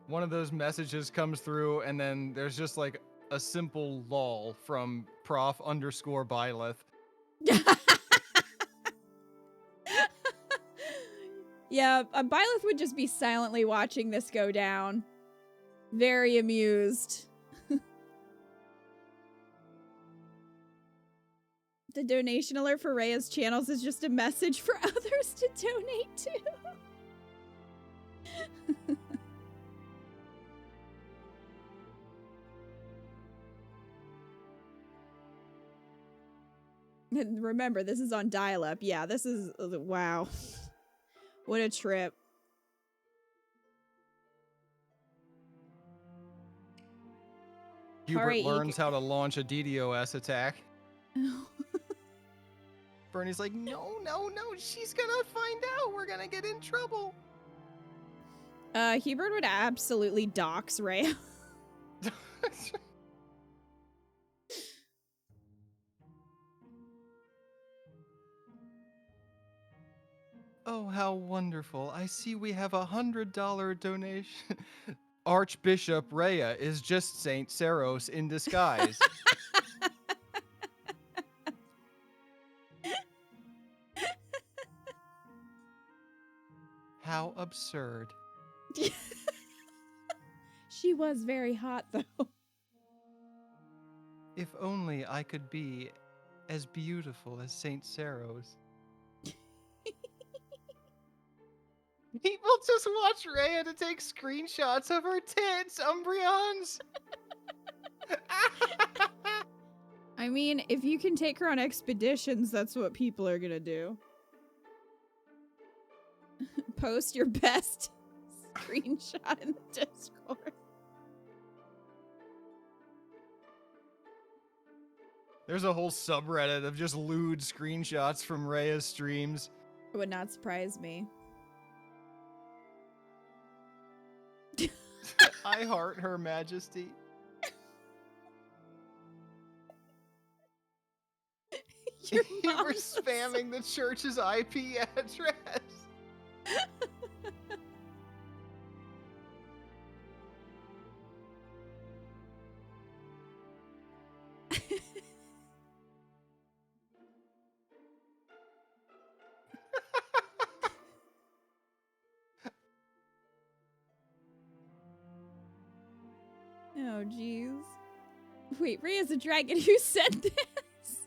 Speaker 5: One of those messages comes through, and then there's just like a simple lol from prof_Byleth.
Speaker 2: Yeah, Byleth would just be silently watching this go down. Very amused. The donation alert for Rhea's channels is just a message for others to donate to. And remember, this is on dial-up. Yeah, this is... wow. What a trip.
Speaker 5: Hubert
Speaker 2: Alright,
Speaker 5: learns how to launch a DDoS attack. Bernie's like, no, she's gonna find out. We're gonna get in trouble.
Speaker 2: Hubert would absolutely dox Rhea.
Speaker 5: Oh, how wonderful. I see we have $100 donation. Archbishop Rhea is just Saint Saros in disguise. How absurd.
Speaker 2: She was very hot, though.
Speaker 5: If only I could be as beautiful as Saint Saros. People just watch Rhea to take screenshots of her tits, Umbreons.
Speaker 2: I mean, if you can take her on expeditions, that's what people are gonna do. Post your best screenshot in the Discord.
Speaker 5: There's a whole subreddit of just lewd screenshots from Rhea's streams.
Speaker 2: It would not surprise me.
Speaker 5: I heart Her Majesty.
Speaker 2: Your
Speaker 5: You were
Speaker 2: mom's
Speaker 5: spamming the church's IP address.
Speaker 2: Oh, jeez. Wait, Ray is a dragon. Who said this?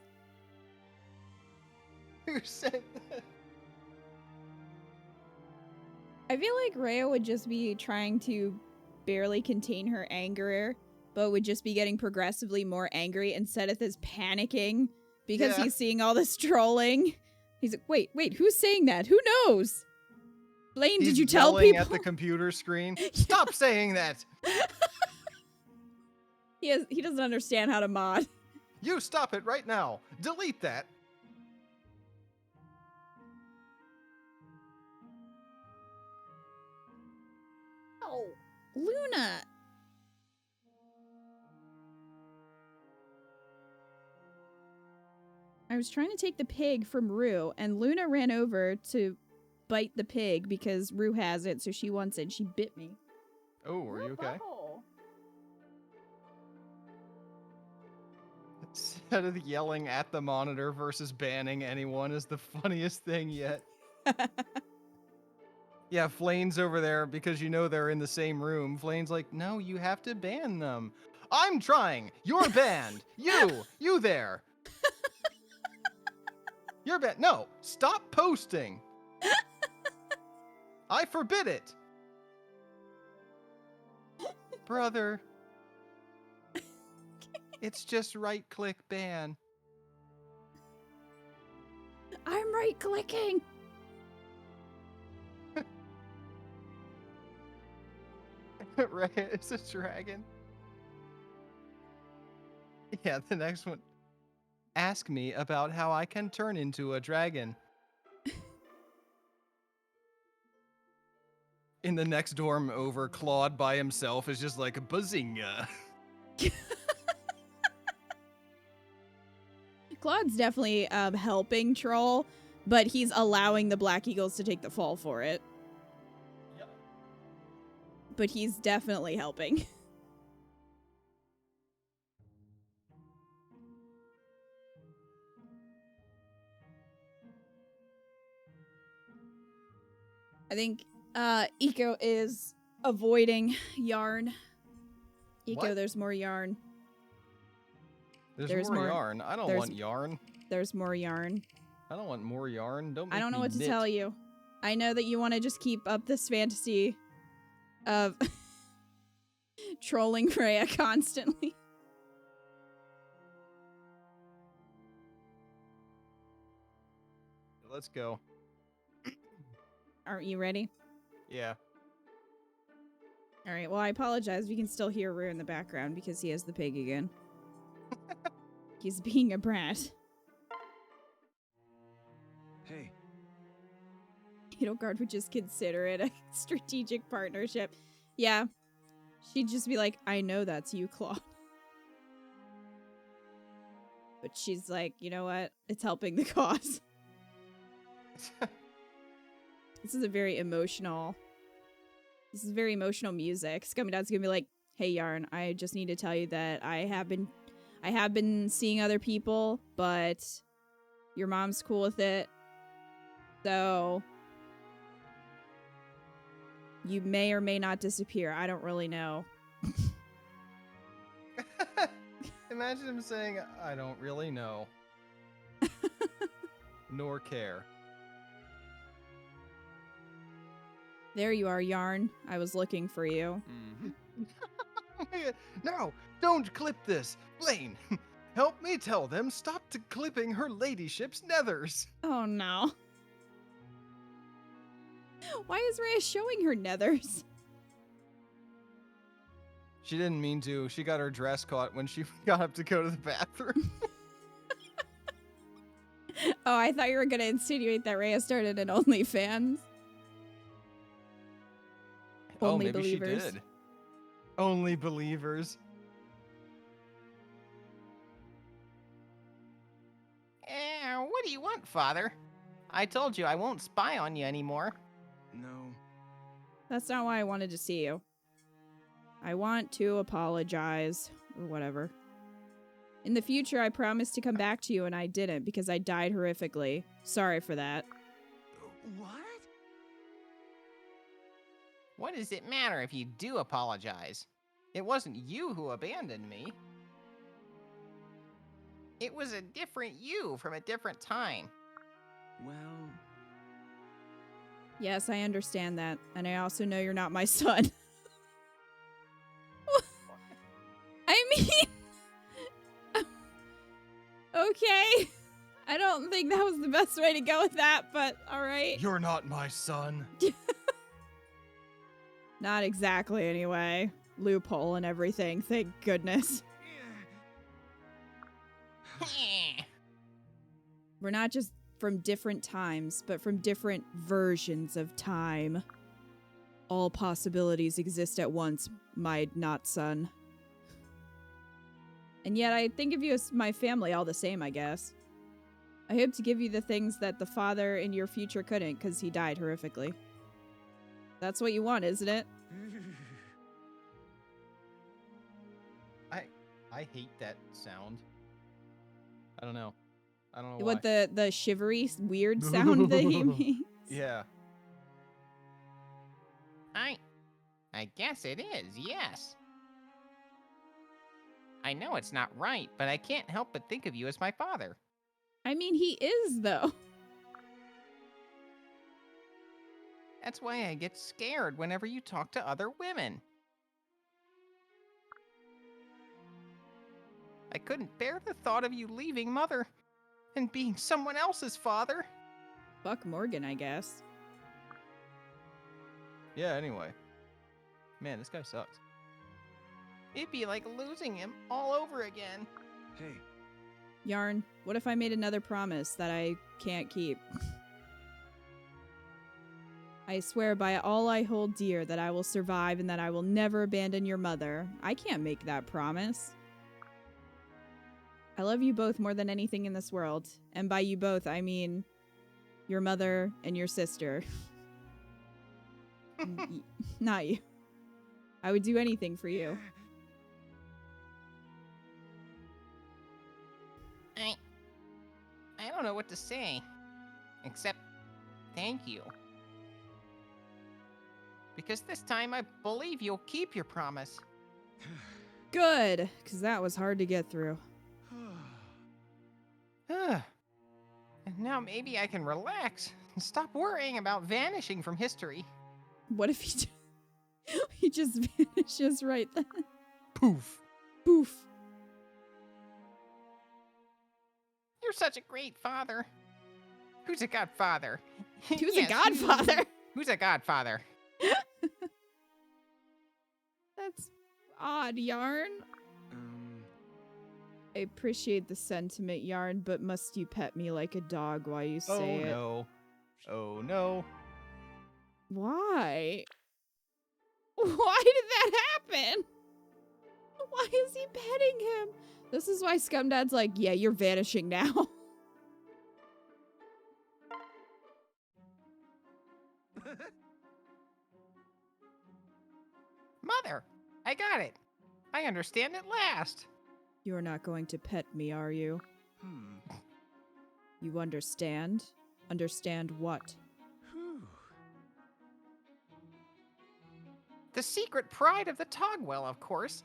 Speaker 5: Who said that?
Speaker 2: I feel like Rhea would just be trying to barely contain her anger, but would just be getting progressively more angry instead of this panicking because
Speaker 5: Yeah.
Speaker 2: he's seeing all this trolling. He's like, wait, who's saying that? Who knows? Blaine,
Speaker 5: He's
Speaker 2: did you tell
Speaker 5: yelling
Speaker 2: people?
Speaker 5: at the computer screen. Stop saying that.
Speaker 2: He doesn't understand how to mod.
Speaker 5: You stop it right now. Delete that.
Speaker 2: Oh, Luna. I was trying to take the pig from Rue, and Luna ran over to bite the pig because Rue has it, so she wants it. She bit me.
Speaker 5: Oh, are you okay?
Speaker 2: Butthole.
Speaker 5: Instead of yelling at the monitor versus banning anyone is the funniest thing yet. Yeah, Flane's over there because you know they're in the same room. Flane's like, no, you have to ban them. I'm trying. You're banned. You there. You're banned. No, stop posting. I forbid it. Brother. It's just right-click ban.
Speaker 2: I'm right-clicking.
Speaker 5: Rhea is a dragon. Yeah, the next one. Ask me about how I can turn into a dragon. In the next dorm over, Claude by himself is just like a bazinga.
Speaker 2: Claude's definitely helping troll, but he's allowing the Black Eagles to take the fall for it.
Speaker 5: Yep.
Speaker 2: But he's definitely helping. I think Eco is avoiding yarn. Eco,
Speaker 5: What?
Speaker 2: there's more yarn.
Speaker 5: There's
Speaker 2: There's
Speaker 5: more
Speaker 2: more-
Speaker 5: yarn. I don't
Speaker 2: there's-
Speaker 5: want yarn.
Speaker 2: There's more yarn.
Speaker 5: I don't want more yarn. Don't make
Speaker 2: I don't know
Speaker 5: me
Speaker 2: what to
Speaker 5: knit.
Speaker 2: tell you. I know that you want to just keep up this fantasy of trolling Rhea constantly.
Speaker 5: Let's go.
Speaker 2: Aren't you ready?
Speaker 5: Yeah.
Speaker 2: All right, well, I apologize. We can still hear Rue in the background because he has the pig again. He's being a brat.
Speaker 4: Hey,
Speaker 2: Edelgard would just consider it a strategic partnership. Yeah. She'd just be like, I know that's you, Claude. But she's like, you know what? It's helping the cause. This is very emotional music. Scummy Dad's gonna be like, hey Yarn, I just need to tell you that I have been seeing other people, but your mom's cool with it. So you may or may not disappear. I don't really know.
Speaker 5: Imagine him saying, I don't really know. Nor care.
Speaker 2: There you are, Yarn. I was looking for you.
Speaker 5: No, don't clip this. Blaine, help me tell them stop clipping her ladyship's nethers.
Speaker 2: Oh no. Why is Rhea showing her nethers?
Speaker 5: She didn't mean to. She got her dress caught when she got up to go to the bathroom.
Speaker 2: Oh, I thought you were gonna insinuate that Rhea started an OnlyFans.
Speaker 5: Oh,
Speaker 2: Only
Speaker 5: maybe
Speaker 2: believers.
Speaker 5: she did. Only believers.
Speaker 1: What do you want, Father? I told you I won't spy on you anymore.
Speaker 4: no.
Speaker 2: That's not why I wanted to see you. I want to apologize, or whatever. In the future, I promised to come back to you, and I didn't because I died horrifically. Sorry for that.
Speaker 4: What?
Speaker 1: What does it matter if you do apologize? It wasn't you who abandoned me. It was a different you from a different time.
Speaker 4: Well,
Speaker 2: Yes, I understand that. And I also know you're not my son. I mean... Okay. I don't think that was the best way to go with that, but alright.
Speaker 5: You're not my son.
Speaker 2: Not exactly, anyway. Loophole and everything, thank goodness. We're not just from different times, but from different versions of time. All possibilities exist at once, my not son. And yet I think of you as my family all the same, I guess. I hope to give you the things that the father in your future couldn't, because he died horrifically. That's what you want, isn't it?
Speaker 5: I hate that sound. I don't know. I don't know
Speaker 2: What,
Speaker 5: why.
Speaker 2: the shivery, weird sound that he makes?
Speaker 5: Yeah.
Speaker 1: I guess it is, yes. I know it's not right, but I can't help but think of you as my father.
Speaker 2: I mean, he is, though.
Speaker 1: That's why I get scared whenever you talk to other women. I couldn't bear the thought of you leaving Mother and being someone else's father.
Speaker 2: Fuck Morgan, I guess.
Speaker 5: Yeah, anyway. Man, this guy sucks.
Speaker 1: It'd be like losing him all over again.
Speaker 4: hey,
Speaker 2: Yarn, what if I made another promise that I can't keep? I swear by all I hold dear that I will survive and that I will never abandon your mother. I can't make that promise. I love you both more than anything in this world. And by you both, I mean your mother and your sister. Not you. I would do anything for you.
Speaker 1: I don't know what to say. Except, thank you. Because this time I believe you'll keep your promise.
Speaker 2: Good, because that was hard to get through.
Speaker 1: And now maybe I can relax and stop worrying about vanishing from history.
Speaker 2: What if he just vanishes right then?
Speaker 5: Poof.
Speaker 2: Poof.
Speaker 1: You're such a great father. Who's a godfather?
Speaker 2: Who's
Speaker 1: Yes,
Speaker 2: a godfather?
Speaker 1: Who's a godfather?
Speaker 2: That's odd, Yarn. I appreciate the sentiment, Yarn, but must you pet me like a dog while you say it?
Speaker 5: No. Oh no.
Speaker 2: Why? Why did that happen? Why is he petting him? This is why Scumdad's like, yeah, you're vanishing now.
Speaker 1: Mother, I got it. I understand at last.
Speaker 2: You're not going to pet me, are you? You understand? Understand what?
Speaker 1: The secret pride of the Togwell, of course.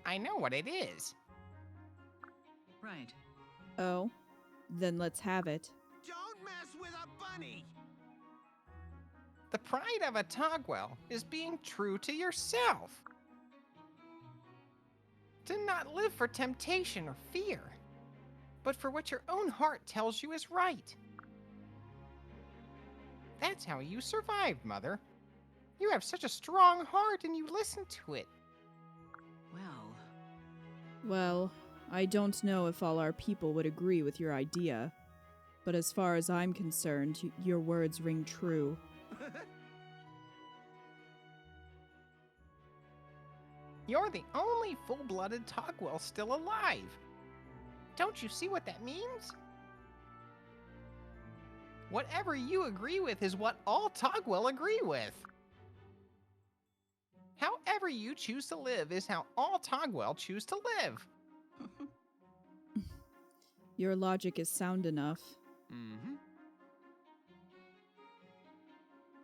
Speaker 1: I know what it is.
Speaker 3: Right.
Speaker 2: Oh, then let's have it.
Speaker 4: don't mess with a bunny.
Speaker 1: The pride of a Togwell is being true to yourself. To not live for temptation or fear, but for what your own heart tells you is right. That's how you survived, Mother. You have such a strong heart and you listen to it.
Speaker 3: Well,
Speaker 2: Well, I don't know if all our people would agree with your idea, but as far as I'm concerned, your words ring true.
Speaker 1: You're the only full-blooded Togwell still alive. Don't you see what that means? Whatever you agree with is what all Togwell agree with. However you choose to live is how all Togwell choose to live.
Speaker 2: Your logic is sound enough.
Speaker 1: Mm-hmm.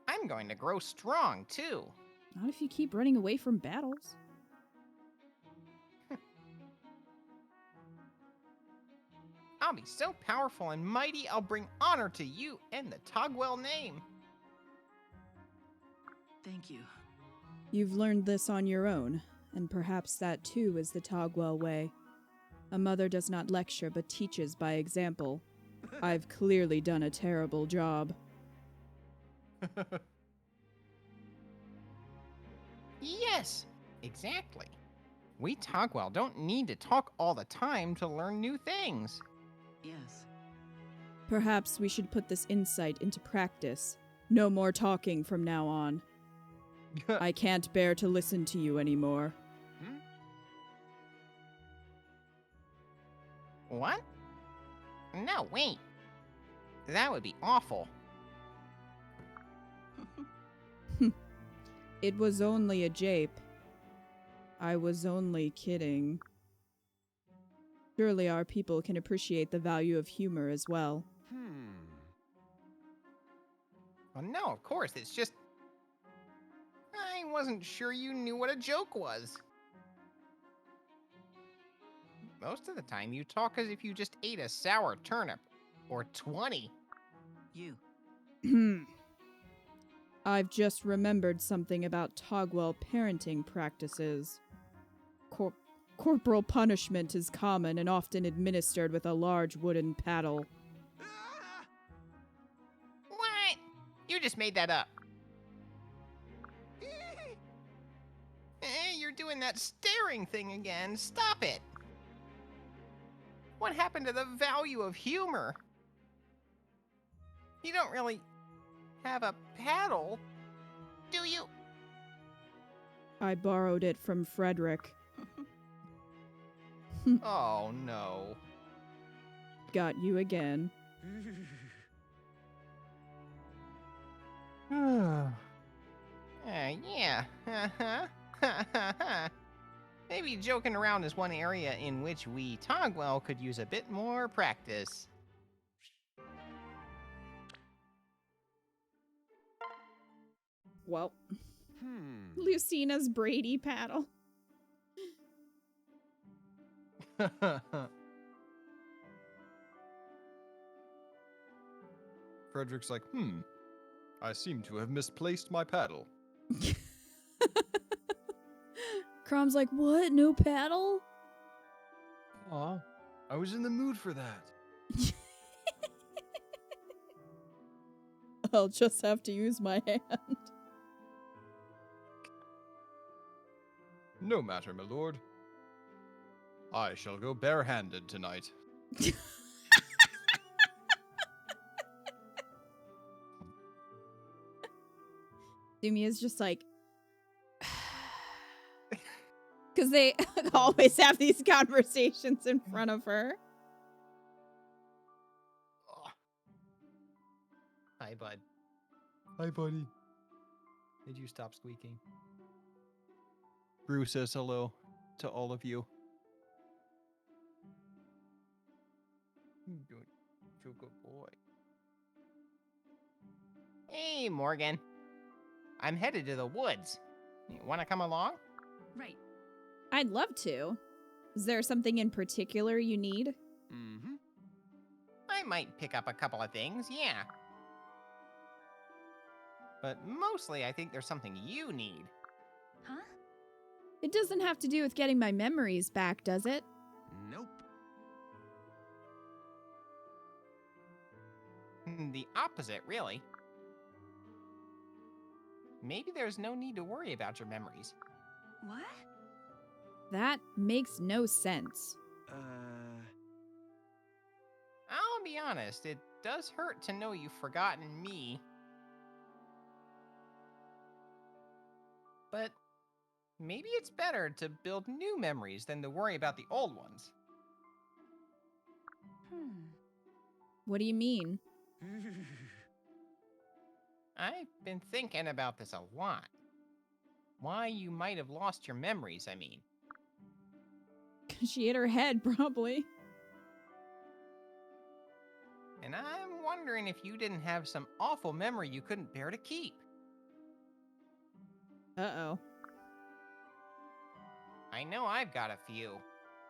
Speaker 1: I'm going to grow strong, too.
Speaker 2: Not if you keep running away from battles.
Speaker 1: be so powerful and mighty, I'll bring honor to you and the Togwell name.
Speaker 3: Thank you.
Speaker 2: You've learned this on your own, and perhaps that too is the Togwell way. A mother does not lecture but teaches by example. I've clearly done a terrible job.
Speaker 1: Yes, exactly. We Togwell don't need to talk all the time to learn new things.
Speaker 3: Yes.
Speaker 2: Perhaps we should put this insight into practice. No more talking from now on. I can't bear to listen to you anymore.
Speaker 1: What? No, wait. That would be awful.
Speaker 2: It was only a jape. I was only kidding. Surely our people can appreciate the value of humor as well.
Speaker 1: Well, no, of course, it's just... I wasn't sure you knew what a joke was. Most of the time, you talk as if you just ate a sour turnip. Or 20.
Speaker 3: You.
Speaker 2: I've just remembered something about Togwell parenting practices. Corporal punishment is common and often administered with a large wooden paddle.
Speaker 4: Ah!
Speaker 1: What? You just made that up. You're doing that staring thing again. Stop it. What happened to the value of humor? You don't really have a paddle, do you?
Speaker 2: I borrowed it from Frederick.
Speaker 1: Oh, no.
Speaker 2: Got you again.
Speaker 1: Yeah. Maybe joking around is one area in which we Togwell could use a bit more practice.
Speaker 2: Well, Lucina's Brady paddle.
Speaker 5: Frederick's like, I seem to have misplaced my paddle.
Speaker 2: Crom's like, what? No paddle?
Speaker 5: Aw, I was in the mood for that.
Speaker 2: I'll just have to use my hand.
Speaker 5: No matter, my lord. I shall go barehanded tonight.
Speaker 2: Sumia's just like... Because they always have these conversations in front of her.
Speaker 1: Hi, bud.
Speaker 5: Hi, buddy.
Speaker 1: Did you stop squeaking?
Speaker 5: Bruce says hello to all of you.
Speaker 1: You're a good boy. Hey, Morgan. I'm headed to the woods. You want to come along?
Speaker 3: Right.
Speaker 2: I'd love to. Is there something in particular you need?
Speaker 1: Mm-hmm. I might pick up a couple of things, yeah. But mostly I think there's something you need.
Speaker 3: Huh?
Speaker 2: It doesn't have to do with getting my memories back, does it?
Speaker 4: Nope.
Speaker 1: The opposite, really. Maybe there's no need to worry about your memories.
Speaker 3: What?
Speaker 2: That makes no sense.
Speaker 1: I'll be honest, it does hurt to know you've forgotten me. But maybe it's better to build new memories than to worry about the old ones.
Speaker 2: What do you mean?
Speaker 1: I've been thinking about this a lot. Why you might have lost your memories, I mean.
Speaker 2: She hit her head, probably.
Speaker 1: And I'm wondering if you didn't have some awful memory you couldn't bear to keep.
Speaker 2: Uh-oh.
Speaker 1: I know I've got a few.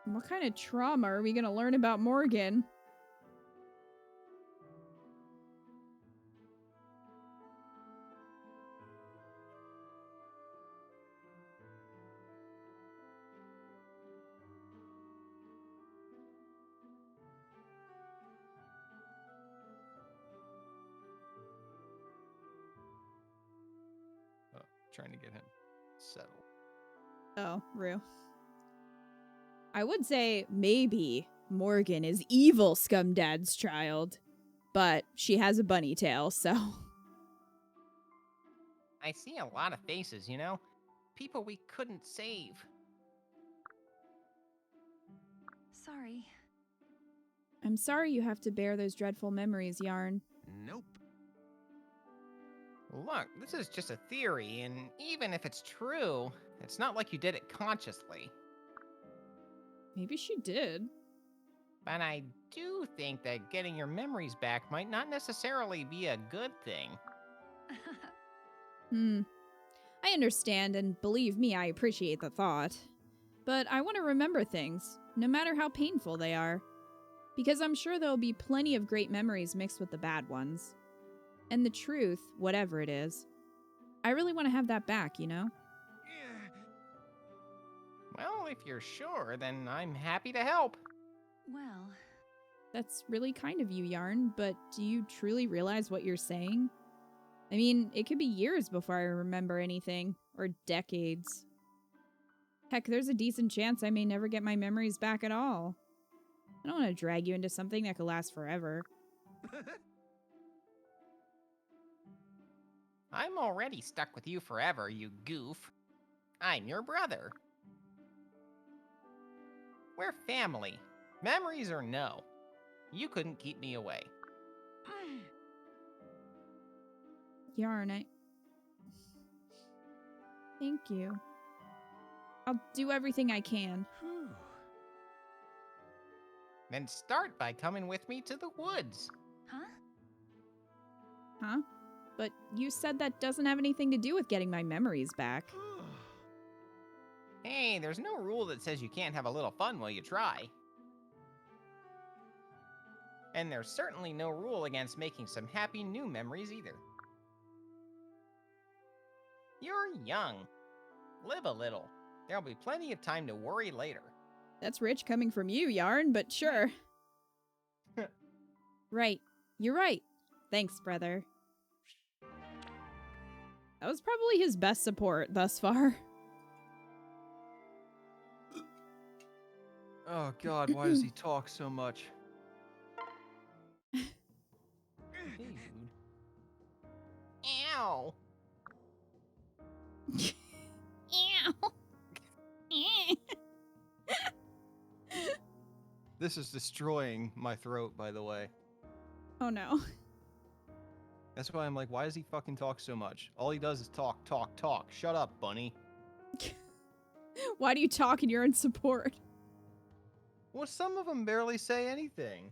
Speaker 2: What kind of trauma are we gonna learn about Morgan?
Speaker 5: trying to get him settled.
Speaker 2: Oh, Rue. I would say maybe Morgan is evil Scumdad's child, but she has a bunny tail, so.
Speaker 1: I see a lot of faces, you know? People we couldn't save.
Speaker 3: Sorry.
Speaker 2: I'm sorry you have to bear those dreadful memories, Yarn.
Speaker 4: Nope.
Speaker 1: Look, this is just a theory, and even if it's true, it's not like you did it consciously.
Speaker 2: Maybe she did.
Speaker 1: But I do think that getting your memories back might not necessarily be a good thing.
Speaker 2: I understand, and believe me, I appreciate the thought. But I want to remember things, no matter how painful they are. Because I'm sure there'll be plenty of great memories mixed with the bad ones. And the truth, whatever it is, I really want to have that back, you know?
Speaker 1: Well, if you're sure, then I'm happy to help.
Speaker 3: Well,
Speaker 2: That's really kind of you, Yarn, but do you truly realize what you're saying? I mean, it could be years before I remember anything, or decades. Heck, there's a decent chance I may never get my memories back at all. I don't want to drag you into something that could last forever.
Speaker 1: I'm already stuck with you forever, you goof. I'm your brother. We're family. Memories or no. You couldn't keep me away.
Speaker 2: Yarn, Thank you. I'll do everything I can.
Speaker 4: Whew.
Speaker 1: Then start by coming with me to the woods.
Speaker 3: huh?
Speaker 2: Huh? But you said that doesn't have anything to do with getting my memories back.
Speaker 1: Hey, there's no rule that says you can't have a little fun while you try. And there's certainly no rule against making some happy new memories either. You're young. Live a little. There'll be plenty of time to worry later.
Speaker 2: That's rich coming from you, Yarn, but sure. Right. You're right. Thanks, brother. That was probably his best support thus far.
Speaker 5: Oh God, why does he talk so much? Dude.
Speaker 1: Ow!
Speaker 2: Ow.
Speaker 5: This is destroying my throat, by the way.
Speaker 2: Oh no.
Speaker 5: That's why I'm like, why does he fucking talk so much? All he does is talk, talk, talk. Shut up, bunny.
Speaker 2: Why do you talk and you're in support?
Speaker 5: Well, some of them barely say anything.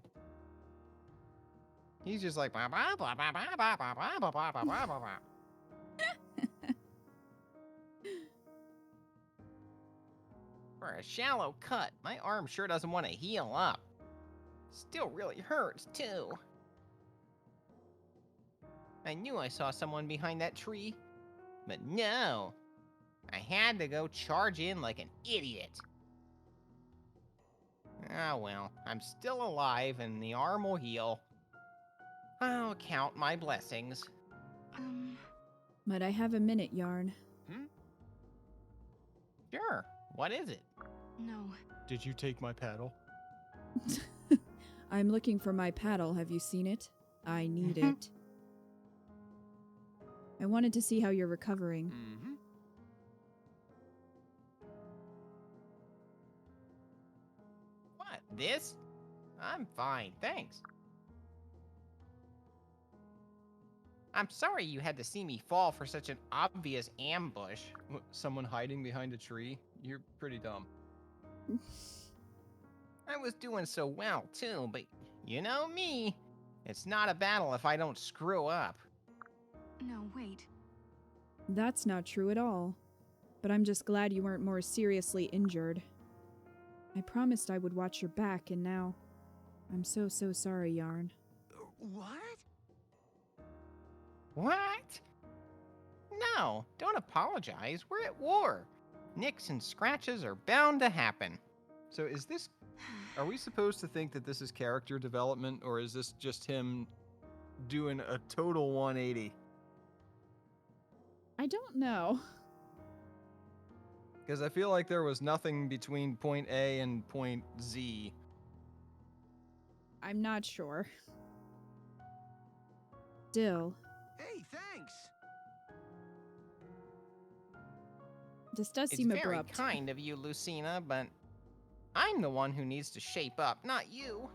Speaker 5: He's just like, blah, blah, blah, blah, blah, blah, blah, blah, blah, blah, blah, blah, blah.
Speaker 1: For a shallow cut, my arm sure doesn't want to heal up. Still really hurts, too. I knew I saw someone behind that tree, but no. I had to go charge in like an idiot. Ah well, I'm still alive and the arm will heal. I'll count my blessings.
Speaker 2: Might I have a minute, Yarn?
Speaker 1: Sure, what is it?
Speaker 3: No.
Speaker 5: Did you take my paddle?
Speaker 2: I'm looking for my paddle. Have you seen it? I need it. I wanted to see how you're recovering.
Speaker 5: Mm-hmm.
Speaker 1: What, this? I'm fine, thanks. I'm sorry you had to see me fall for such an obvious ambush.
Speaker 5: Someone hiding behind a tree? You're pretty dumb.
Speaker 1: I was doing so well, too, but you know me. It's not a battle if I don't screw up.
Speaker 3: No, wait.
Speaker 2: That's not true at all. But I'm just glad you weren't more seriously injured. I promised I would watch your back, and now... I'm so sorry, Yarn.
Speaker 4: What?
Speaker 1: What? No, don't apologize. We're at war. Nicks and scratches are bound to happen.
Speaker 5: So is this... Are we supposed to think that this is character development, or is this just him doing a total 180?
Speaker 2: I I don't know.
Speaker 5: Because I feel like there was nothing between point A and point Z.
Speaker 2: I'm not sure. Still,
Speaker 4: Hey, thanks.
Speaker 2: this does
Speaker 1: It's
Speaker 2: seem
Speaker 1: very
Speaker 2: abrupt.
Speaker 1: kind of you, Lucina, but I'm the one who needs to shape up, not you.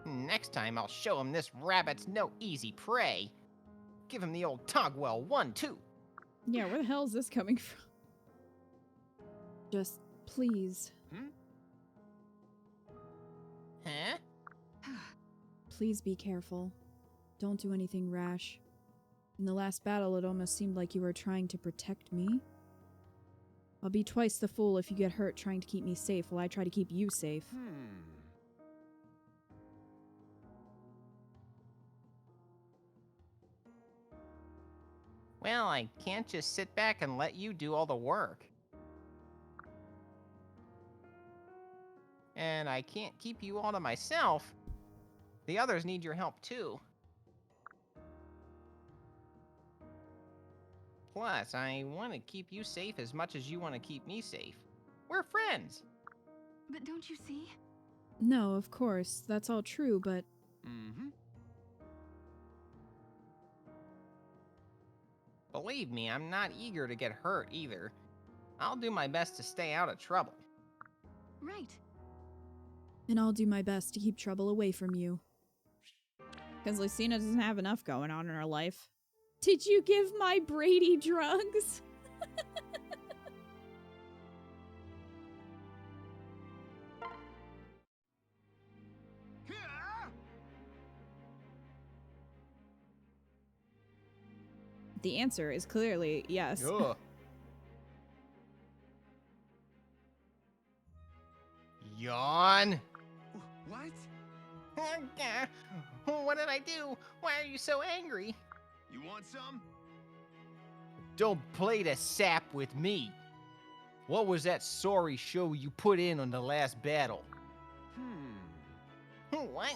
Speaker 1: Next time I'll show him this rabbit's no easy prey. Give him the old Togwell 1-2.
Speaker 2: Yeah, where the hell is this coming from? Just, please,
Speaker 1: Huh?
Speaker 2: please be careful. Don't do anything rash. In the last battle, it almost seemed like you were trying to protect me. I'll be twice the fool if you get hurt trying to keep me safe while I try to keep you safe.
Speaker 1: Well, I can't just sit back and let you do all the work. And I can't keep you all to myself. The others need your help too. Plus, I want to keep you safe as much as you want to keep me safe. We're friends.
Speaker 3: But don't you see?
Speaker 2: No, of course, that's all true, but
Speaker 1: Believe me, I'm not eager to get hurt either. I'll do my best to stay out of trouble.
Speaker 3: Right.
Speaker 2: and I'll do my best to keep trouble away from you. Because Lucina doesn't have enough going on in her life. Did you give my Brady drugs? The answer is clearly yes.
Speaker 5: Ugh.
Speaker 1: Yawn.
Speaker 4: What?
Speaker 1: What did I do? Why are you so angry?
Speaker 4: You want some?
Speaker 1: Don't play the sap with me. What was that sorry show you put in on the last battle? What?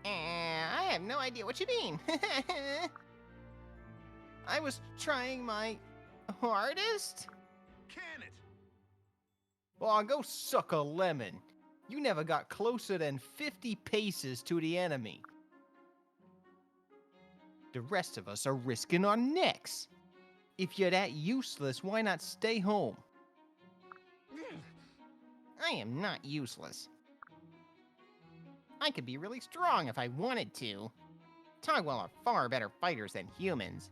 Speaker 1: I have no idea what you mean. I was trying my hardest?
Speaker 4: Can it?
Speaker 1: Well, go suck a lemon. You never got closer than 50 paces to the enemy. The rest of us are risking our necks. If you're that useless, why not stay home? I am not useless. I could be really strong if I wanted to. Togwell are far better fighters than humans.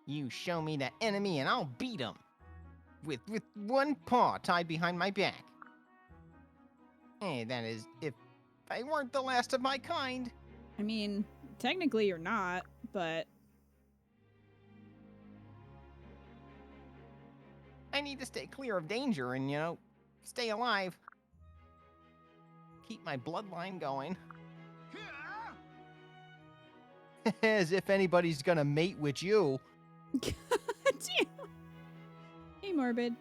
Speaker 1: You show me the enemy and I'll beat him. With one paw tied behind my back. That is, if I weren't the last of my kind.
Speaker 2: I mean, technically you're not, but
Speaker 1: I need to stay clear of danger and, stay alive. Keep my bloodline going. As if anybody's gonna mate with you.
Speaker 2: damn. Hey, Morbid.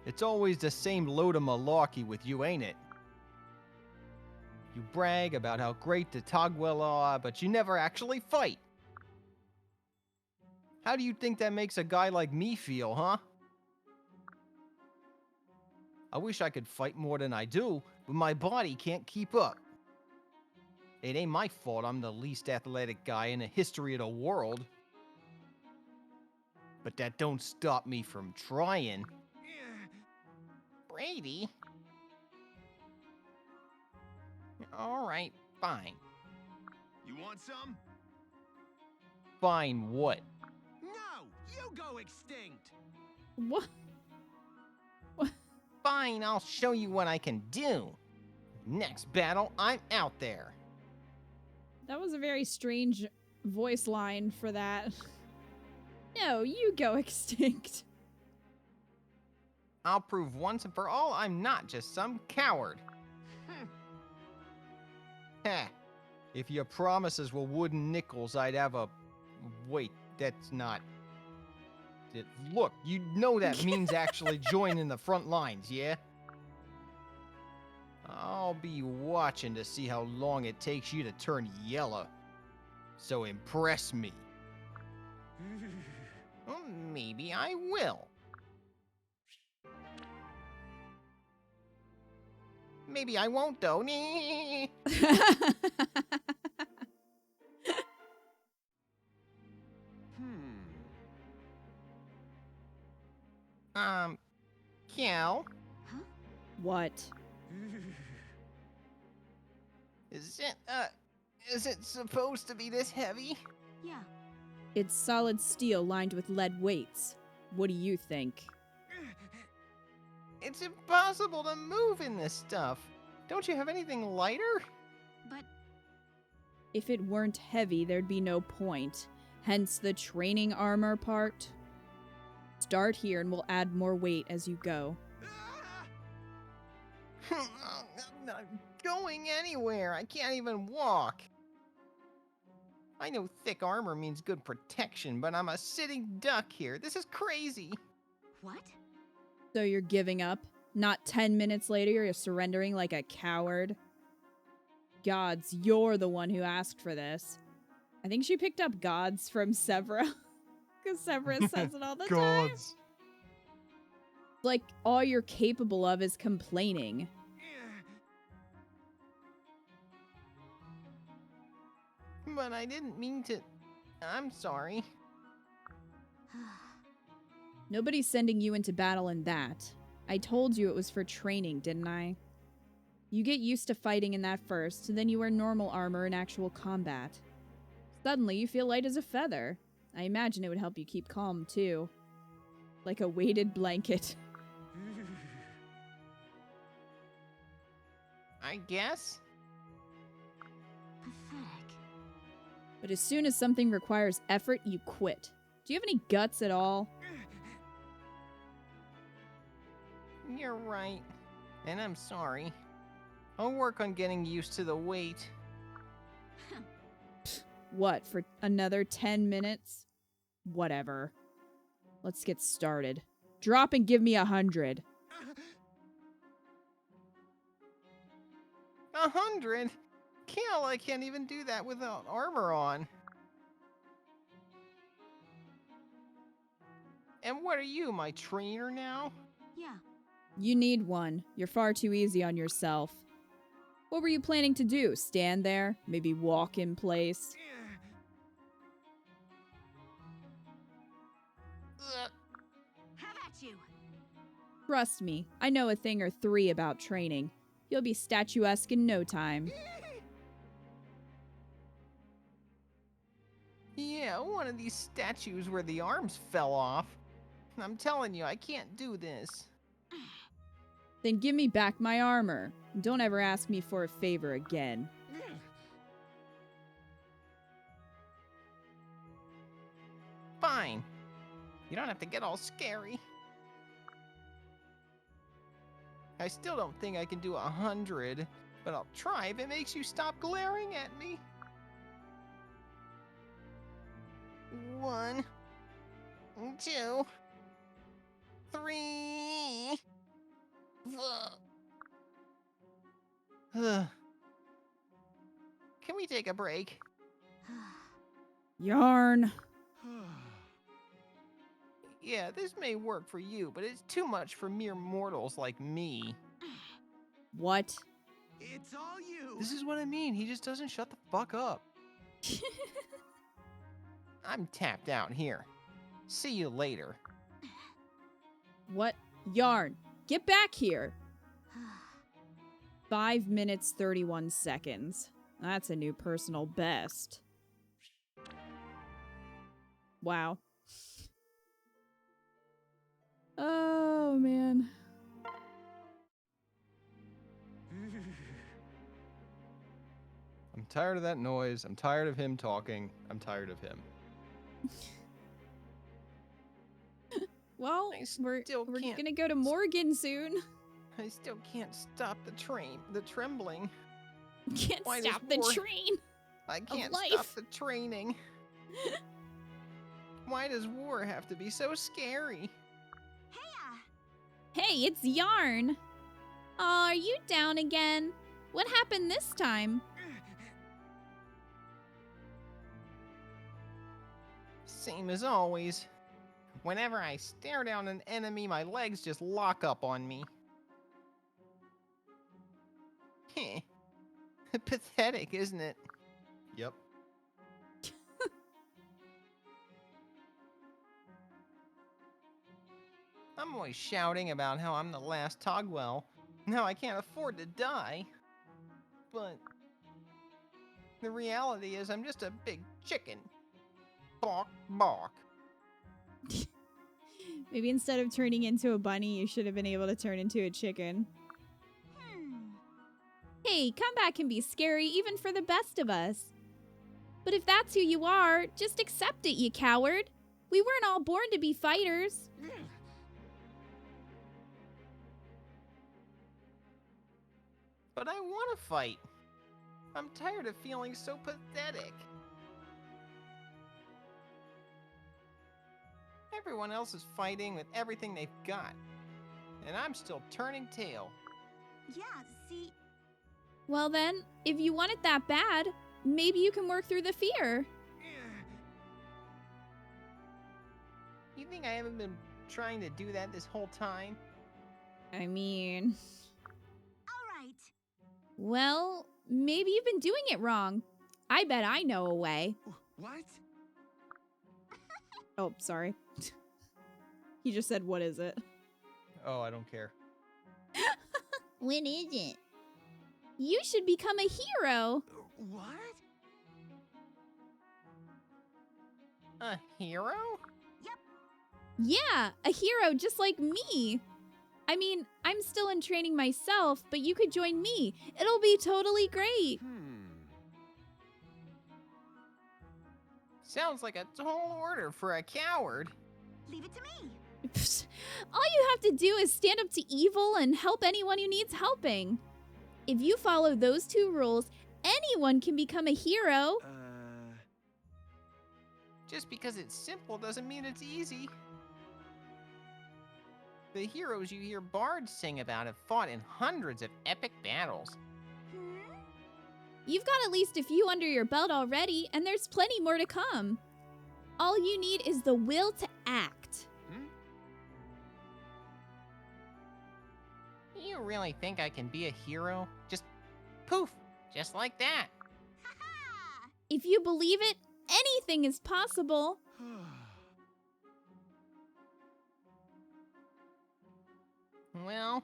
Speaker 5: It's always the same load of malarkey with you, ain't it? You brag about how great the Togwell are, but you never actually fight. How do you think that makes a guy like me feel, huh? I wish I could fight more than I do, but my body can't keep up. It ain't my fault I'm the least athletic guy in the history of the world. But that don't stop me from trying.
Speaker 1: Brady? Alright, fine.
Speaker 4: You want some?
Speaker 5: Fine what?
Speaker 4: No! You go extinct!
Speaker 2: What?
Speaker 1: Fine, I'll show you what I can do. Next battle, I'm out there.
Speaker 2: That was a very strange voice line for that. No, you go extinct.
Speaker 1: I'll prove once and for all I'm not just some coward. Heh.
Speaker 5: If your promises were wooden nickels, I'd have a... Wait, that's not... Look, you know that means actually join in the front lines, yeah? I'll be watching to see how long it takes you to turn yellow. So impress me. Well, maybe I will. Maybe I won't, though. Cal,
Speaker 3: Huh?
Speaker 2: What?
Speaker 5: is it supposed to be this heavy?
Speaker 3: Yeah.
Speaker 2: It's solid steel lined with lead weights. What do you think?
Speaker 5: It's impossible to move in this stuff. Don't you have anything lighter?
Speaker 3: But
Speaker 2: If it weren't heavy, there'd be no point. Hence the training armor part. Start here and we'll add more weight as you go.
Speaker 5: I'm not going anywhere. I can't even walk. I know thick armor means good protection, but I'm a sitting duck here. This is crazy.
Speaker 3: what?
Speaker 2: So you're giving up? Not 10 minutes later, you're surrendering like a coward? Gods, you're the one who asked for this. I think she picked up gods from Severa. Because Severa says it all the time. Like, all you're capable of is complaining.
Speaker 5: But I didn't mean to. I'm sorry.
Speaker 2: Nobody's sending you into battle in that. I told you it was for training, didn't I? You get used to fighting in that first, and then you wear normal armor in actual combat. Suddenly, you feel light as a feather. I imagine it would help you keep calm, too. Like a weighted blanket.
Speaker 5: I guess?
Speaker 3: Pathetic.
Speaker 2: But as soon as something requires effort, you quit. Do you have any guts at all?
Speaker 5: You're right. And I'm sorry. I'll work on getting used to the weight.
Speaker 2: What, for another 10 minutes? Whatever. Let's get started. Drop and give me 100.
Speaker 5: 100? Cal, I can't even do that without armor on. And what are you, my trainer now?
Speaker 3: Yeah.
Speaker 2: You need one. You're far too easy on yourself. What were you planning to do? Stand there? Maybe walk in place?
Speaker 3: Have at you.
Speaker 2: Trust me, I know a thing or three about training. You'll be statuesque in no time.
Speaker 5: Yeah, one of these statues where the arms fell off. I'm telling you, I can't do this.
Speaker 2: Then give me back my armor. Don't ever ask me for a favor again.
Speaker 5: Fine. You don't have to get all scary. I still don't think I can do 100, but I'll try if it makes you stop glaring at me. 1, 2, 3. Can we take a break?
Speaker 2: Yarn.
Speaker 5: Yeah, this may work for you, but it's too much for mere mortals like me.
Speaker 2: What?
Speaker 4: It's all you.
Speaker 5: This is what I mean. He just doesn't shut the fuck up. I'm tapped out here. See you later.
Speaker 2: What? Yarn. Get back here. 5 minutes, 31 seconds. That's a new personal best. Wow. Oh, man.
Speaker 5: I'm tired of that noise. I'm tired of him talking. I'm tired of him.
Speaker 2: Well,
Speaker 5: I
Speaker 2: we're
Speaker 5: still can't-
Speaker 2: gonna go to Morgan soon.
Speaker 5: I still can't stop the trembling.
Speaker 2: Can't
Speaker 5: Why does
Speaker 2: stop the
Speaker 5: war-
Speaker 2: train.
Speaker 5: I can't
Speaker 2: life.
Speaker 5: stop the training.
Speaker 1: Why does war have to be so scary?
Speaker 2: Hey, it's Yarn. Aw, are you down again? What happened this time?
Speaker 1: Same as always. Whenever I stare down an enemy, my legs just lock up on me. Heh. Pathetic, isn't it?
Speaker 5: Yep.
Speaker 1: I'm always shouting about how I'm the last Togwell. Now I can't afford to die. But the reality is I'm just a big chicken. Balk, balk.
Speaker 2: Maybe instead of turning into a bunny, you should have been able to turn into a chicken. Hey, combat can be scary even for the best of us. But if that's who you are, just accept it, you coward. We weren't all born to be fighters.
Speaker 1: But I want to fight. I'm tired of feeling so pathetic. Everyone else is fighting with everything they've got. And I'm still turning tail.
Speaker 3: Yeah, see,
Speaker 2: Well then, if you want it that bad, maybe you can work through the fear.
Speaker 1: You think I haven't been trying to do that this whole time?
Speaker 2: I mean,
Speaker 3: all right.
Speaker 2: well, maybe you've been doing it wrong. I bet I know a way.
Speaker 4: What?
Speaker 2: Oh, sorry. He just said, what is it?
Speaker 5: Oh, I don't care.
Speaker 2: When is it? You should become a hero.
Speaker 4: What?
Speaker 1: A hero?
Speaker 2: Yeah, a hero just like me. I mean, I'm still in training myself, but you could join me. It'll be totally great.
Speaker 1: Sounds like a tall order for a coward.
Speaker 3: Leave it to me.
Speaker 2: All you have to do is stand up to evil and help anyone who needs helping. If you follow those two rules, anyone can become a hero.
Speaker 1: Just because it's simple doesn't mean it's easy. The heroes you hear bards sing about have fought in hundreds of epic battles.
Speaker 2: You've got at least a few under your belt already, and there's plenty more to come. All you need is the will to act.
Speaker 1: You really think I can be a hero? Just poof, just like that.
Speaker 2: If you believe it, anything is possible.
Speaker 1: Well,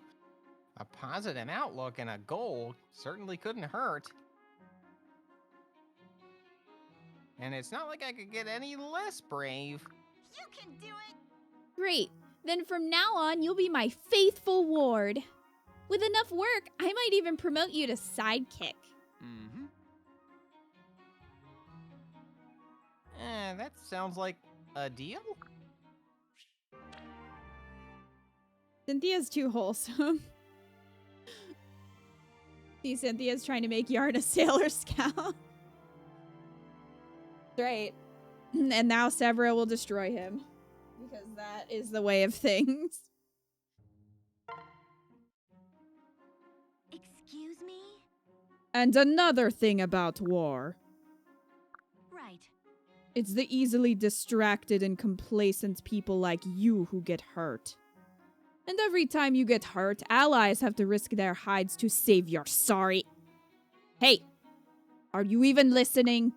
Speaker 1: a positive outlook and a goal certainly couldn't hurt. And it's not like I could get any less brave.
Speaker 3: You can do it.
Speaker 2: Great. Then from now on, you'll be my faithful ward. With enough work, I might even promote you to sidekick.
Speaker 1: That sounds like a deal?
Speaker 2: Cynthia's too wholesome. See, Cynthia's trying to make Yarn a Sailor Scout. Right. And now Severa will destroy him. Because that is the way of things.
Speaker 3: Excuse me?
Speaker 2: And another thing about war.
Speaker 3: Right.
Speaker 2: It's the easily distracted and complacent people like you who get hurt. And every time you get hurt, allies have to risk their hides to save your sorry. Hey, are you even listening?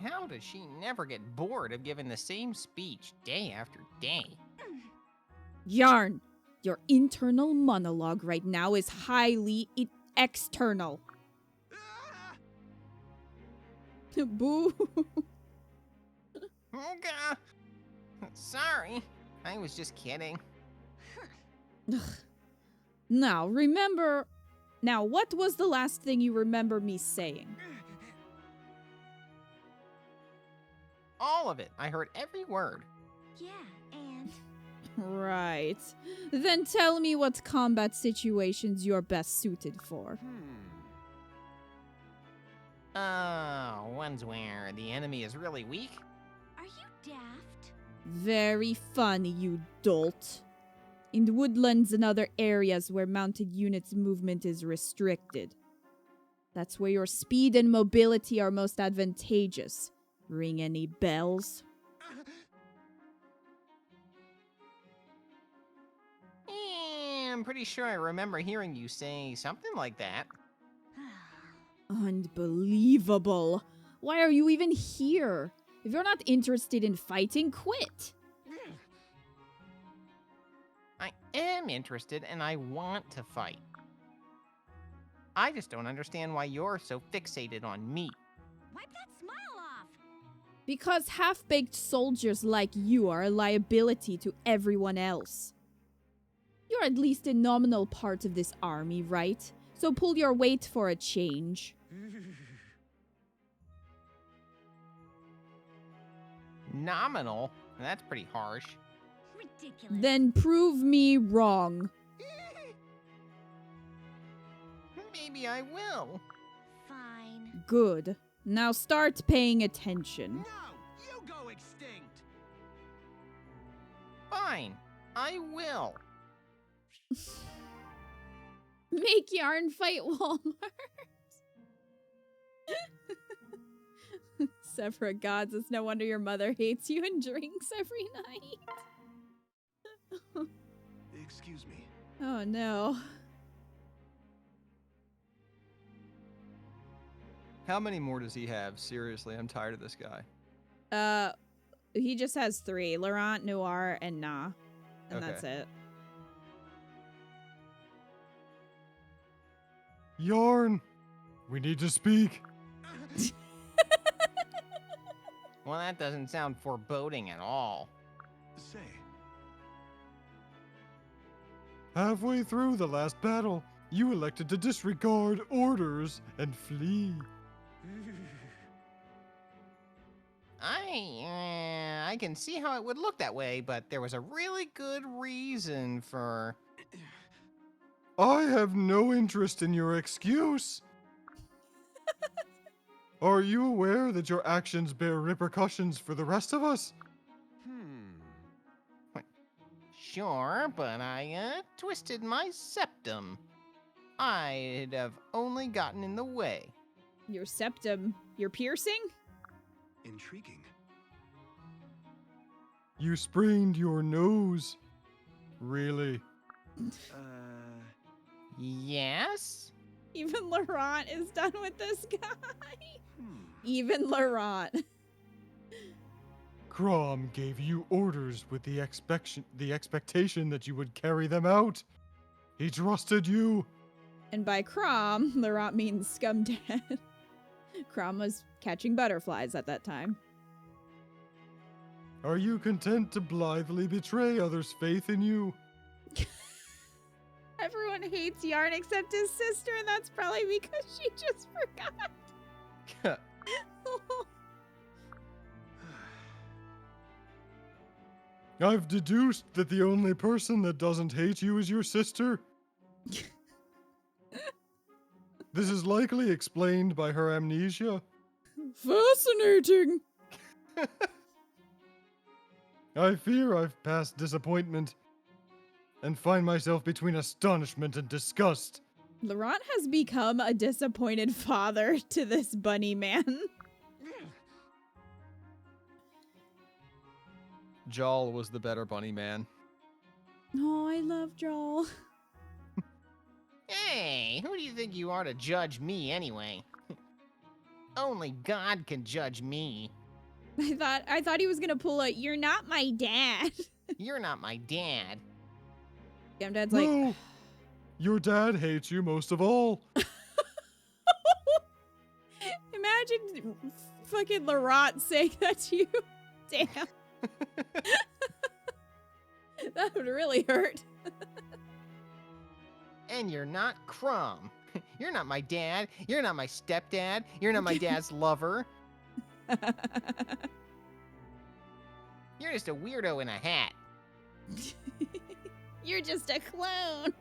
Speaker 1: How does she never get bored of giving the same speech day after day?
Speaker 2: Yarn, your internal monologue right now is highly external. Boo.
Speaker 1: Okay. Sorry, I was just kidding.
Speaker 2: Now, remember... Now, what was the last thing you remember me saying?
Speaker 1: All of it. I heard every word.
Speaker 3: Yeah, and
Speaker 2: Right. Then tell me what combat situations you're best suited for.
Speaker 1: Ones where the enemy is really weak?
Speaker 3: Are you daft?
Speaker 2: Very funny, you dolt. In the woodlands and other areas where mounted units' movement is restricted. That's where your speed and mobility are most advantageous. Ring any bells?
Speaker 1: I'm pretty sure I remember hearing you say something like that.
Speaker 2: Unbelievable. Why are you even here? If you're not interested in fighting, quit.
Speaker 1: I am interested and I want to fight. I just don't understand why you're so fixated on me.
Speaker 3: Wipe that smile off.
Speaker 2: Because half-baked soldiers like you are a liability to everyone else. You're at least a nominal part of this army, right? So pull your weight for a change.
Speaker 1: Nominal? That's pretty harsh.
Speaker 3: Ridiculous.
Speaker 2: Then prove me wrong.
Speaker 1: Maybe I will.
Speaker 3: Fine.
Speaker 2: Good. Now start paying attention.
Speaker 4: No, you go extinct.
Speaker 1: Fine, I will.
Speaker 2: Make Yarn fight Walmart. Sephra gods, it's no wonder your mother hates you and drinks every night.
Speaker 4: Excuse me.
Speaker 2: Oh no.
Speaker 5: How many more does he have? Seriously, I'm tired of this guy.
Speaker 2: He just has 3. Laurent, Noir, and Na. And
Speaker 5: Okay.
Speaker 2: that's it.
Speaker 5: Yarn! We need to speak.
Speaker 1: Well, that doesn't sound foreboding at all.
Speaker 4: Say,
Speaker 5: Halfway through the last battle, you elected to disregard orders and flee.
Speaker 1: I can see how it would look that way, but there was a really good reason for...
Speaker 5: I have no interest in your excuse. Are you aware that your actions bear repercussions for the rest of us?
Speaker 1: Sure, but I twisted my septum. I'd have only gotten in the way.
Speaker 2: Your septum. Your piercing?
Speaker 4: Intriguing.
Speaker 5: You sprained your nose. Really?
Speaker 1: Yes?
Speaker 2: Even Laurent is done with this guy.
Speaker 4: Hmm.
Speaker 2: Even Laurent.
Speaker 5: Crom gave you orders with the expectation that you would carry them out. He trusted you.
Speaker 2: And by Crom, Laurent means scumdad. Crom was catching butterflies at that time.
Speaker 5: Are you content to blithely betray others' faith in you?
Speaker 2: Everyone hates Yarn except his sister, and that's probably because she just forgot.
Speaker 5: I've deduced that the only person that doesn't hate you is your sister. This is likely explained by her amnesia.
Speaker 2: Fascinating.
Speaker 5: I fear I've passed disappointment and find myself between astonishment and disgust.
Speaker 2: Laurent has become a disappointed father to this bunny man.
Speaker 5: Jal was the better bunny man.
Speaker 2: Oh, I love Joel.
Speaker 1: Hey, who do you think you are to judge me anyway? Only God can judge me.
Speaker 2: I thought he was gonna pull a "You're not my dad."
Speaker 1: You're not my dad.
Speaker 2: Dad's like,
Speaker 5: No! Your dad hates you most of all.
Speaker 2: imagine fucking Laurent saying that to you. Damn. That would really hurt.
Speaker 1: And you're not Crom. You're not my dad. You're not my stepdad. You're not my dad's lover. You're just a weirdo in a hat.
Speaker 2: You're just a clone.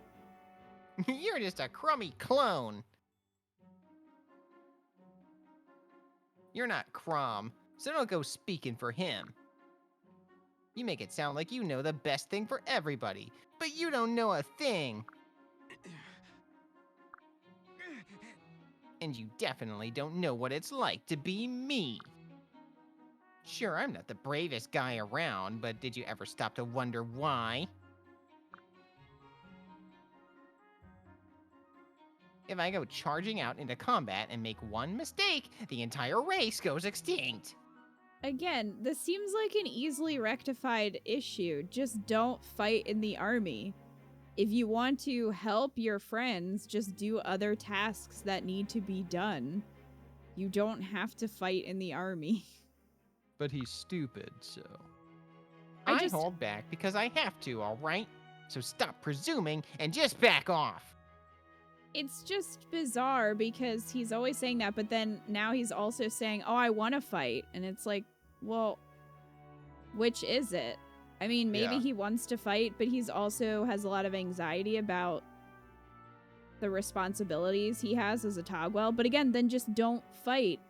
Speaker 1: You're just a crummy clone. You're not Crom, so don't go speaking for him. You make it sound like you know the best thing for everybody, but you don't know a thing. And you definitely don't know what it's like to be me. Sure, I'm not the bravest guy around, but did you ever stop to wonder why? If I go charging out into combat and make one mistake, the entire race goes extinct.
Speaker 2: Again, this seems like an easily rectified issue. Just don't fight in the army. If you want to help your friends, just do other tasks that need to be done. You don't have to fight in the army.
Speaker 5: But he's stupid, so.
Speaker 1: I hold back because I have to, all right? So stop presuming and just back off.
Speaker 2: It's just bizarre because he's always saying that, but then now he's also saying, oh, I want to fight. And it's like, well, which is it? I mean, maybe
Speaker 5: Yeah.
Speaker 2: he wants to fight, but he's also has a lot of anxiety about the responsibilities he has as a Togwell. But again, then just don't fight.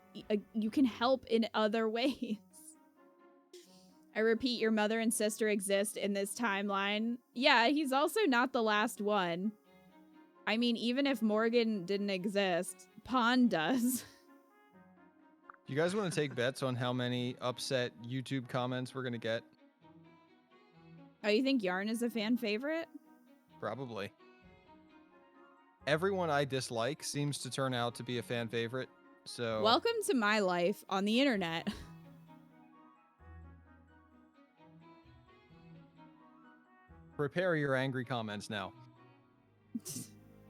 Speaker 2: You can help in other ways. I repeat, your mother and sister exist in this timeline. Yeah, he's also not the last one. I mean, even if Morgan didn't exist, Pond does.
Speaker 5: You guys want to take bets on how many upset YouTube comments we're going to get?
Speaker 2: Oh, you think Yarn is a fan favorite?
Speaker 5: Probably. Everyone I dislike seems to turn out to be a fan favorite, so...
Speaker 2: Welcome to my life on the internet.
Speaker 5: Prepare your angry comments now.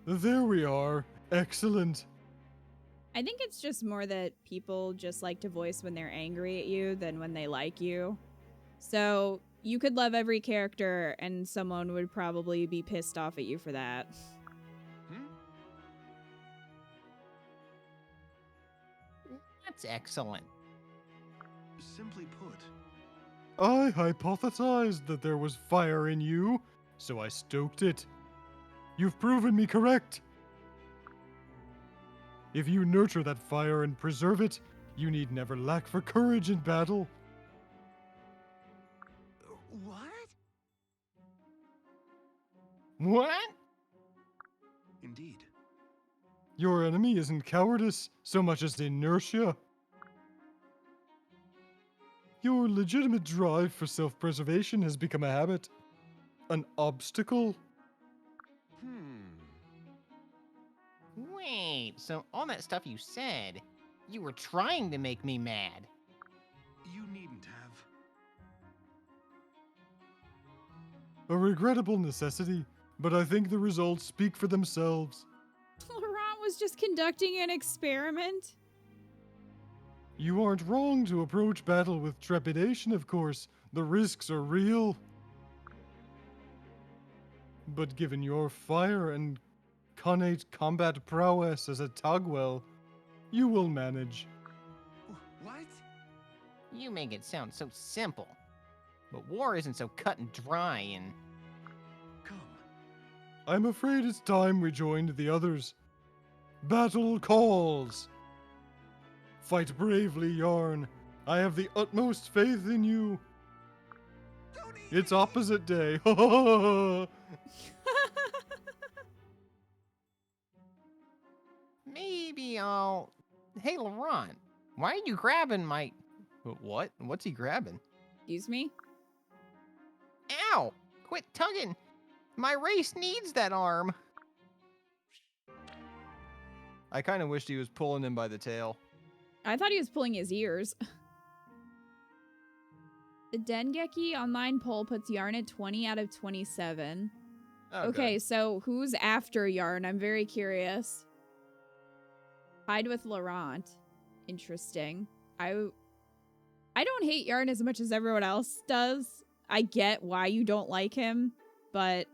Speaker 5: There we are. Excellent.
Speaker 2: I think it's just more that people just like to voice when they're angry at you than when they like you. So you could love every character and someone would probably be pissed off at you for that.
Speaker 1: That's excellent.
Speaker 4: Simply put,
Speaker 5: I hypothesized that there was fire in you, so I stoked it. You've proven me correct. If you nurture that fire and preserve it, you need never lack for courage in battle.
Speaker 4: what?
Speaker 1: What?
Speaker 4: Indeed.
Speaker 5: Your enemy isn't cowardice so much as inertia. Your legitimate drive for self-preservation has become a habit. An obstacle.
Speaker 1: Wait, so all that stuff you said, you were trying to make me mad.
Speaker 4: You needn't have.
Speaker 5: A regrettable necessity, but I think the results speak for themselves.
Speaker 2: Laurent was just conducting an experiment.
Speaker 5: You aren't wrong to approach battle with trepidation, of course. The risks are real. But given your fire and connate combat prowess as a Togwell, you will manage.
Speaker 4: What?
Speaker 1: You make it sound so simple. But war isn't so cut and dry and...
Speaker 4: Come.
Speaker 5: I'm afraid it's time we joined the others. Battle calls. Fight bravely, Yarn. I have the utmost faith in you.
Speaker 4: Don't eat
Speaker 5: It's
Speaker 4: me.
Speaker 5: opposite day.
Speaker 1: Maybe I'll... Hey, Laurent, why are you grabbing my... What? What's he grabbing?
Speaker 2: Excuse me?
Speaker 1: Ow! Quit tugging! My race needs that arm!
Speaker 5: I kind of wished he was pulling him by the tail.
Speaker 2: I thought he was pulling his ears. The Dengeki online poll puts Yarn at 20 out of 27.
Speaker 5: Oh,
Speaker 2: Okay,
Speaker 5: good.
Speaker 2: so who's after Yarn? I'm very curious. Tied with Laurent. Interesting. I don't hate Yarn as much as everyone else does. I get why you don't like him, but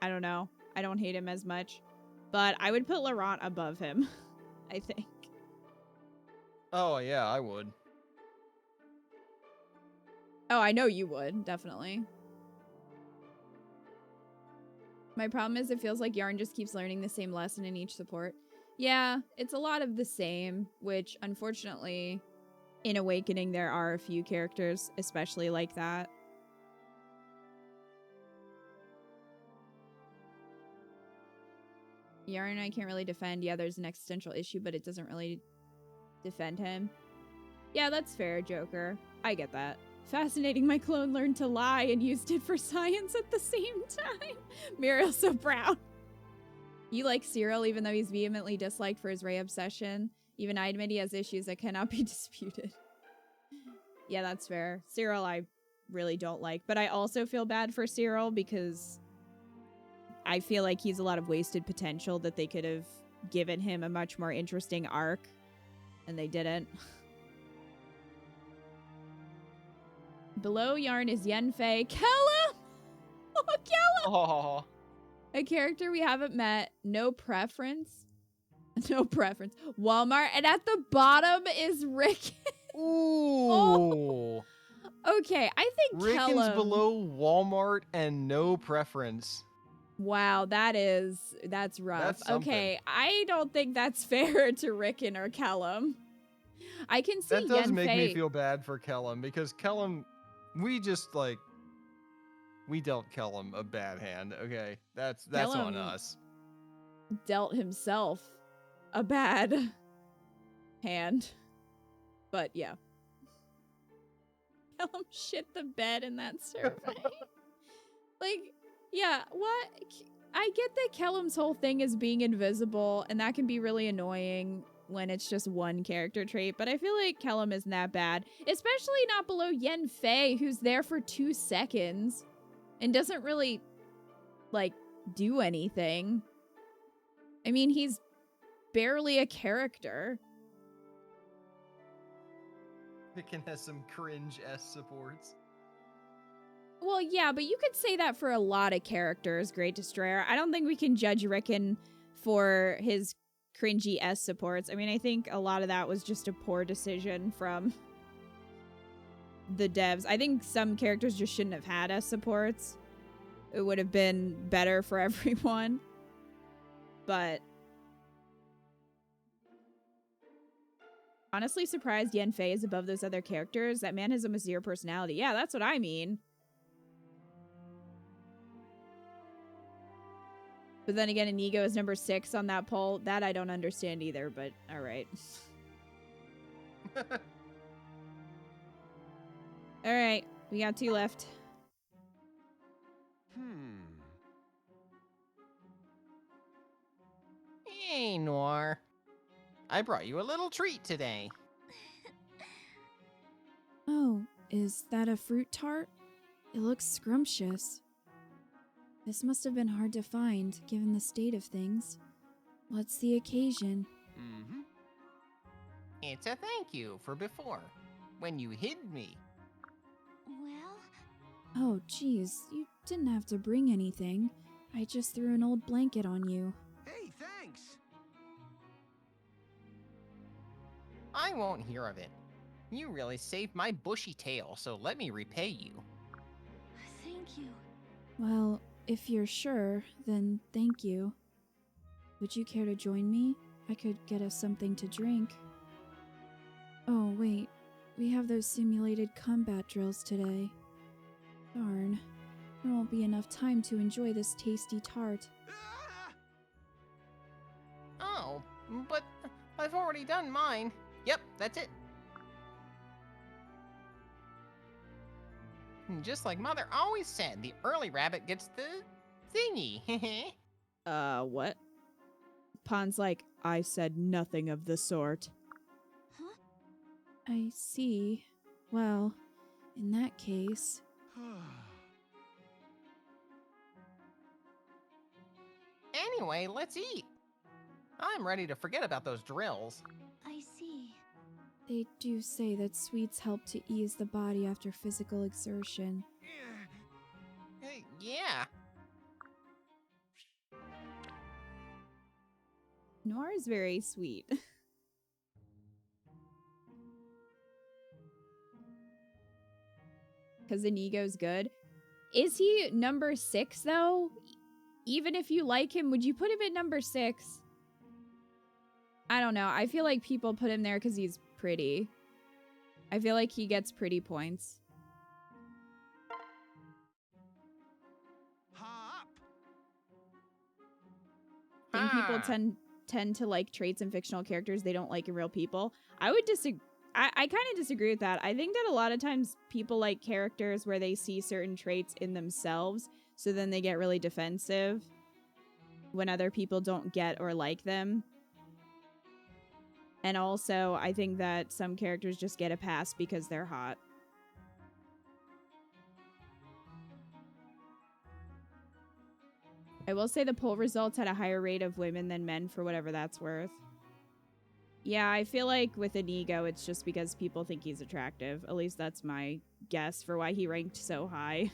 Speaker 2: I don't know. I don't hate him as much. But I would put Laurent above him, I think.
Speaker 5: Oh, yeah, I would.
Speaker 2: Oh, I know you would, definitely. My problem is it feels like Yarn just keeps learning the same lesson in each support. Yeah, it's a lot of the same, which unfortunately In Awakening, there are a few characters, especially like that. Yarn and I can't really defend. Yeah, there's an existential issue, but it doesn't really defend him. Yeah, that's fair, Joker. I get that. Fascinating, my clone learned to lie and used it for science at the same time. Muriel's so proud. You like Cyril, even though he's vehemently disliked for his Ray obsession. Even I admit he has issues that cannot be disputed. Yeah, that's fair. Cyril I really don't like, but I also feel bad for Cyril because I feel like he's a lot of wasted potential that they could have given him a much more interesting arc, and they didn't. Below Yarn is Yenfei. Kellum! Oh, Kellum!
Speaker 5: Oh.
Speaker 2: A character we haven't met. No preference. No preference. Walmart. And at the bottom is Rick.
Speaker 5: Ooh.
Speaker 2: Okay, I think
Speaker 5: Ricken's
Speaker 2: Kellum.
Speaker 5: below Walmart and no preference.
Speaker 2: Wow, that's rough.
Speaker 5: That's something.
Speaker 2: Okay, I don't think that's fair to Ricken or Kellum. I can see
Speaker 5: That does make me
Speaker 2: Yenfei-
Speaker 5: feel bad for Kellum because Kellum, we dealt Kellum a bad hand. Okay, that's on
Speaker 2: Kellum-
Speaker 5: us.
Speaker 2: dealt himself a bad hand. But yeah. Kellum shit the bed in that survey. Like, yeah, what? I get that Kellum's whole thing is being invisible, and that can be really annoying when it's just one character trait, but I feel like Kellum isn't that bad. Especially not below Yenfei, who's there for 2 seconds and doesn't really, like, do anything. I mean, he's barely a character.
Speaker 5: Ricken has some cringe-s supports.
Speaker 2: Well, yeah, but you could say that for a lot of characters, Great Destroyer. I don't think we can judge Ricken for his cringy S supports. I mean, I think a lot of that was just a poor decision from the devs. I think some characters just shouldn't have had S supports. It would have been better for everyone. But honestly surprised Yenfei is above those other characters. That man has almost zero personality. Yeah, that's what I mean. But then again, Inigo is number 6 on that poll. That I don't understand either, but all right. All right, we got 2 left.
Speaker 1: Hey, Noir. I brought you a little treat today.
Speaker 2: Oh, is that a fruit tart? It looks scrumptious. This must have been hard to find, given the state of things. What's the occasion?
Speaker 1: Mm-hmm. It's a thank you for before, when you hid me.
Speaker 3: Well,
Speaker 2: Oh, geez, you didn't have to bring anything. I just threw an old blanket on you.
Speaker 4: Hey, thanks.
Speaker 1: I won't hear of it. You really saved my bushy tail, so let me repay you.
Speaker 3: thank you.
Speaker 2: Well, if you're sure, then thank you. Would you care to join me? I could get us something to drink. Oh, wait. We have those simulated combat drills today. Darn. There won't be enough time to enjoy this tasty tart.
Speaker 4: Ah!
Speaker 1: Oh, but I've already done mine. Yep, that's it. Just like Mother always said, the early rabbit gets the thingy.
Speaker 2: What? Pon's like, I said nothing of the sort.
Speaker 3: Huh?
Speaker 2: I see. Well, in that case...
Speaker 1: Anyway, let's eat. I'm ready to forget about those drills.
Speaker 3: I see.
Speaker 2: They do say that sweets help to ease the body after physical exertion.
Speaker 1: Yeah.
Speaker 2: Noir is very sweet. Because Inigo's good. Is he number 6, though? Even if you like him, would you put him at number 6? I don't know. I feel like people put him there because he's pretty. I feel like he gets pretty points.
Speaker 4: Hop.
Speaker 2: I think people
Speaker 1: Ah.
Speaker 2: tend to like traits in fictional characters they don't like in real people. I would disagree. I kind of disagree with that. I think that a lot of times people like characters where they see certain traits in themselves, so then they get really defensive when other people don't get or like them. And also, I think that some characters just get a pass because they're hot. I will say the poll results had a higher rate of women than men for whatever that's worth. Yeah, I feel like with Inigo, it's just because people think he's attractive. At least that's my guess for why he ranked so high.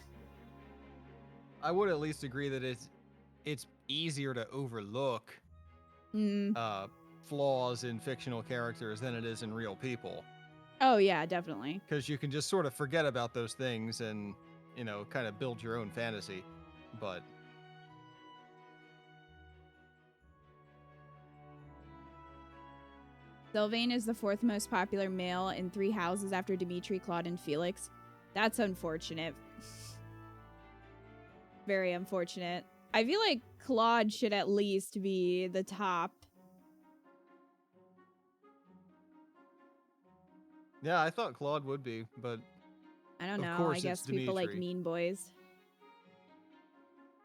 Speaker 5: I would at least agree that it's easier to overlook
Speaker 2: Mm.
Speaker 5: flaws in fictional characters than it is in real people.
Speaker 2: Oh, yeah, definitely.
Speaker 5: Because you can just sort of forget about those things and, you know, kind of build your own fantasy. But
Speaker 2: Sylvain is the 4th most popular male in 3 houses after Dimitri, Claude, and Felix. That's unfortunate. Very unfortunate. I feel like Claude should at least be the top.
Speaker 5: yeah, I thought Claude would be, but
Speaker 2: I don't
Speaker 5: Of
Speaker 2: know.
Speaker 5: course
Speaker 2: I
Speaker 5: it's
Speaker 2: guess people like
Speaker 5: Dimitri.
Speaker 2: mean boys.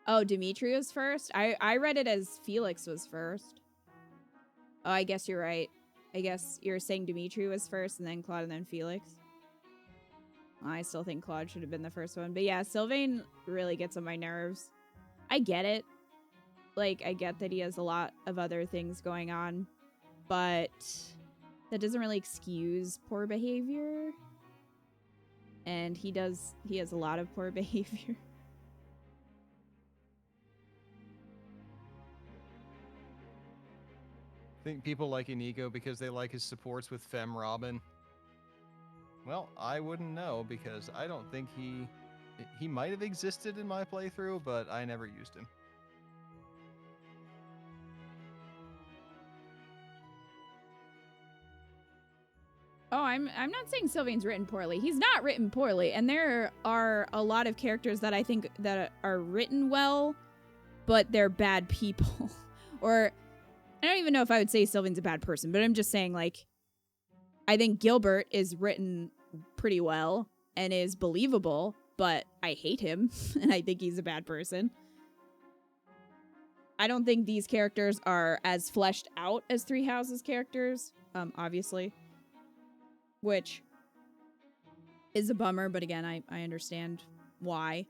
Speaker 2: Oh, Dimitri was first? I read it as Felix was first. Oh, I guess you're right. I guess you're saying Dimitri was first and then Claude and then Felix. I still think Claude should have been the first one. But yeah, Sylvain really gets on my nerves. I get it. Like, I get that he has a lot of other things going on. But that doesn't really excuse poor behavior. And he has a lot of poor behavior.
Speaker 5: I think people like Inigo because they like his supports with Fem Robin. Well, I wouldn't know because I don't think he might have existed in my playthrough, but I never used him.
Speaker 2: Oh, I'm not saying Sylvain's written poorly. He's not written poorly, and there are a lot of characters that I think that are written well, but they're bad people. Or I don't even know if I would say Sylvain's a bad person, but I'm just saying, like, I think Gilbert is written pretty well and is believable, but I hate him and I think he's a bad person. I don't think these characters are as fleshed out as Three Houses characters, obviously. Which is a bummer, but again, I understand why.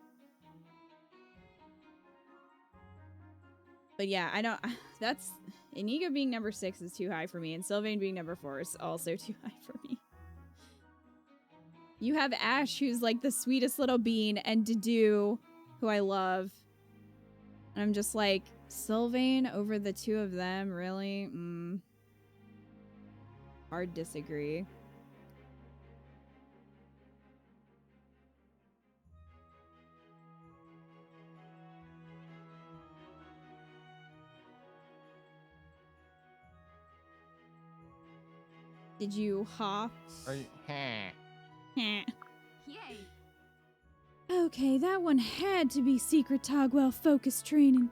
Speaker 2: But yeah, I don't. That's Inigo being number 6 is too high for me, and Sylvain being number 4 is also too high for me. You have Ash, who's like the sweetest little bean, and Dedue, who I love. And I'm just like, Sylvain over the two of them, really? Hard disagree. Did you hop?
Speaker 5: Are you,
Speaker 3: Yay!
Speaker 2: Okay, that one had to be Secret Togwell focus training.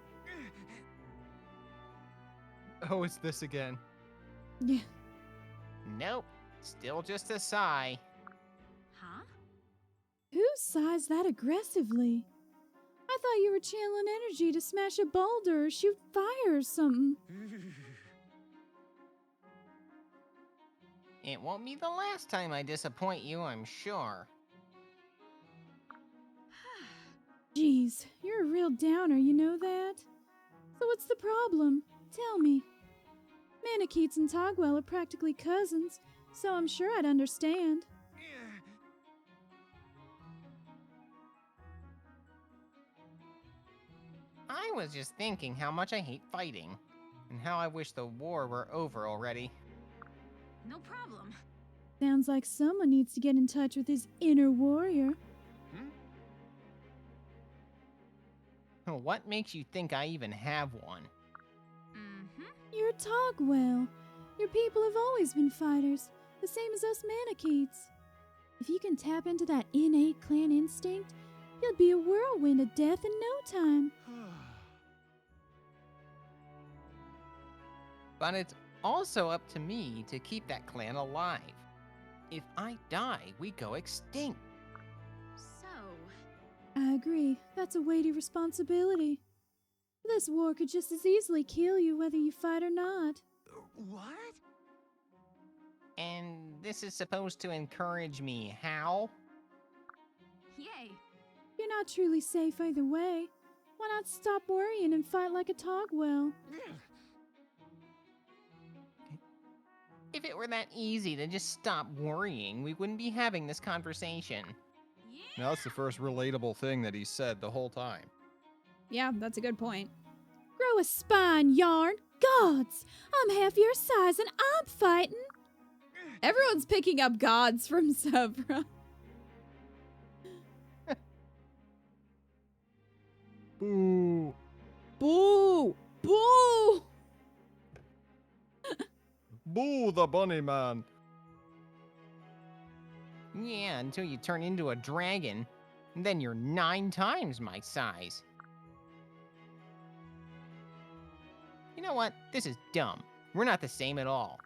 Speaker 5: oh, it's this again.
Speaker 2: Yeah.
Speaker 1: Nope. Still just a sigh.
Speaker 3: Huh?
Speaker 2: Who sighs that aggressively? I thought you were channeling energy to smash a boulder or shoot fire or something.
Speaker 1: It won't be the last time I disappoint you, I'm sure.
Speaker 2: Jeez, you're a real downer, you know that? So what's the problem? Tell me. Manikeets and Togwell are practically cousins, so I'm sure I'd understand.
Speaker 1: I was just thinking how much I hate fighting, and how I wish the war were over already.
Speaker 3: No problem.
Speaker 2: Sounds like someone needs to get in touch with his inner warrior.
Speaker 1: What makes you think I even have one?
Speaker 3: Mm-hmm.
Speaker 2: You're Togwell. Your people have always been fighters, the same as us Manikeets. If you can tap into that innate clan instinct, you'll be a whirlwind of death in no time.
Speaker 1: But it's also up to me to keep that clan alive. If I die, we go extinct.
Speaker 3: So,
Speaker 2: I agree. That's a weighty responsibility. This war could just as easily kill you whether you fight or not.
Speaker 4: What?
Speaker 1: And this is supposed to encourage me. How?
Speaker 3: yay.
Speaker 2: You're not truly safe either way. Why not stop worrying and fight like a togwell?
Speaker 1: If it were that easy to just stop worrying, we wouldn't be having this conversation.
Speaker 3: Yeah.
Speaker 5: Now, that's the first relatable thing that he said the whole time.
Speaker 2: Yeah, that's a good point. Grow a spine, Yarn! Gods! I'm half your size and I'm fighting! Everyone's picking up gods from Sevra.
Speaker 5: Boo!
Speaker 2: Boo! Boo!
Speaker 5: Boo, the bunny man!
Speaker 1: Yeah, until you turn into a dragon. And then you're 9 times my size. You know what? This is dumb. We're not the same at all.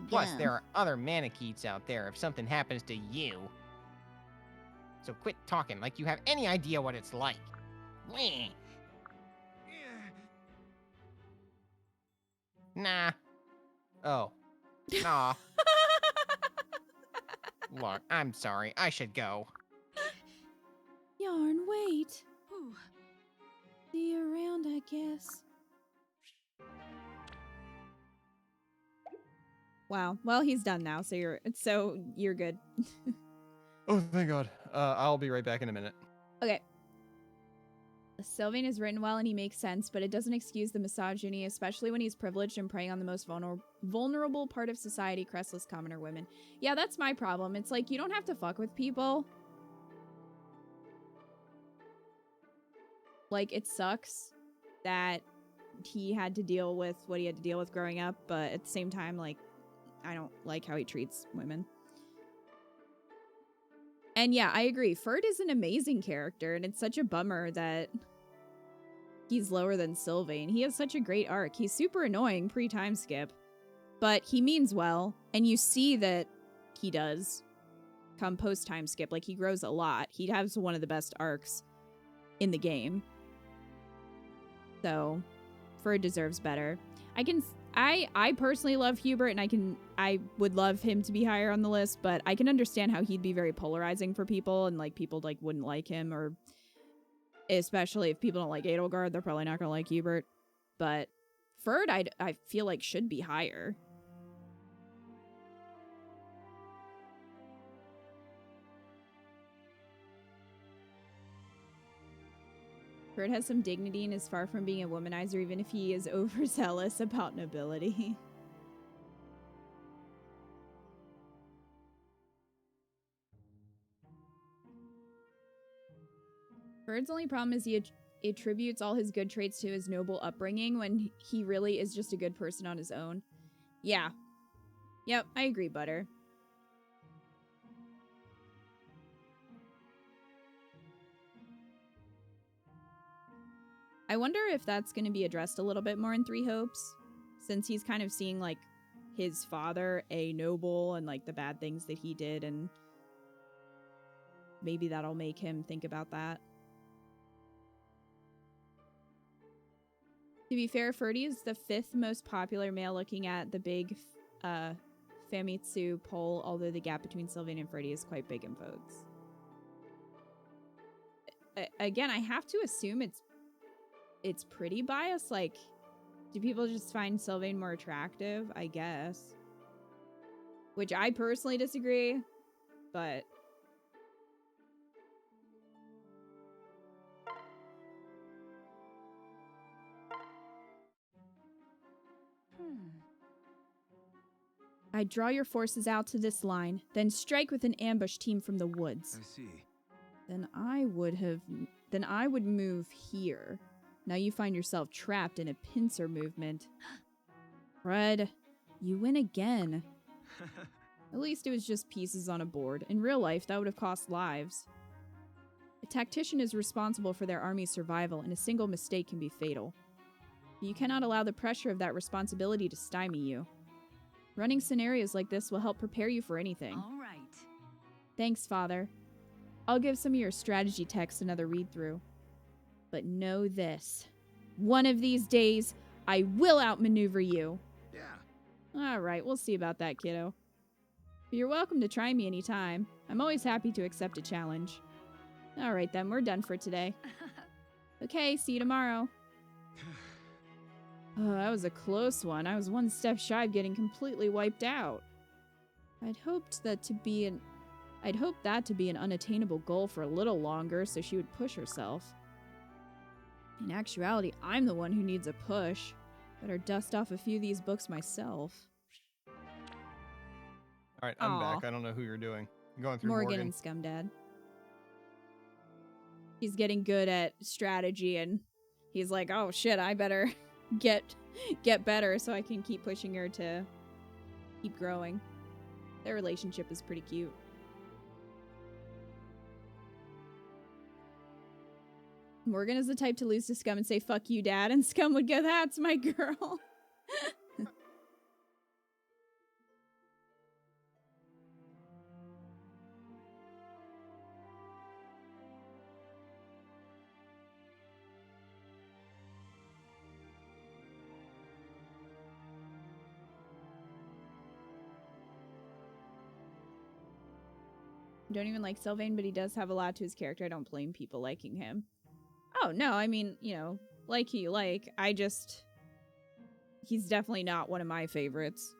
Speaker 1: Plus, there are other Manicheets out there if something happens to you. So quit talking like you have any idea what it's like. Wah. Nah. Oh. Nah. Look, I'm sorry. I should go.
Speaker 2: Yarn, wait.
Speaker 3: Whew.
Speaker 2: See you around, I guess. Wow. Well, he's done now, so you're good.
Speaker 5: Oh, thank God. I'll be right back in a minute.
Speaker 2: Okay. Sylvain is written well and he makes sense, but it doesn't excuse the misogyny, especially when he's privileged and preying on the most vulnerable part of society, crestless commoner women. Yeah, that's my problem. It's like, you don't have to fuck with people. Like, it sucks that he had to deal with what he had to deal with growing up, but at the same time, like, I don't like how he treats women. And yeah, I agree. Ferd is an amazing character, and it's such a bummer that he's lower than Sylvain. He has such a great arc. He's super annoying pre-time skip, but he means well, and you see that he does come post-time skip. Like, he grows a lot. He has one of the best arcs in the game. So, Ferd deserves better. I personally love Hubert, and I would love him to be higher on the list, but I can understand how he'd be very polarizing for people, and like people like wouldn't like him, or especially if people don't like Edelgard, they're probably not gonna like Hubert. But Ferd, I feel like should be higher. Ferd has some dignity and is far from being a womanizer, even if he is overzealous about nobility. Ferd's only problem is he attributes all his good traits to his noble upbringing when he really is just a good person on his own. Yeah. Yep, I agree, Butter. I wonder if that's going to be addressed a little bit more in Three Hopes, since he's kind of seeing, like, his father a noble and, like, the bad things that he did, and maybe that'll make him think about that. To be fair, Ferdy is the 5th most popular male looking at the big Famitsu poll, although the gap between Sylvain and Ferdy is quite big in votes. Again, I have to assume it's pretty biased. Like, do people just find Sylvain more attractive? I guess. Which I personally disagree, but... I'd draw your forces out to this line, then strike with an ambush team from the woods.
Speaker 4: I see.
Speaker 2: Then I would move here. Now you find yourself trapped in a pincer movement. Fred, you win again. At least it was just pieces on a board. In real life, that would have cost lives. A tactician is responsible for their army's survival, and a single mistake can be fatal. But you cannot allow the pressure of that responsibility to stymie you. Running scenarios like this will help prepare you for anything.
Speaker 3: All right.
Speaker 2: Thanks, Father. I'll give some of your strategy text another read-through. But know this. One of these days, I will outmaneuver you.
Speaker 4: Yeah.
Speaker 2: Alright, we'll see about that, kiddo. But you're welcome to try me anytime. I'm always happy to accept a challenge. Alright then, we're done for today. Okay, see you tomorrow. Oh, that was a close one. I was one step shy of getting completely wiped out. I'd hoped that to be an unattainable goal for a little longer so she would push herself. In actuality, I'm the one who needs a push. Better dust off a few of these books myself.
Speaker 5: All right, I'm
Speaker 2: Aw.
Speaker 5: back. I don't know who you're doing. I'm going through
Speaker 2: Morgan
Speaker 5: Morgan.
Speaker 2: and Scumdad. He's getting good at strategy, and he's like, oh shit, I better get better so I can keep pushing her to keep growing. Their relationship is pretty cute. Morgan is the type to lose to Scum and say, fuck you, Dad, and Scum would go, that's my girl. Don't even like Sylvain, but he does have a lot to his character. I don't blame people liking him. Oh, no, I mean, you know, like who you like. He's definitely not one of my favorites.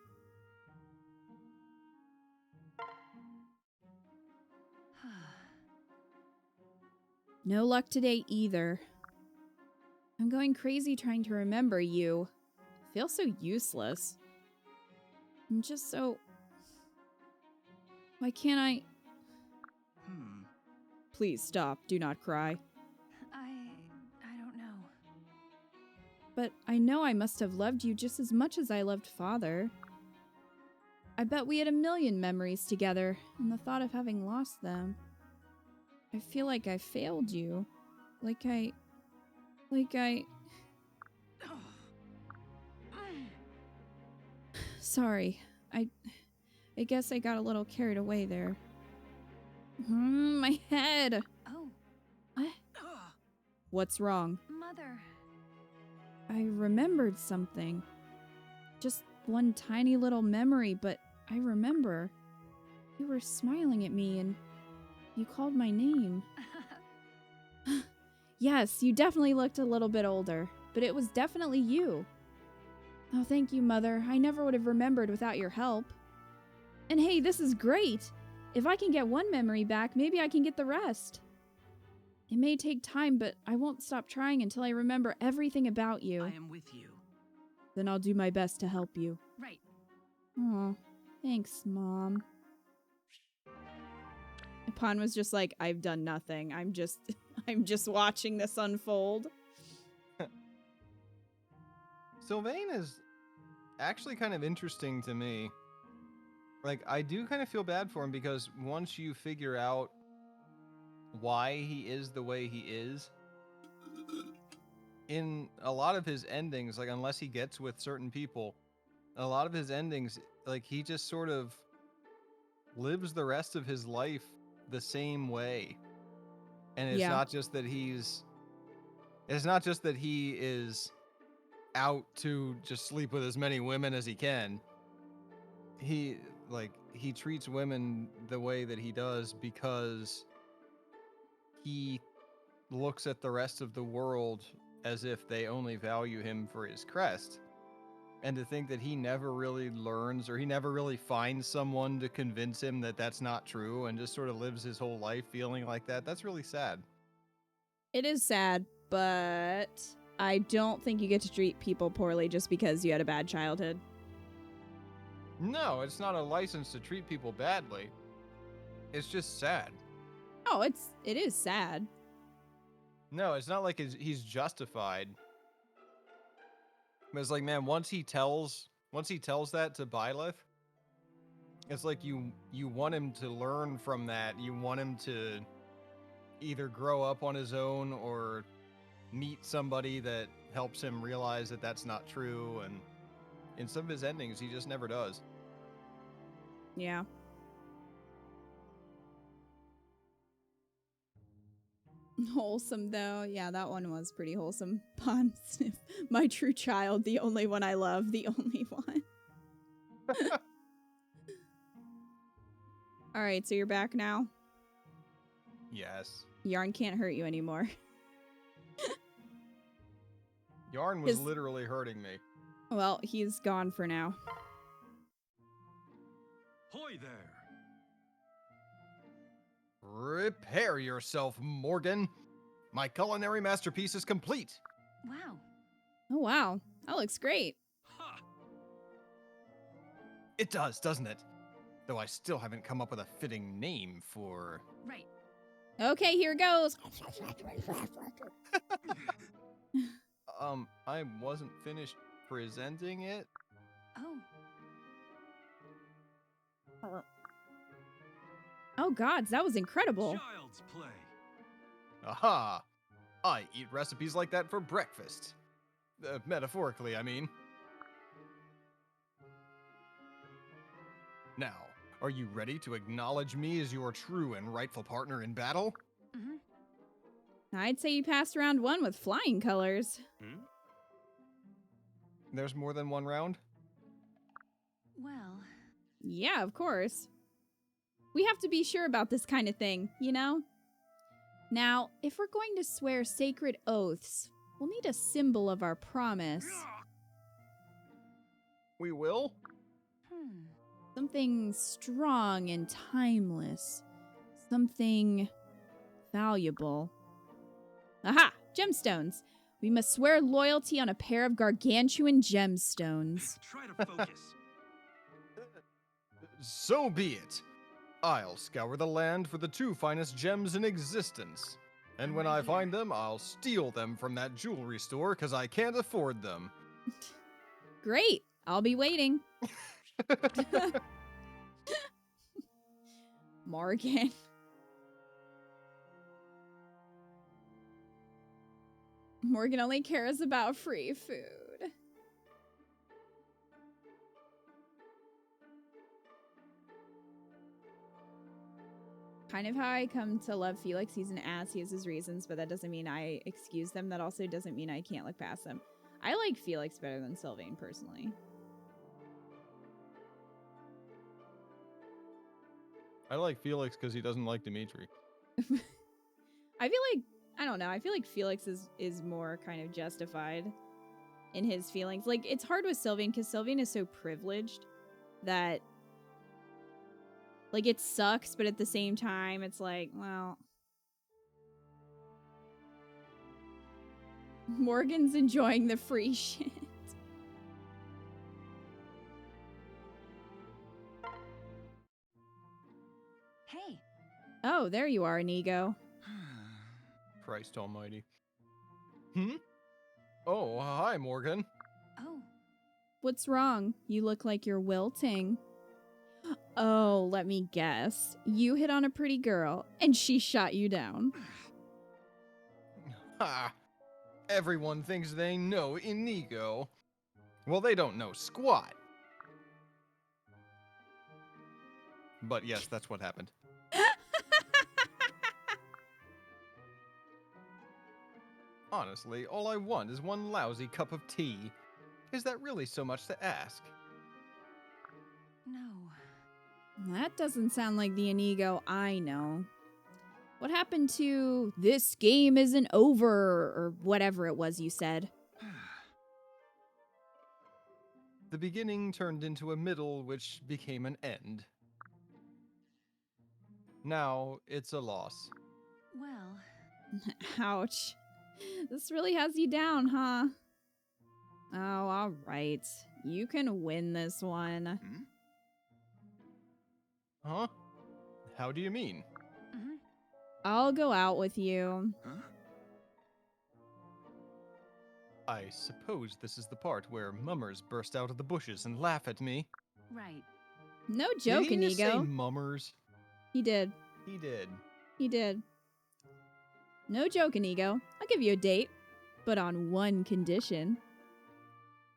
Speaker 2: No luck today either. I'm going crazy trying to remember you. I feel so useless. I'm just so... Why can't I... Please stop. Do not cry.
Speaker 3: I don't know.
Speaker 2: But I know I must have loved you just as much as I loved Father. I bet we had a million memories together, and the thought of having lost them... I feel like I failed you. Like I... Sorry. I guess I got a little carried away there. My head!
Speaker 3: Oh,
Speaker 2: What? What's wrong?
Speaker 3: Mother.
Speaker 2: I remembered something. Just one tiny little memory, but I remember. You were smiling at me and you called my name. Yes, you definitely looked a little bit older, but it was definitely you. Oh, thank you, Mother. I never would have remembered without your help. And hey, this is great! If I can get one memory back, maybe I can get the rest. It may take time, but I won't stop trying until I remember everything about you.
Speaker 4: I am with you.
Speaker 2: Then I'll do my best to help you.
Speaker 3: Right.
Speaker 2: Aw, thanks, Mom. Pan was just like, I've done nothing. I'm just watching this unfold.
Speaker 5: Sylvain is actually kind of interesting to me. Like, I do kind of feel bad for him because once you figure out why he is the way he is, in a lot of his endings, like, unless he gets with certain people, a lot of his endings, like, he just sort of lives the rest of his life the same way. And it's not just that he is out to just sleep with as many women as he can. He treats women the way that he does because he looks at the rest of the world as if they only value him for his crest. And to think that he never really learns or he never really finds someone to convince him that that's not true and just sort of lives his whole life feeling like that, that's really sad.
Speaker 2: It is sad, but I don't think you get to treat people poorly just because you had a bad childhood.
Speaker 5: No, it's not a license to treat people badly. It's just sad.
Speaker 2: Oh, it is sad.
Speaker 5: No, it's not like he's justified. But it's like, man, once he tells that to Byleth, It's like you want him to learn from that. You want him to either grow up on his own or meet somebody that helps him realize that that's not true. And in some of his endings, he just never does.
Speaker 2: Yeah. Wholesome, though. Yeah, that one was pretty wholesome. Pond Sniff. My true child, the only one I love, the only one. Alright, so you're back now?
Speaker 5: Yes.
Speaker 2: Yarn can't hurt you anymore.
Speaker 5: Yarn was
Speaker 2: His-
Speaker 5: literally hurting me.
Speaker 2: Well, he's gone for now.
Speaker 6: Hoy there!
Speaker 5: Prepare yourself, Morgan. My culinary masterpiece is complete.
Speaker 3: Wow.
Speaker 2: Oh, wow. That looks great.
Speaker 6: Ha!
Speaker 5: It does, doesn't it? Though I still haven't come up with a fitting name for...
Speaker 3: Right.
Speaker 2: Okay, here goes.
Speaker 5: I wasn't finished presenting it.
Speaker 3: Oh.
Speaker 2: Oh, gods, that was incredible.
Speaker 6: Child's play.
Speaker 5: Aha! I eat recipes like that for breakfast. Metaphorically, I mean. Now, are you ready to acknowledge me as your true and rightful partner in battle?
Speaker 3: Mm-hmm.
Speaker 2: I'd say you passed round one with flying colors.
Speaker 6: Hmm?
Speaker 5: There's more than one round?
Speaker 3: Well,
Speaker 2: Yeah, of course. We have to be sure about this kind of thing, you know? Now, if we're going to swear sacred oaths, we'll need a symbol of our promise.
Speaker 5: We will?
Speaker 2: Something strong and timeless. Something valuable. Aha! Gemstones! We must swear loyalty on a pair of gargantuan gemstones.
Speaker 6: Try to focus.
Speaker 5: So be it. I'll scour the land for the two finest gems in existence. And when I find them, I'll steal them from that jewelry store because I can't afford them.
Speaker 2: Great! I'll be waiting. Morgan. Morgan only cares about free food. Kind of how I come to love Felix. He's an ass. He has his reasons, but that doesn't mean I excuse them. That also doesn't mean I can't look past them. I like Felix better than Sylvain, personally.
Speaker 5: I like Felix because he doesn't like Dimitri.
Speaker 2: I feel like, I don't know, I feel like Felix is more kind of justified in his feelings. Like, it's hard with Sylvain because Sylvain is so privileged that, like, it sucks, but at the same time, it's like, well... Morgan's enjoying the free shit.
Speaker 3: hey.
Speaker 2: Oh, there you are, Inigo.
Speaker 5: Christ almighty. Oh, hi, Morgan.
Speaker 3: Oh.
Speaker 2: What's wrong? You look like you're wilting. Oh, let me guess. You hit on a pretty girl, and she shot you down.
Speaker 5: Ha! Everyone thinks they know Inigo. Well, they don't know squat. But yes, that's what happened. Honestly, all I want is one lousy cup of tea. Is that really so much to ask?
Speaker 3: No.
Speaker 2: That doesn't sound like the Inigo I know. What happened to "this game isn't over" or whatever it was you said?
Speaker 5: The beginning turned into a middle, which became an end. Now, it's a loss.
Speaker 3: Well,
Speaker 2: Ouch. This really has you down, huh? Oh, alright. You can win this one.
Speaker 5: Huh? How do you mean?
Speaker 3: mm-hmm.
Speaker 2: I'll go out with you.
Speaker 6: Huh?
Speaker 5: I suppose this is the part where mummers burst out of the bushes and laugh at me.
Speaker 3: Right.
Speaker 2: No joke,
Speaker 5: Did he just say
Speaker 2: Inigo.
Speaker 5: mummers?
Speaker 2: He did.
Speaker 5: He did.
Speaker 2: He did. No joke, Inigo. I'll give you a date, but on one condition.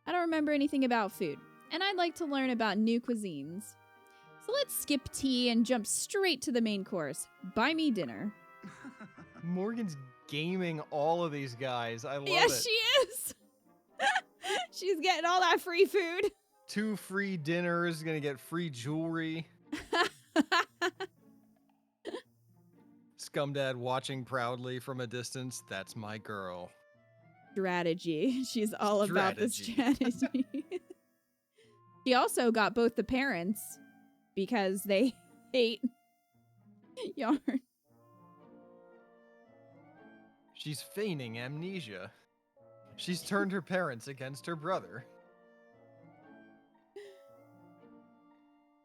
Speaker 2: I don't remember anything about food, and I'd like to learn about new cuisines. So let's skip tea and jump straight to the main course. Buy me dinner.
Speaker 5: Morgan's gaming all of these guys. I love it.
Speaker 2: Yes, she is. She's getting all that free food.
Speaker 5: 2 free dinners, gonna get free jewelry. Scumdad watching proudly from a distance. That's my girl.
Speaker 2: Strategy. She's all about the
Speaker 5: Strategy.
Speaker 2: strategy. She also got both the parents because they hate yarn.
Speaker 5: She's feigning amnesia. She's turned her parents against her brother.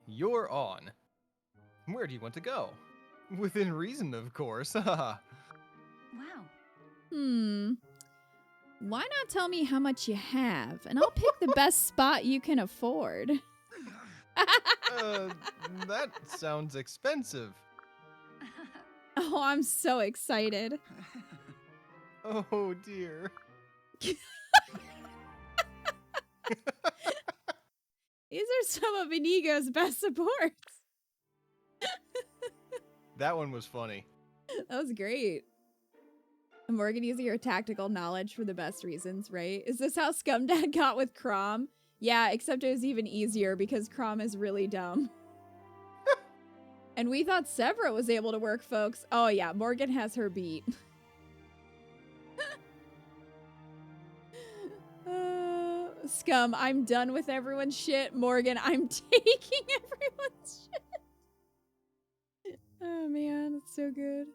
Speaker 5: You're on. Where do you want to go? Within reason, of course.
Speaker 3: Wow.
Speaker 2: Why not tell me how much you have, and I'll pick the best spot you can afford.
Speaker 5: That sounds expensive.
Speaker 2: Oh, I'm so excited.
Speaker 5: Oh dear.
Speaker 2: These are some of Inigo's best supports.
Speaker 5: That one was funny.
Speaker 2: That was great. Morgan using her tactical knowledge for the best reasons, right? Is this how Scumdad got with Crom? Yeah, except it was even easier because Crom is really dumb. And we thought Severa was able to work, folks. Oh yeah, Morgan has her beat. Scum, I'm done with everyone's shit. Morgan, I'm taking everyone's shit. Oh man, it's so good.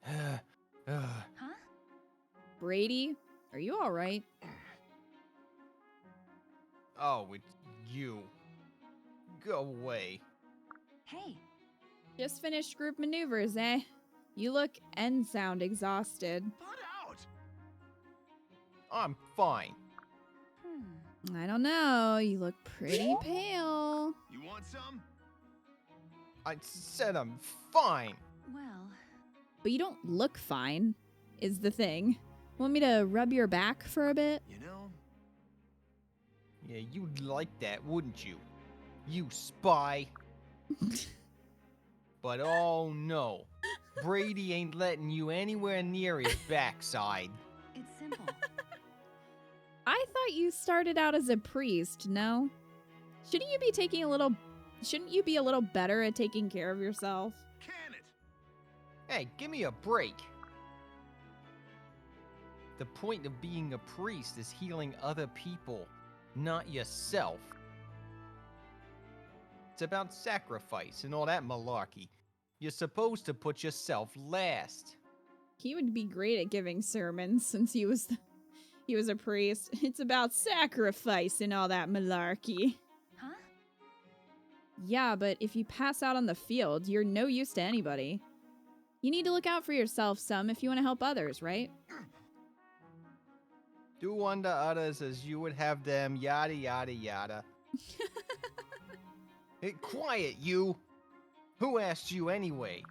Speaker 3: Huh?
Speaker 2: Brady, are you alright?
Speaker 5: Oh, it's you. Go away.
Speaker 3: Hey.
Speaker 2: Just finished group maneuvers, eh? You look and sound exhausted.
Speaker 6: Butt out!
Speaker 5: I'm fine.
Speaker 2: I don't know. You look pretty pale.
Speaker 6: You want some?
Speaker 5: I said I'm fine.
Speaker 3: Well,
Speaker 2: But you don't look fine, is the thing. Want me to rub your back for a bit?
Speaker 6: You know,
Speaker 5: Yeah, you'd like that, wouldn't you? You spy. But oh no. Brady ain't letting you anywhere near his backside.
Speaker 3: it's simple.
Speaker 2: I thought you started out as a priest, no? Shouldn't you be a little better at taking care of yourself?
Speaker 6: can it?
Speaker 5: Hey, give me a break. The point of being a priest is healing other people, not yourself. It's about sacrifice and all that malarkey. You're supposed to put yourself last.
Speaker 2: He would be great at giving sermons since he was a priest. It's about sacrifice and all that malarkey.
Speaker 3: Huh?
Speaker 2: Yeah, but if you pass out on the field, you're no use to anybody. You need to look out for yourself some if you want to help others, right?
Speaker 5: Do unto others as you would have them, yada yada yada. Hey, quiet, you! Who asked you anyway?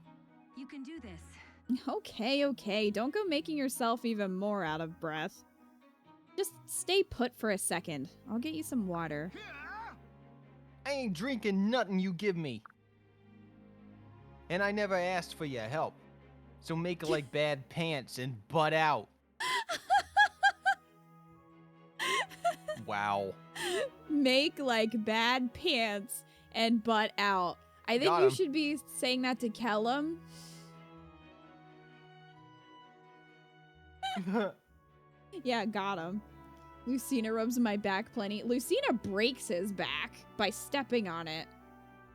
Speaker 3: You can do this.
Speaker 2: Okay. Don't go making yourself even more out of breath. Just stay put for a second. I'll get you some water.
Speaker 5: I ain't drinking nothing you give me. And I never asked for your help. So make like bad pants and butt out. Wow.
Speaker 2: Make like bad pants and butt out. I think
Speaker 5: Got
Speaker 2: you
Speaker 5: 'em.
Speaker 2: should be saying that to Kellum. Yeah, got him. Lucina rubs my back plenty. Lucina breaks his back by stepping on it.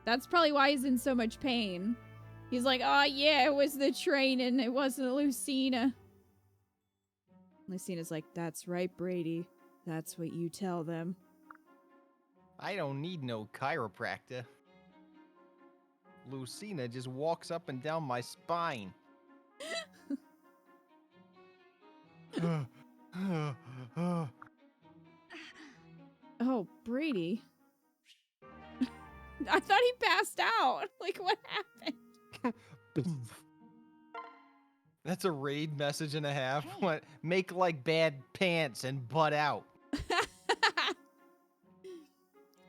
Speaker 2: That's probably why he's in so much pain. He's like, oh yeah, it was the train and it wasn't Lucina. Lucina's like, that's right, Brady. That's what you tell them.
Speaker 5: I don't need no chiropractor. Lucina just walks up and down my spine.
Speaker 2: Oh, Brady. I thought he passed out. Like, what happened?
Speaker 5: That's a raid message and a half.
Speaker 3: Hey.
Speaker 5: What? Make like bad pants and butt out.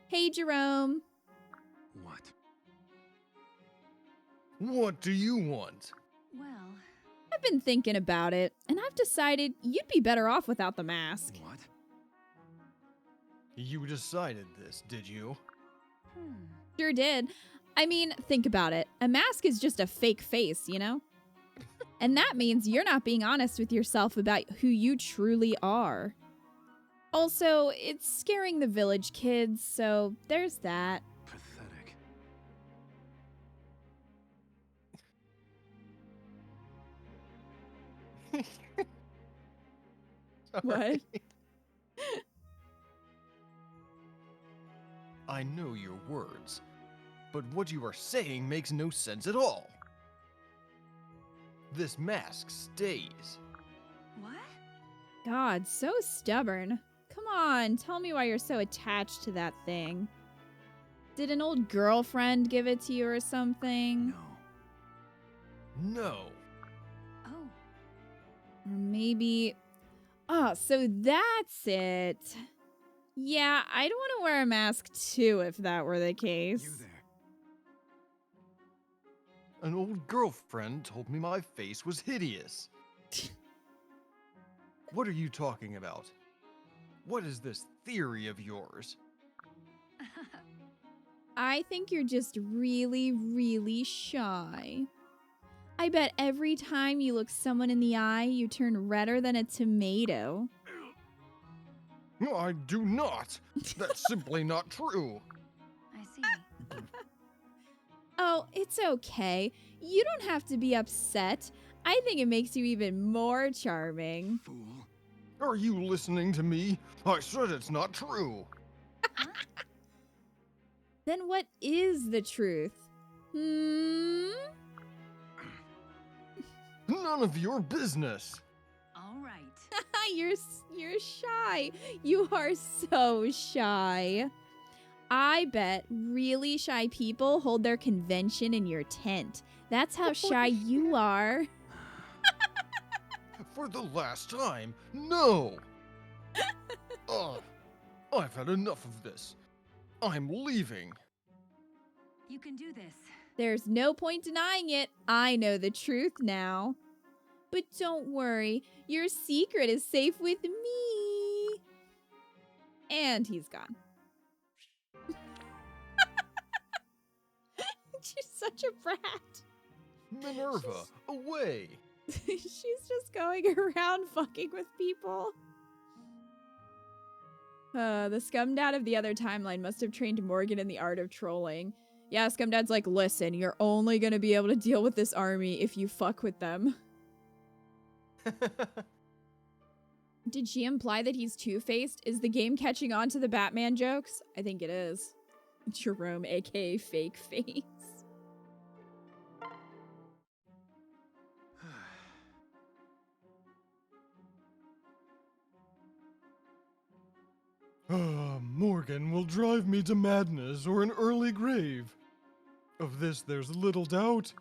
Speaker 2: Hey, Jerome.
Speaker 6: What?
Speaker 5: What do you want?
Speaker 3: Well,
Speaker 2: I've been thinking about it, and I've decided you'd be better off without the mask.
Speaker 6: What?
Speaker 5: You decided this, did you?
Speaker 2: Sure did. I mean, think about it. A mask is just a fake face, you know? And that means you're not being honest with yourself about who you truly are. Also, it's scaring the village kids, so there's that.
Speaker 6: Pathetic.
Speaker 2: What?
Speaker 5: I know your words, but what you are saying makes no sense at all. This mask stays.
Speaker 3: what?
Speaker 2: God, so stubborn. Come on, tell me why you're so attached to that thing. Did an old girlfriend give it to you or something?
Speaker 6: No.
Speaker 5: No.
Speaker 3: Oh,
Speaker 2: Or maybe... Oh, so that's it. Yeah, I'd want to wear a mask too if that were the case.
Speaker 6: You there.
Speaker 5: An old girlfriend told me my face was hideous. What are you talking about? What is this theory of yours?
Speaker 2: I think you're just really, really shy. I bet every time you look someone in the eye, you turn redder than a tomato.
Speaker 5: No, I do not. That's simply not true.
Speaker 3: I see.
Speaker 2: Oh, it's okay. You don't have to be upset. I think it makes you even more charming.
Speaker 6: Fool.
Speaker 5: Are you listening to me? I said it's not true.
Speaker 2: Then what is the truth? Hmm?
Speaker 5: None of your business.
Speaker 3: All right.
Speaker 2: You're shy. You are so shy. I bet really shy people hold their convention in your tent. That's how shy you are.
Speaker 5: For the last time, no. Ugh, I've had enough of this. I'm leaving.
Speaker 3: You can do this.
Speaker 2: There's no point denying it. I know the truth now. But don't worry, your secret is safe with me. And he's gone. She's such a brat.
Speaker 5: Minerva, away.
Speaker 2: She's just going around fucking with people. The scumdad of the other timeline must have trained Morgan in the art of trolling. Yeah, scumdad's like, listen, you're only gonna be able to deal with this army if you fuck with them. Did she imply that he's two-faced? Is the game catching on to the Batman jokes? I think it is. Jerome, aka fake face.
Speaker 5: Morgan will drive me to madness or an early grave. Of this there's little doubt.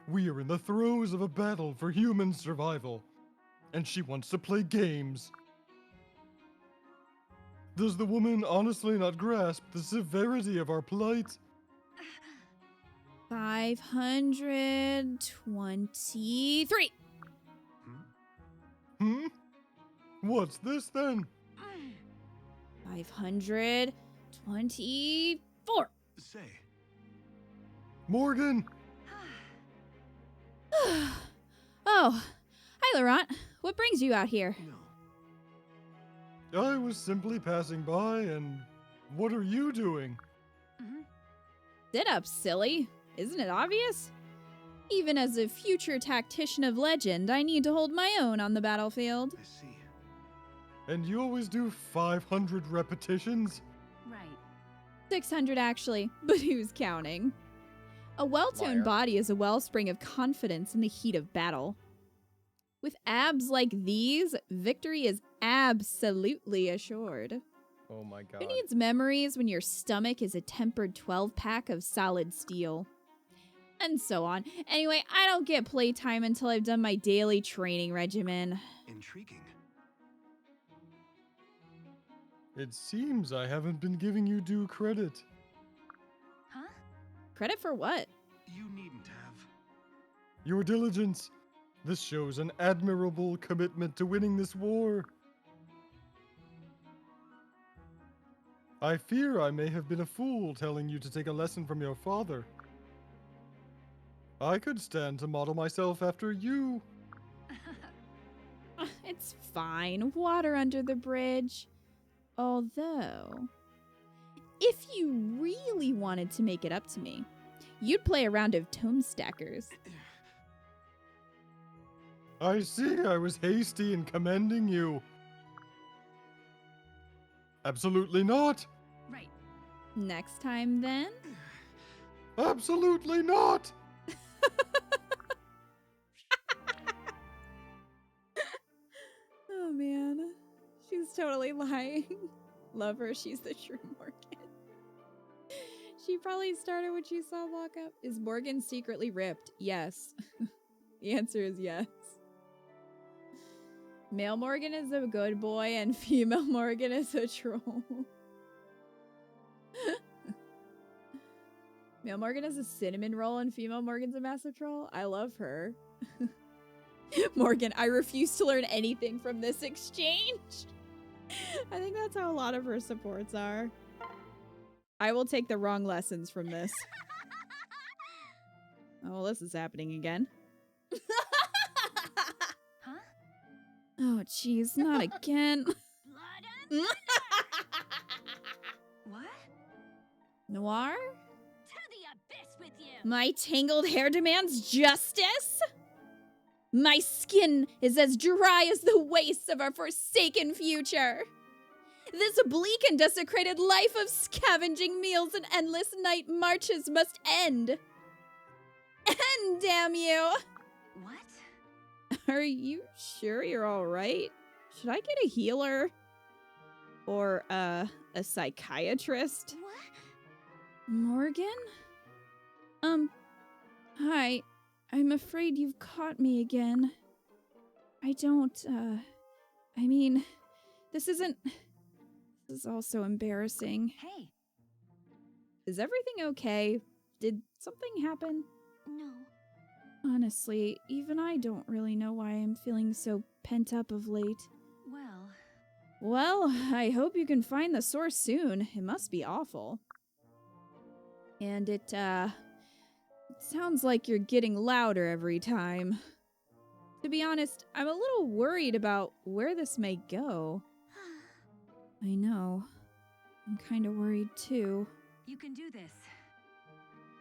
Speaker 5: We are in the throes of a battle for human survival, and she wants to play games. Does the woman honestly not grasp the severity of our plight?
Speaker 2: 523.
Speaker 5: Hmm? What's this then?
Speaker 2: 524.
Speaker 6: Say.
Speaker 5: Morgan!
Speaker 2: Oh, hi, Laurent. What brings you out here?
Speaker 6: No.
Speaker 5: I was simply passing by, and what are you doing?
Speaker 2: Sit up, silly. Isn't it obvious? Even as a future tactician of legend, I need to hold my own on the battlefield.
Speaker 6: I see.
Speaker 5: And you always do 500 repetitions?
Speaker 3: Right.
Speaker 2: 600 actually, but who's counting? A well-toned
Speaker 5: Liar.
Speaker 2: body is a wellspring of confidence in the heat of battle. With abs like these, victory is absolutely assured.
Speaker 5: Oh my god.
Speaker 2: Who needs memories when your stomach is a tempered 12-pack of solid steel? And so on. Anyway, I don't get playtime until I've done my daily training regimen.
Speaker 6: Intriguing.
Speaker 5: It seems I haven't been giving you due credit.
Speaker 3: Huh?
Speaker 2: Credit for what?
Speaker 6: You needn't have.
Speaker 5: Your diligence. This shows an admirable commitment to winning this war. I fear I may have been a fool telling you to take a lesson from your father. I could stand to model myself after you.
Speaker 2: It's fine. Water under the bridge. Although, if you really wanted to make it up to me, you'd play a round of tome stackers.
Speaker 5: I see I was hasty in commending you. Absolutely not.
Speaker 3: Right.
Speaker 2: Next time, then?
Speaker 5: Absolutely not.
Speaker 2: Oh, man. She's totally lying. Love her. She's the true Morgan. She probably started when she saw Walk Up. Is Morgan secretly ripped? Yes. The answer is yes. Male Morgan is a good boy and female Morgan is a troll. Male Morgan is a cinnamon roll and female Morgan's a massive troll. I love her. Morgan, I refuse to learn anything from this exchange. I think that's how a lot of her supports are. I will take the wrong lessons from this. Oh, well, this is happening again.
Speaker 3: Huh?
Speaker 2: Oh, jeez, not again.
Speaker 3: Blood and What?
Speaker 2: Noir?
Speaker 3: To the abyss with you!
Speaker 2: My tangled hair demands justice? My skin is as dry as the wastes of our forsaken future. This bleak and desecrated life of scavenging meals and endless night marches must end. End, damn you!
Speaker 3: What?
Speaker 2: Are you sure you're alright? Should I get a healer? Or, a psychiatrist?
Speaker 3: What?
Speaker 2: Morgan? Hi. I'm afraid you've caught me again. I don't, I mean, this is all so embarrassing.
Speaker 3: Hey.
Speaker 2: Is everything okay? Did something happen?
Speaker 3: No.
Speaker 2: Honestly, even I don't really know why I'm feeling so pent up of late.
Speaker 3: Well.
Speaker 2: Well, I hope you can find the source soon. It must be awful. And it sounds like you're getting louder every time. To be honest, I'm a little worried about where this may go. I know. I'm kind of worried too.
Speaker 3: You can do this.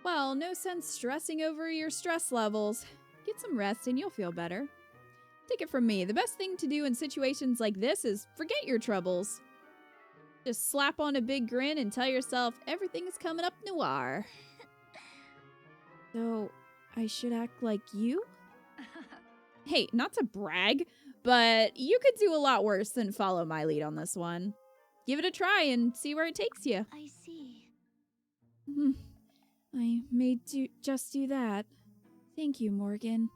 Speaker 2: Well, no sense stressing over your stress levels. Get some rest and you'll feel better. Take it from me, the best thing to do in situations like this is forget your troubles. Just slap on a big grin and tell yourself everything's coming up noir. So, I should act like you? Hey, not to brag, but you could do a lot worse than follow my lead on this one. Give it a try and see where it takes you.
Speaker 3: I see.
Speaker 2: I may just do that. Thank you, Morgan.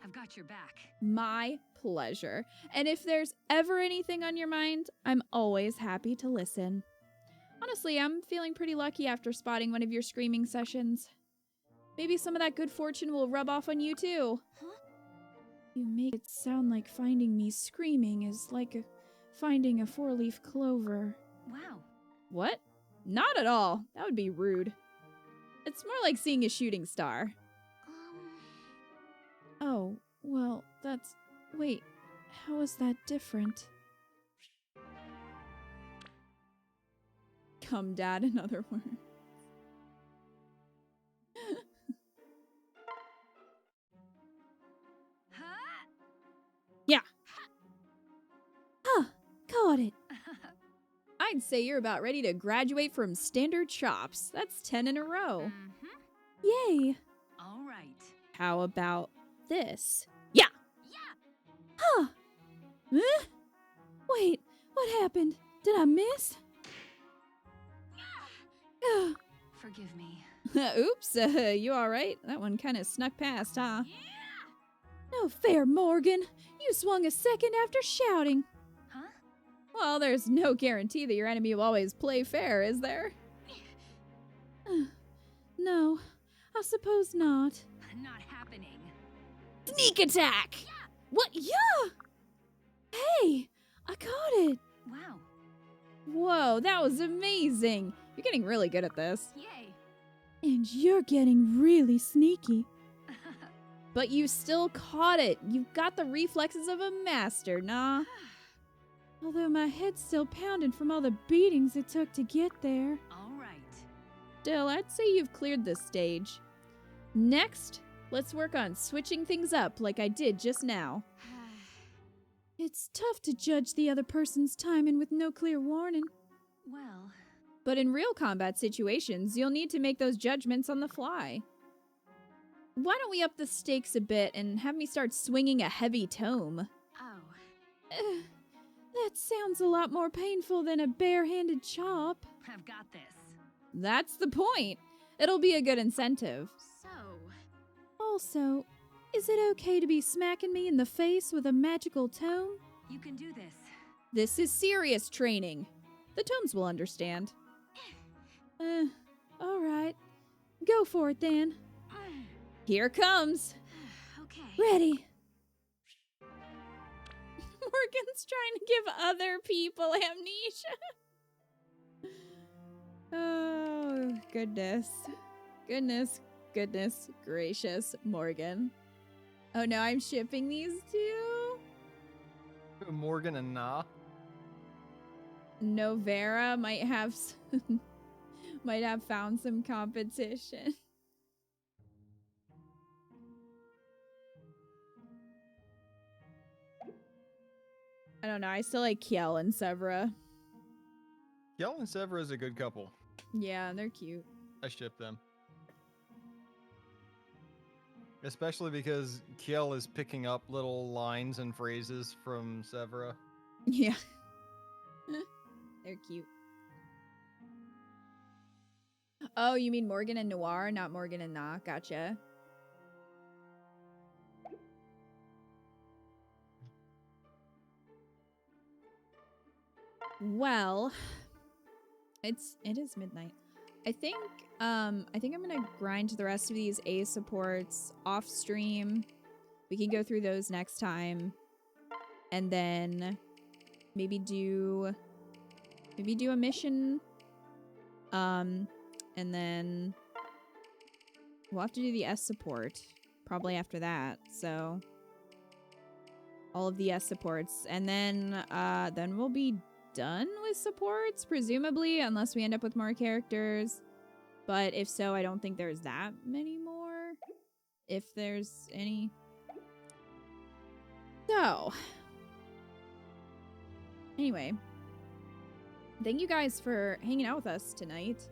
Speaker 3: I've got your back.
Speaker 2: My pleasure. And if there's ever anything on your mind, I'm always happy to listen. Honestly, I'm feeling pretty lucky after spotting one of your screaming sessions. Maybe some of that good fortune will rub off on you too.
Speaker 3: Huh?
Speaker 2: You make it sound like finding me screaming is like finding a four-leaf clover.
Speaker 3: Wow.
Speaker 2: What? Not at all. That would be rude. It's more like seeing a shooting star. Oh, well, that's... Wait, how is that different? Come, Dad, in other words.
Speaker 3: Huh?
Speaker 2: Yeah. Huh, got it. I'd say you're about ready to graduate from standard chops. That's 10 in a row.
Speaker 3: Mm-hmm.
Speaker 2: Yay.
Speaker 3: All right.
Speaker 2: How about this? Yeah.
Speaker 3: Yeah.
Speaker 2: Huh. Huh? Wait, what happened? Did I miss?
Speaker 3: Forgive me.
Speaker 2: Oops, you alright? That one kind of snuck past, huh? No fair, Morgan. You swung a second after shouting.
Speaker 3: Huh?
Speaker 2: Well, there's no guarantee that your enemy will always play fair, is there? No, I suppose not.
Speaker 3: Not happening.
Speaker 2: Sneak attack! What? Yeah! Hey, I caught it!
Speaker 3: Wow.
Speaker 2: Whoa, that was amazing! You're getting really good at this.
Speaker 3: Yay.
Speaker 2: And you're getting really sneaky. But you still caught it. You've got the reflexes of a master, nah? Although my head's still pounding from all the beatings it took to get there.
Speaker 3: All right.
Speaker 2: Still, I'd say you've cleared this stage. Next, let's work on switching things up like I did just now. It's tough to judge the other person's timing with no clear warning.
Speaker 3: Well,
Speaker 2: But in real combat situations, you'll need to make those judgments on the fly. Why don't we up the stakes a bit and have me start swinging a heavy tome?
Speaker 3: oh,
Speaker 2: That sounds a lot more painful than a bare-handed chop.
Speaker 3: I've got this.
Speaker 2: That's the point. It'll be a good incentive.
Speaker 3: So,
Speaker 2: Also, is it okay to be smacking me in the face with a magical tome?
Speaker 3: you can do this.
Speaker 2: This is serious training. The tomes will understand. Alright. Go for it then. Here comes.
Speaker 3: Okay.
Speaker 2: Ready. Morgan's trying to give other people amnesia. Oh, goodness. Goodness gracious, Morgan. Oh no, I'm shipping these two.
Speaker 5: Morgan and Nah.
Speaker 2: Novera might have might have found some competition. I don't know. I still like Kiel and Severa.
Speaker 5: Kiel and Severa is a good couple.
Speaker 2: Yeah, they're cute.
Speaker 5: I ship them. Especially because Kiel is picking up little lines and phrases from Severa.
Speaker 2: Yeah. They're cute. Oh, you mean Morgan and Noir, not Morgan and Nah. Gotcha. Well, it is midnight. I think I'm gonna grind the rest of these A supports off stream. We can go through those next time, and then maybe do a mission. And then we'll have to do the S support probably after that. So all of the S supports, and then we'll be done with supports, presumably, unless we end up with more characters. But if so, I don't think there's that many more, if there's any. So, anyway, thank you guys for hanging out with us tonight.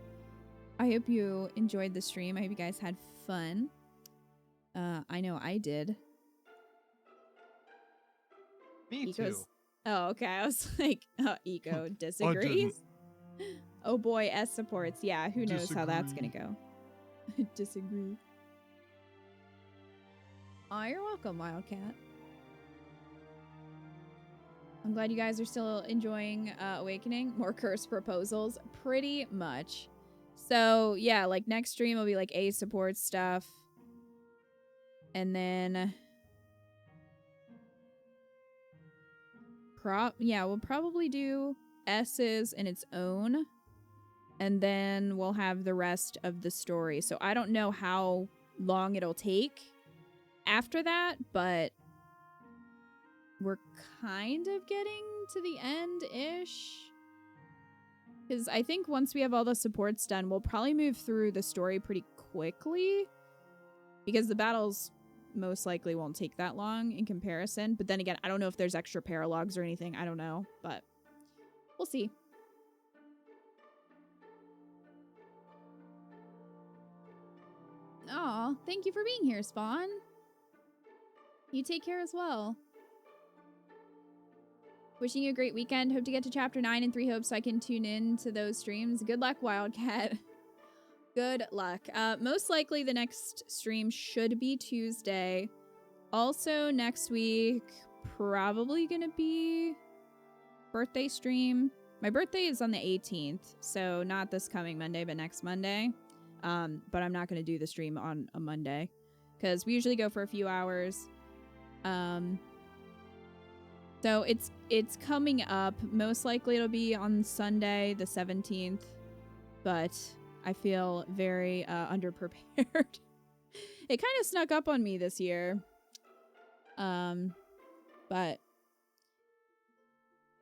Speaker 2: I hope you enjoyed the stream. I hope you guys had fun. I know I did.
Speaker 5: Me too.
Speaker 2: Oh, okay. I was like, Eco disagrees. Oh boy, S supports. Yeah, who knows how that's gonna go. Disagree. Oh, you're welcome, Wildcat. I'm glad you guys are still enjoying Awakening. More curse proposals. Pretty much. So, yeah, like next stream will be like A support stuff. And then we'll probably do S's in its own. And then we'll have the rest of the story. So I don't know how long it'll take after that, but we're kind of getting to the end-ish. Because I think once we have all the supports done, we'll probably move through the story pretty quickly. Because the battles most likely won't take that long in comparison. But then again, I don't know if there's extra paralogs or anything. I don't know. But we'll see. Aw, thank you for being here, Spawn. You take care as well. Wishing you a great weekend. Hope to get to chapter 9 in 3 hopes so I can tune in to those streams. Good luck, Wildcat. Good luck. Most likely the next stream should be Tuesday. Also next week, probably gonna be birthday stream. My birthday is on the 18th, so not this coming Monday, but next Monday. But I'm not gonna do the stream on a Monday because we usually go for a few hours. So it's coming up. Most likely it'll be on Sunday, the 17th, but I feel very underprepared. It kind of snuck up on me this year. But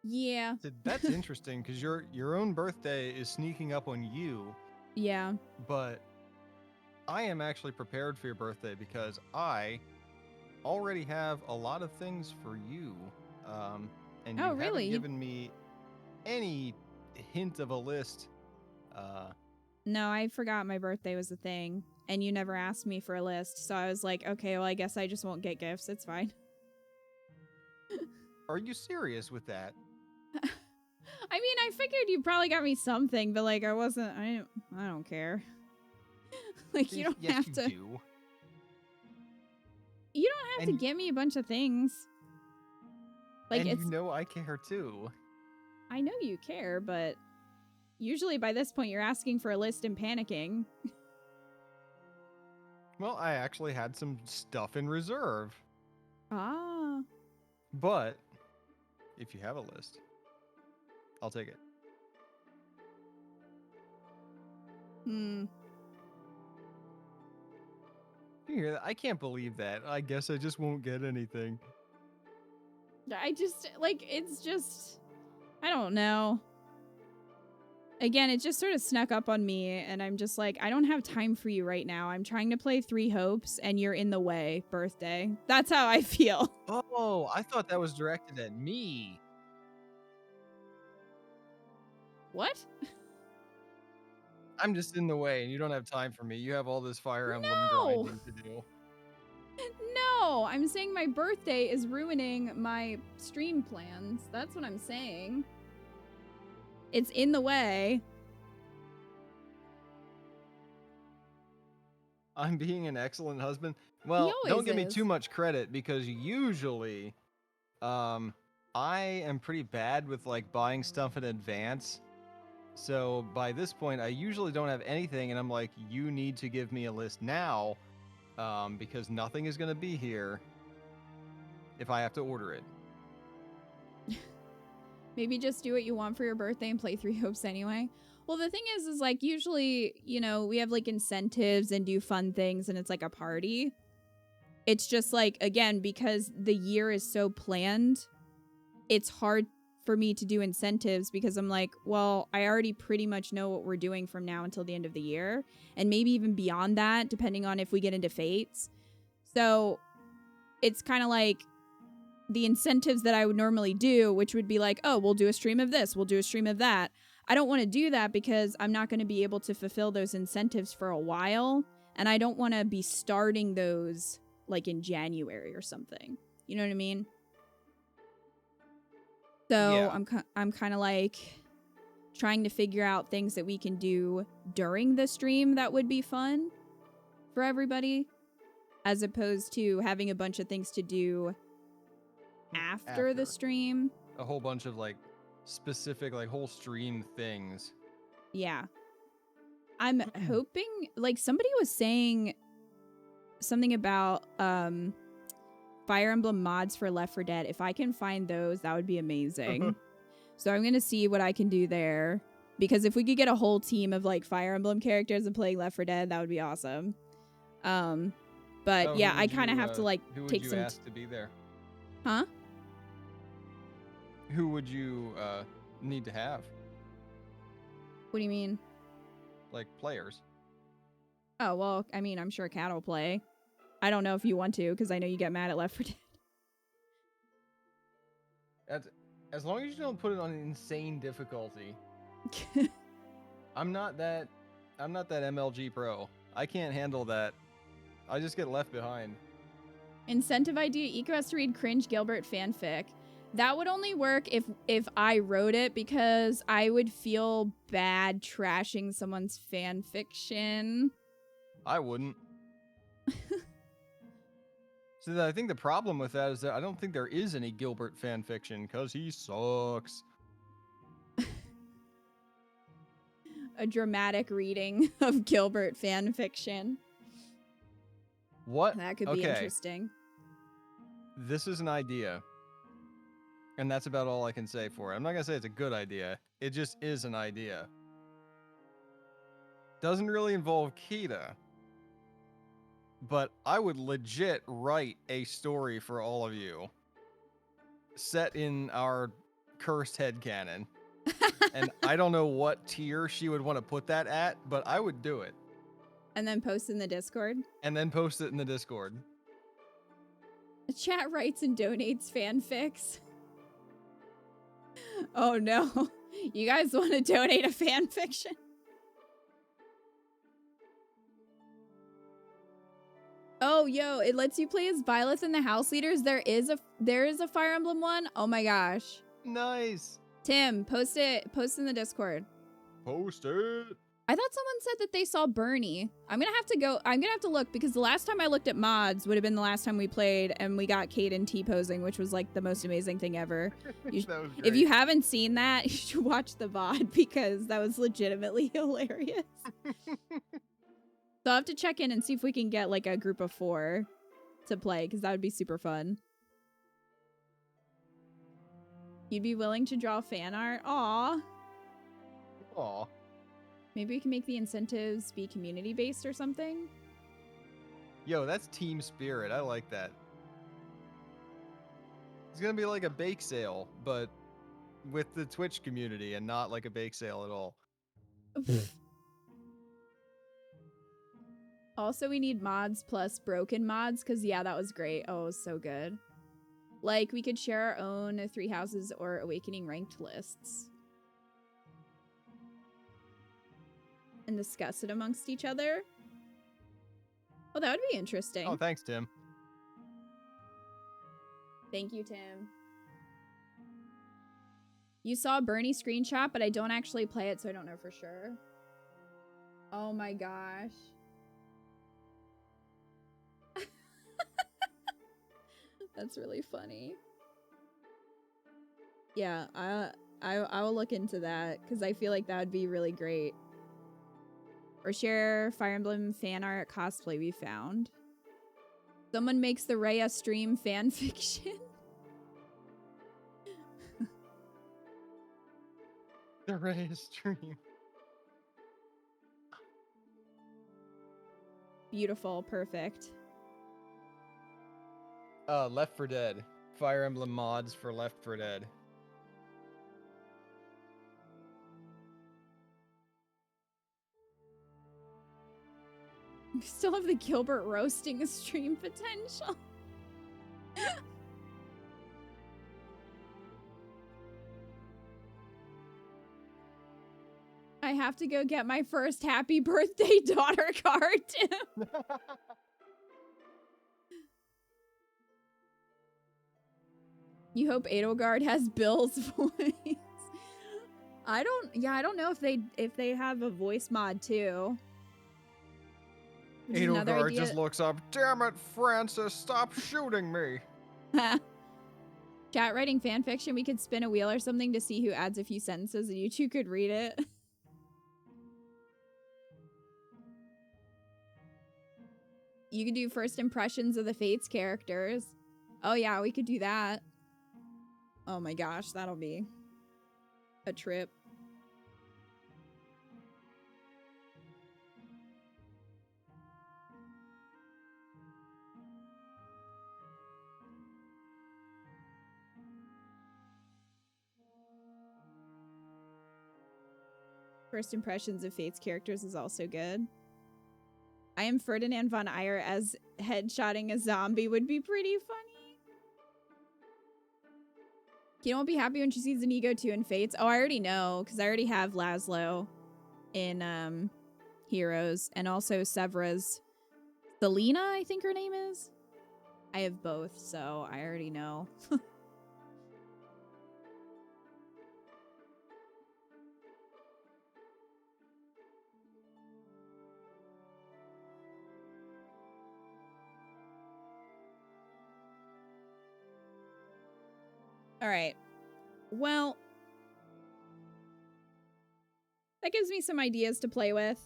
Speaker 2: yeah.
Speaker 5: That's interesting because your own birthday is sneaking up on you,
Speaker 2: Yeah.
Speaker 5: but I am actually prepared for your birthday because I already have a lot of things for you. And you
Speaker 2: Oh, really?
Speaker 5: haven't given me any hint of a list.
Speaker 2: No, I forgot my birthday was a thing, and you never asked me for a list, so I was like, okay, well, I guess I just won't get gifts. It's fine.
Speaker 5: Are you serious with that?
Speaker 2: I mean, I figured you probably got me something, but like, I don't care. Like, you don't
Speaker 5: Yes,
Speaker 2: have
Speaker 5: you
Speaker 2: to.
Speaker 5: do.
Speaker 2: You don't have
Speaker 5: And-
Speaker 2: to get me a bunch of things. Like,
Speaker 5: and
Speaker 2: it's.
Speaker 5: you know I care too.
Speaker 2: I know you care, but usually by this point you're asking for a list and panicking.
Speaker 5: Well, I actually had some stuff in reserve.
Speaker 2: Ah.
Speaker 5: But if you have a list, I'll take it.
Speaker 2: Hmm.
Speaker 5: You hear that? I can't believe that. I guess I just won't get anything.
Speaker 2: I just, like, it's just, I don't know. Again, it just sort of snuck up on me, and I'm just like, I don't have time for you right now. I'm trying to play 3 Hopes, and you're in the way, birthday. That's how I feel.
Speaker 5: Oh, I thought that was directed at me.
Speaker 2: What?
Speaker 5: I'm just in the way, and you don't have time for me. You have all this Fire Emblem
Speaker 2: No!
Speaker 5: grinding to do.
Speaker 2: No, I'm saying my birthday is ruining my stream plans. That's what I'm saying. It's in the way.
Speaker 5: I'm being an excellent husband. Well, don't
Speaker 2: always
Speaker 5: give me
Speaker 2: is.
Speaker 5: too much credit because usually, I am pretty bad with like buying stuff in advance. So by this point, I usually don't have anything, and I'm like, you need to give me a list now, because nothing is going to be here if I have to order it.
Speaker 2: Maybe just do what you want for your birthday and play 3 Hopes anyway. Well, the thing is like usually, you know, we have like incentives and do fun things and it's like a party. It's just like, again, because the year is so planned, it's hard for me to do incentives because I'm like, well, I already pretty much know what we're doing from now until the end of the year. And maybe even beyond that, depending on if we get into fates. So it's kind of like the incentives that I would normally do, which would be like, oh, we'll do a stream of this, we'll do a stream of that. I don't want to do that because I'm not going to be able to fulfill those incentives for a while. And I don't want to be starting those like in January or something. You know what I mean? So
Speaker 5: Yeah.
Speaker 2: I'm kind of like trying to figure out things that we can do during the stream that would be fun for everybody, as opposed to having a bunch of things to do after the stream.
Speaker 5: A whole bunch of like specific like whole stream things.
Speaker 2: Yeah. I'm hoping, like, somebody was saying something about Fire Emblem mods for Left 4 Dead. If I can find those, that would be amazing. So I'm going to see what I can do there. Because if we could get a whole team of, like, Fire Emblem characters and playing Left 4 Dead, that would be awesome. But,
Speaker 5: Oh,
Speaker 2: yeah,
Speaker 5: who
Speaker 2: I
Speaker 5: would
Speaker 2: kind of
Speaker 5: you,
Speaker 2: have to, like,
Speaker 5: who would
Speaker 2: take
Speaker 5: you
Speaker 2: some...
Speaker 5: ask to be there?
Speaker 2: Huh?
Speaker 5: Who would you need to have?
Speaker 2: What do you mean?
Speaker 5: Like players.
Speaker 2: Oh, well, I mean, I'm sure Cat will play. I don't know if you want to, because I know you get mad at Left 4 Dead.
Speaker 5: As long as you don't put it on insane difficulty. I'm not that MLG pro. I can't handle that. I just get left behind.
Speaker 2: Incentive idea, Eco has to read cringe Gilbert fanfic. That would only work if I wrote it, because I would feel bad trashing someone's fan fiction.
Speaker 5: I wouldn't. So I think the problem with that is that I don't think there is any Gilbert fan fiction because he sucks.
Speaker 2: A dramatic reading of Gilbert fan fiction.
Speaker 5: What?
Speaker 2: That could be
Speaker 5: Okay.
Speaker 2: interesting.
Speaker 5: This is an idea. And that's about all I can say for it. I'm not going to say it's a good idea. It just is an idea. Doesn't really involve Kita. But I would legit write a story for all of you. Set in our cursed headcanon. And I don't know what tier she would want to put that at, but I would do it.
Speaker 2: And then post in the Discord.
Speaker 5: And then post it in the Discord.
Speaker 2: The chat writes and donates fanfics. Oh no. You guys want to donate a fanfiction? Oh, yo, it lets you play as Byleth and the House Leaders. There is a Fire Emblem one. Oh my gosh.
Speaker 5: Nice.
Speaker 2: Tim, post in the Discord.
Speaker 5: Post it.
Speaker 2: I thought someone said that they saw Bernie. I'm gonna have to look, because the last time I looked at mods would have been the last time we played and we got Caden T-posing, which was like the most amazing thing ever.
Speaker 5: That was great.
Speaker 2: If you haven't seen that, you should watch the VOD, because that was legitimately hilarious. So I'll have to check in and see if we can get like a group of 4 to play, because that would be super fun. You'd be willing to draw fan art? Aw.
Speaker 5: Aw.
Speaker 2: Maybe we can make the incentives be community-based or something?
Speaker 5: Yo, that's team spirit. I like that. It's gonna be like a bake sale, but with the Twitch community and not like a bake sale at all.
Speaker 2: Also, we need mods plus broken mods, because yeah, that was great. Oh, it was so good. Like, we could share our own 3 houses or Awakening ranked lists. And discuss it amongst each other. Oh, that would be interesting.
Speaker 5: Oh, thanks, Tim.
Speaker 2: Thank you, Tim. You saw Bernie screenshot, but I don't actually play it, so I don't know for sure. Oh my gosh. That's really funny. Yeah, I will look into that, because I feel like that would be really great. Or share Fire Emblem fan art cosplay we found. Someone makes the Rhea stream fan fiction.
Speaker 5: The Ray stream.
Speaker 2: Beautiful, perfect.
Speaker 5: Left 4 Dead. Fire Emblem mods for Left 4 Dead.
Speaker 2: We still have the Gilbert roasting stream potential. I have to go get my first happy birthday daughter card, Tim. You hope Edelgard has Bill's voice. I don't know if they have a voice mod too. Which is another
Speaker 5: Edelgard
Speaker 2: idea.
Speaker 5: just looks up. Damn it, Francis! Stop shooting me!
Speaker 2: Chat writing fanfiction, we could spin a wheel or something to see who adds a few sentences and you two could read it. You could do first impressions of the Fates characters. Oh yeah, we could do that. Oh my gosh, that'll be a trip. First impressions of Fate's characters is also good. I am Ferdinand von Eyre as headshotting a zombie would be pretty funny. Kate won't be happy when she sees Inigo 2 in Fates. Oh, I already know, because I already have Laszlo in Heroes, and also Severa's Selena, I think her name is. I have both, so I already know. All right. Well, that gives me some ideas to play with.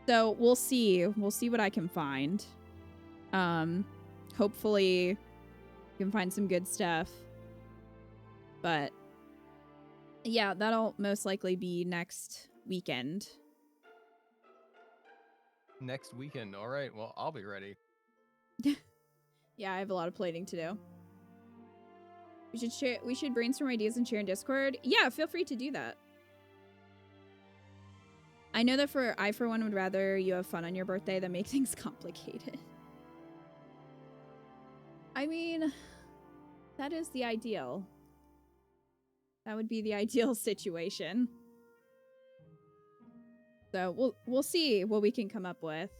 Speaker 2: So we'll see. We'll see what I can find. Hopefully, I can find some good stuff. But yeah, that'll most likely be next weekend.
Speaker 5: Next weekend. All right. Well, I'll be ready.
Speaker 2: Yeah, I have a lot of plating to do. We should brainstorm ideas and share in Discord. Yeah, feel free to do that. I know that I for one would rather you have fun on your birthday than make things complicated. I mean, that is the ideal. That would be the ideal situation. So we'll see what we can come up with.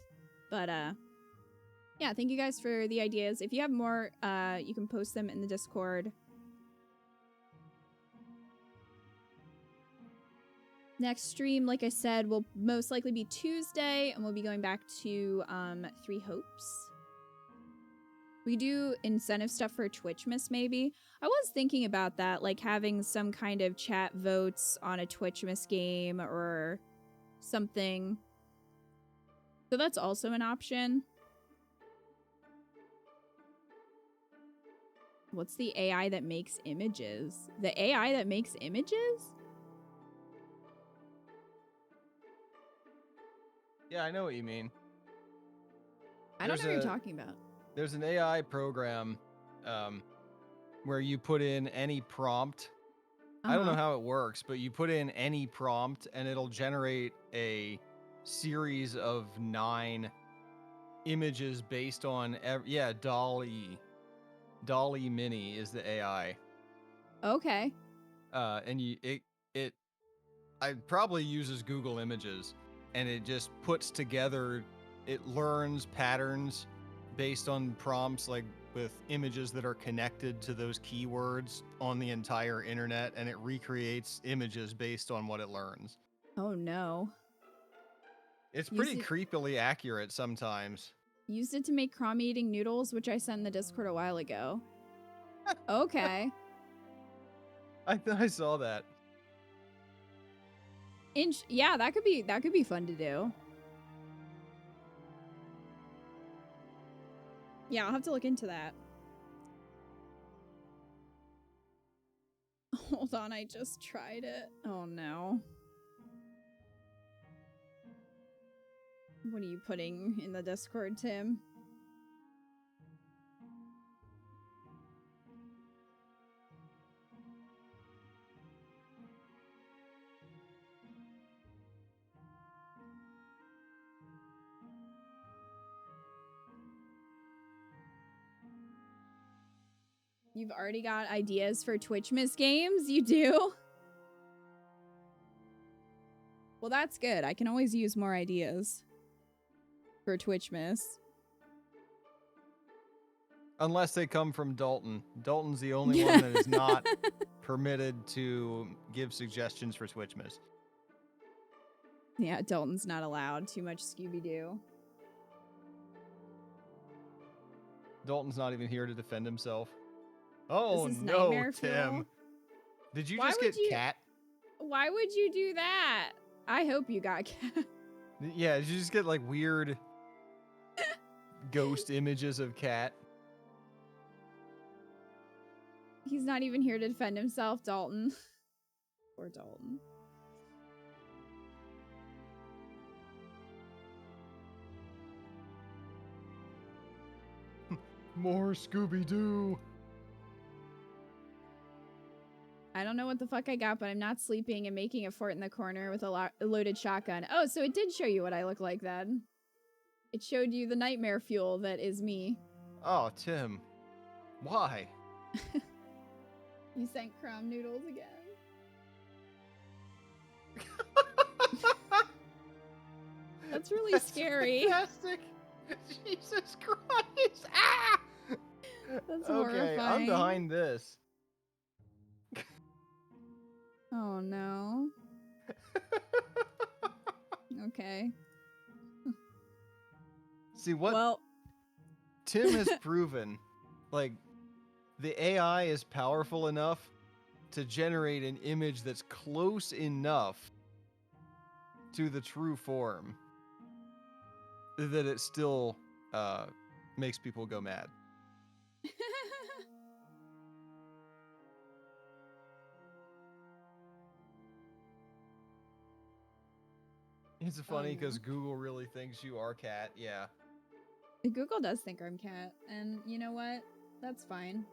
Speaker 2: But yeah, thank you guys for the ideas. If you have more, you can post them in the Discord. Next stream, like I said, will most likely be Tuesday, and we'll be going back to Three Hopes. We do incentive stuff for Twitchmas, maybe. I was thinking about that, like having some kind of chat votes on a Twitchmas game or something. So that's also an option. What's the AI that makes images? The AI that makes images?
Speaker 5: Yeah, I know what you mean.
Speaker 2: I don't know what you're talking about.
Speaker 5: There's an AI program where you put in any prompt. I don't know how it works, but you put in any prompt and it'll generate a series of 9 images based on DALL-E. DALL-E Mini is the AI.
Speaker 2: Okay.
Speaker 5: And it probably uses Google Images, and it just puts together, it learns patterns based on prompts, like with images that are connected to those keywords on the entire internet, and it recreates images based on what it learns.
Speaker 2: Oh no.
Speaker 5: It's pretty creepily accurate sometimes.
Speaker 2: Used it to make crummy eating noodles, which I sent in the Discord a while ago. Okay.
Speaker 5: I saw that.
Speaker 2: Yeah, that could be fun to do. Yeah, I'll have to look into that. Hold on, I just tried it. Oh no. What are you putting in the Discord, Tim? You've already got ideas for Twitchmas games? You do? Well, that's good. I can always use more ideas for Twitchmas.
Speaker 5: Unless they come from Dalton. Dalton's the only one that is not permitted to give suggestions for Twitchmas.
Speaker 2: Yeah, Dalton's not allowed. Too much Scooby-Doo.
Speaker 5: Dalton's not even here to defend himself. Oh
Speaker 2: This is
Speaker 5: no,
Speaker 2: nightmare
Speaker 5: Tim.
Speaker 2: fuel.
Speaker 5: Did you
Speaker 2: Why
Speaker 5: just
Speaker 2: would
Speaker 5: get cat?
Speaker 2: Why would you do that? I hope you got cat.
Speaker 5: Yeah, did you just get like weird ghost images of cat?
Speaker 2: He's not even here to defend himself, Dalton. Poor Dalton.
Speaker 5: More Scooby-Doo.
Speaker 2: I don't know what the fuck I got, but I'm not sleeping and making a fort in the corner with a loaded shotgun. Oh, so it did show you what I look like then. It showed you the nightmare fuel that is me.
Speaker 5: Oh, Tim. Why?
Speaker 2: You sent crumb noodles again. That's really scary.
Speaker 5: Fantastic. Jesus Christ. Ah!
Speaker 2: That's
Speaker 5: okay,
Speaker 2: horrifying.
Speaker 5: I'm behind this.
Speaker 2: Oh no. Okay.
Speaker 5: See what
Speaker 2: Well,
Speaker 5: Tim has proven, like, the AI is powerful enough to generate an image that's close enough to the true form that it still makes people go mad. It's funny because
Speaker 2: no.
Speaker 5: Google really thinks you are Cat. Yeah.
Speaker 2: Google does think I'm Cat, and you know what? That's fine.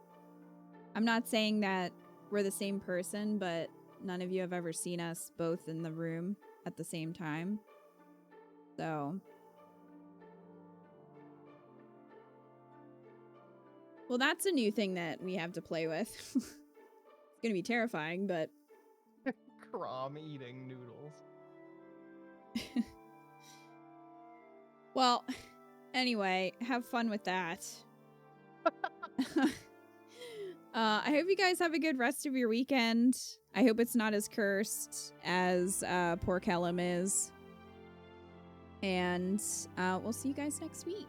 Speaker 2: I'm not saying that we're the same person, but none of you have ever seen us both in the room at the same time. So. Well, that's a new thing that we have to play with. It's gonna be terrifying, but.
Speaker 5: Crom eating noodles.
Speaker 2: Well, anyway, have fun with that. I hope you guys have a good rest of your weekend. I hope it's not as cursed as poor Kellum is. And we'll see you guys next week.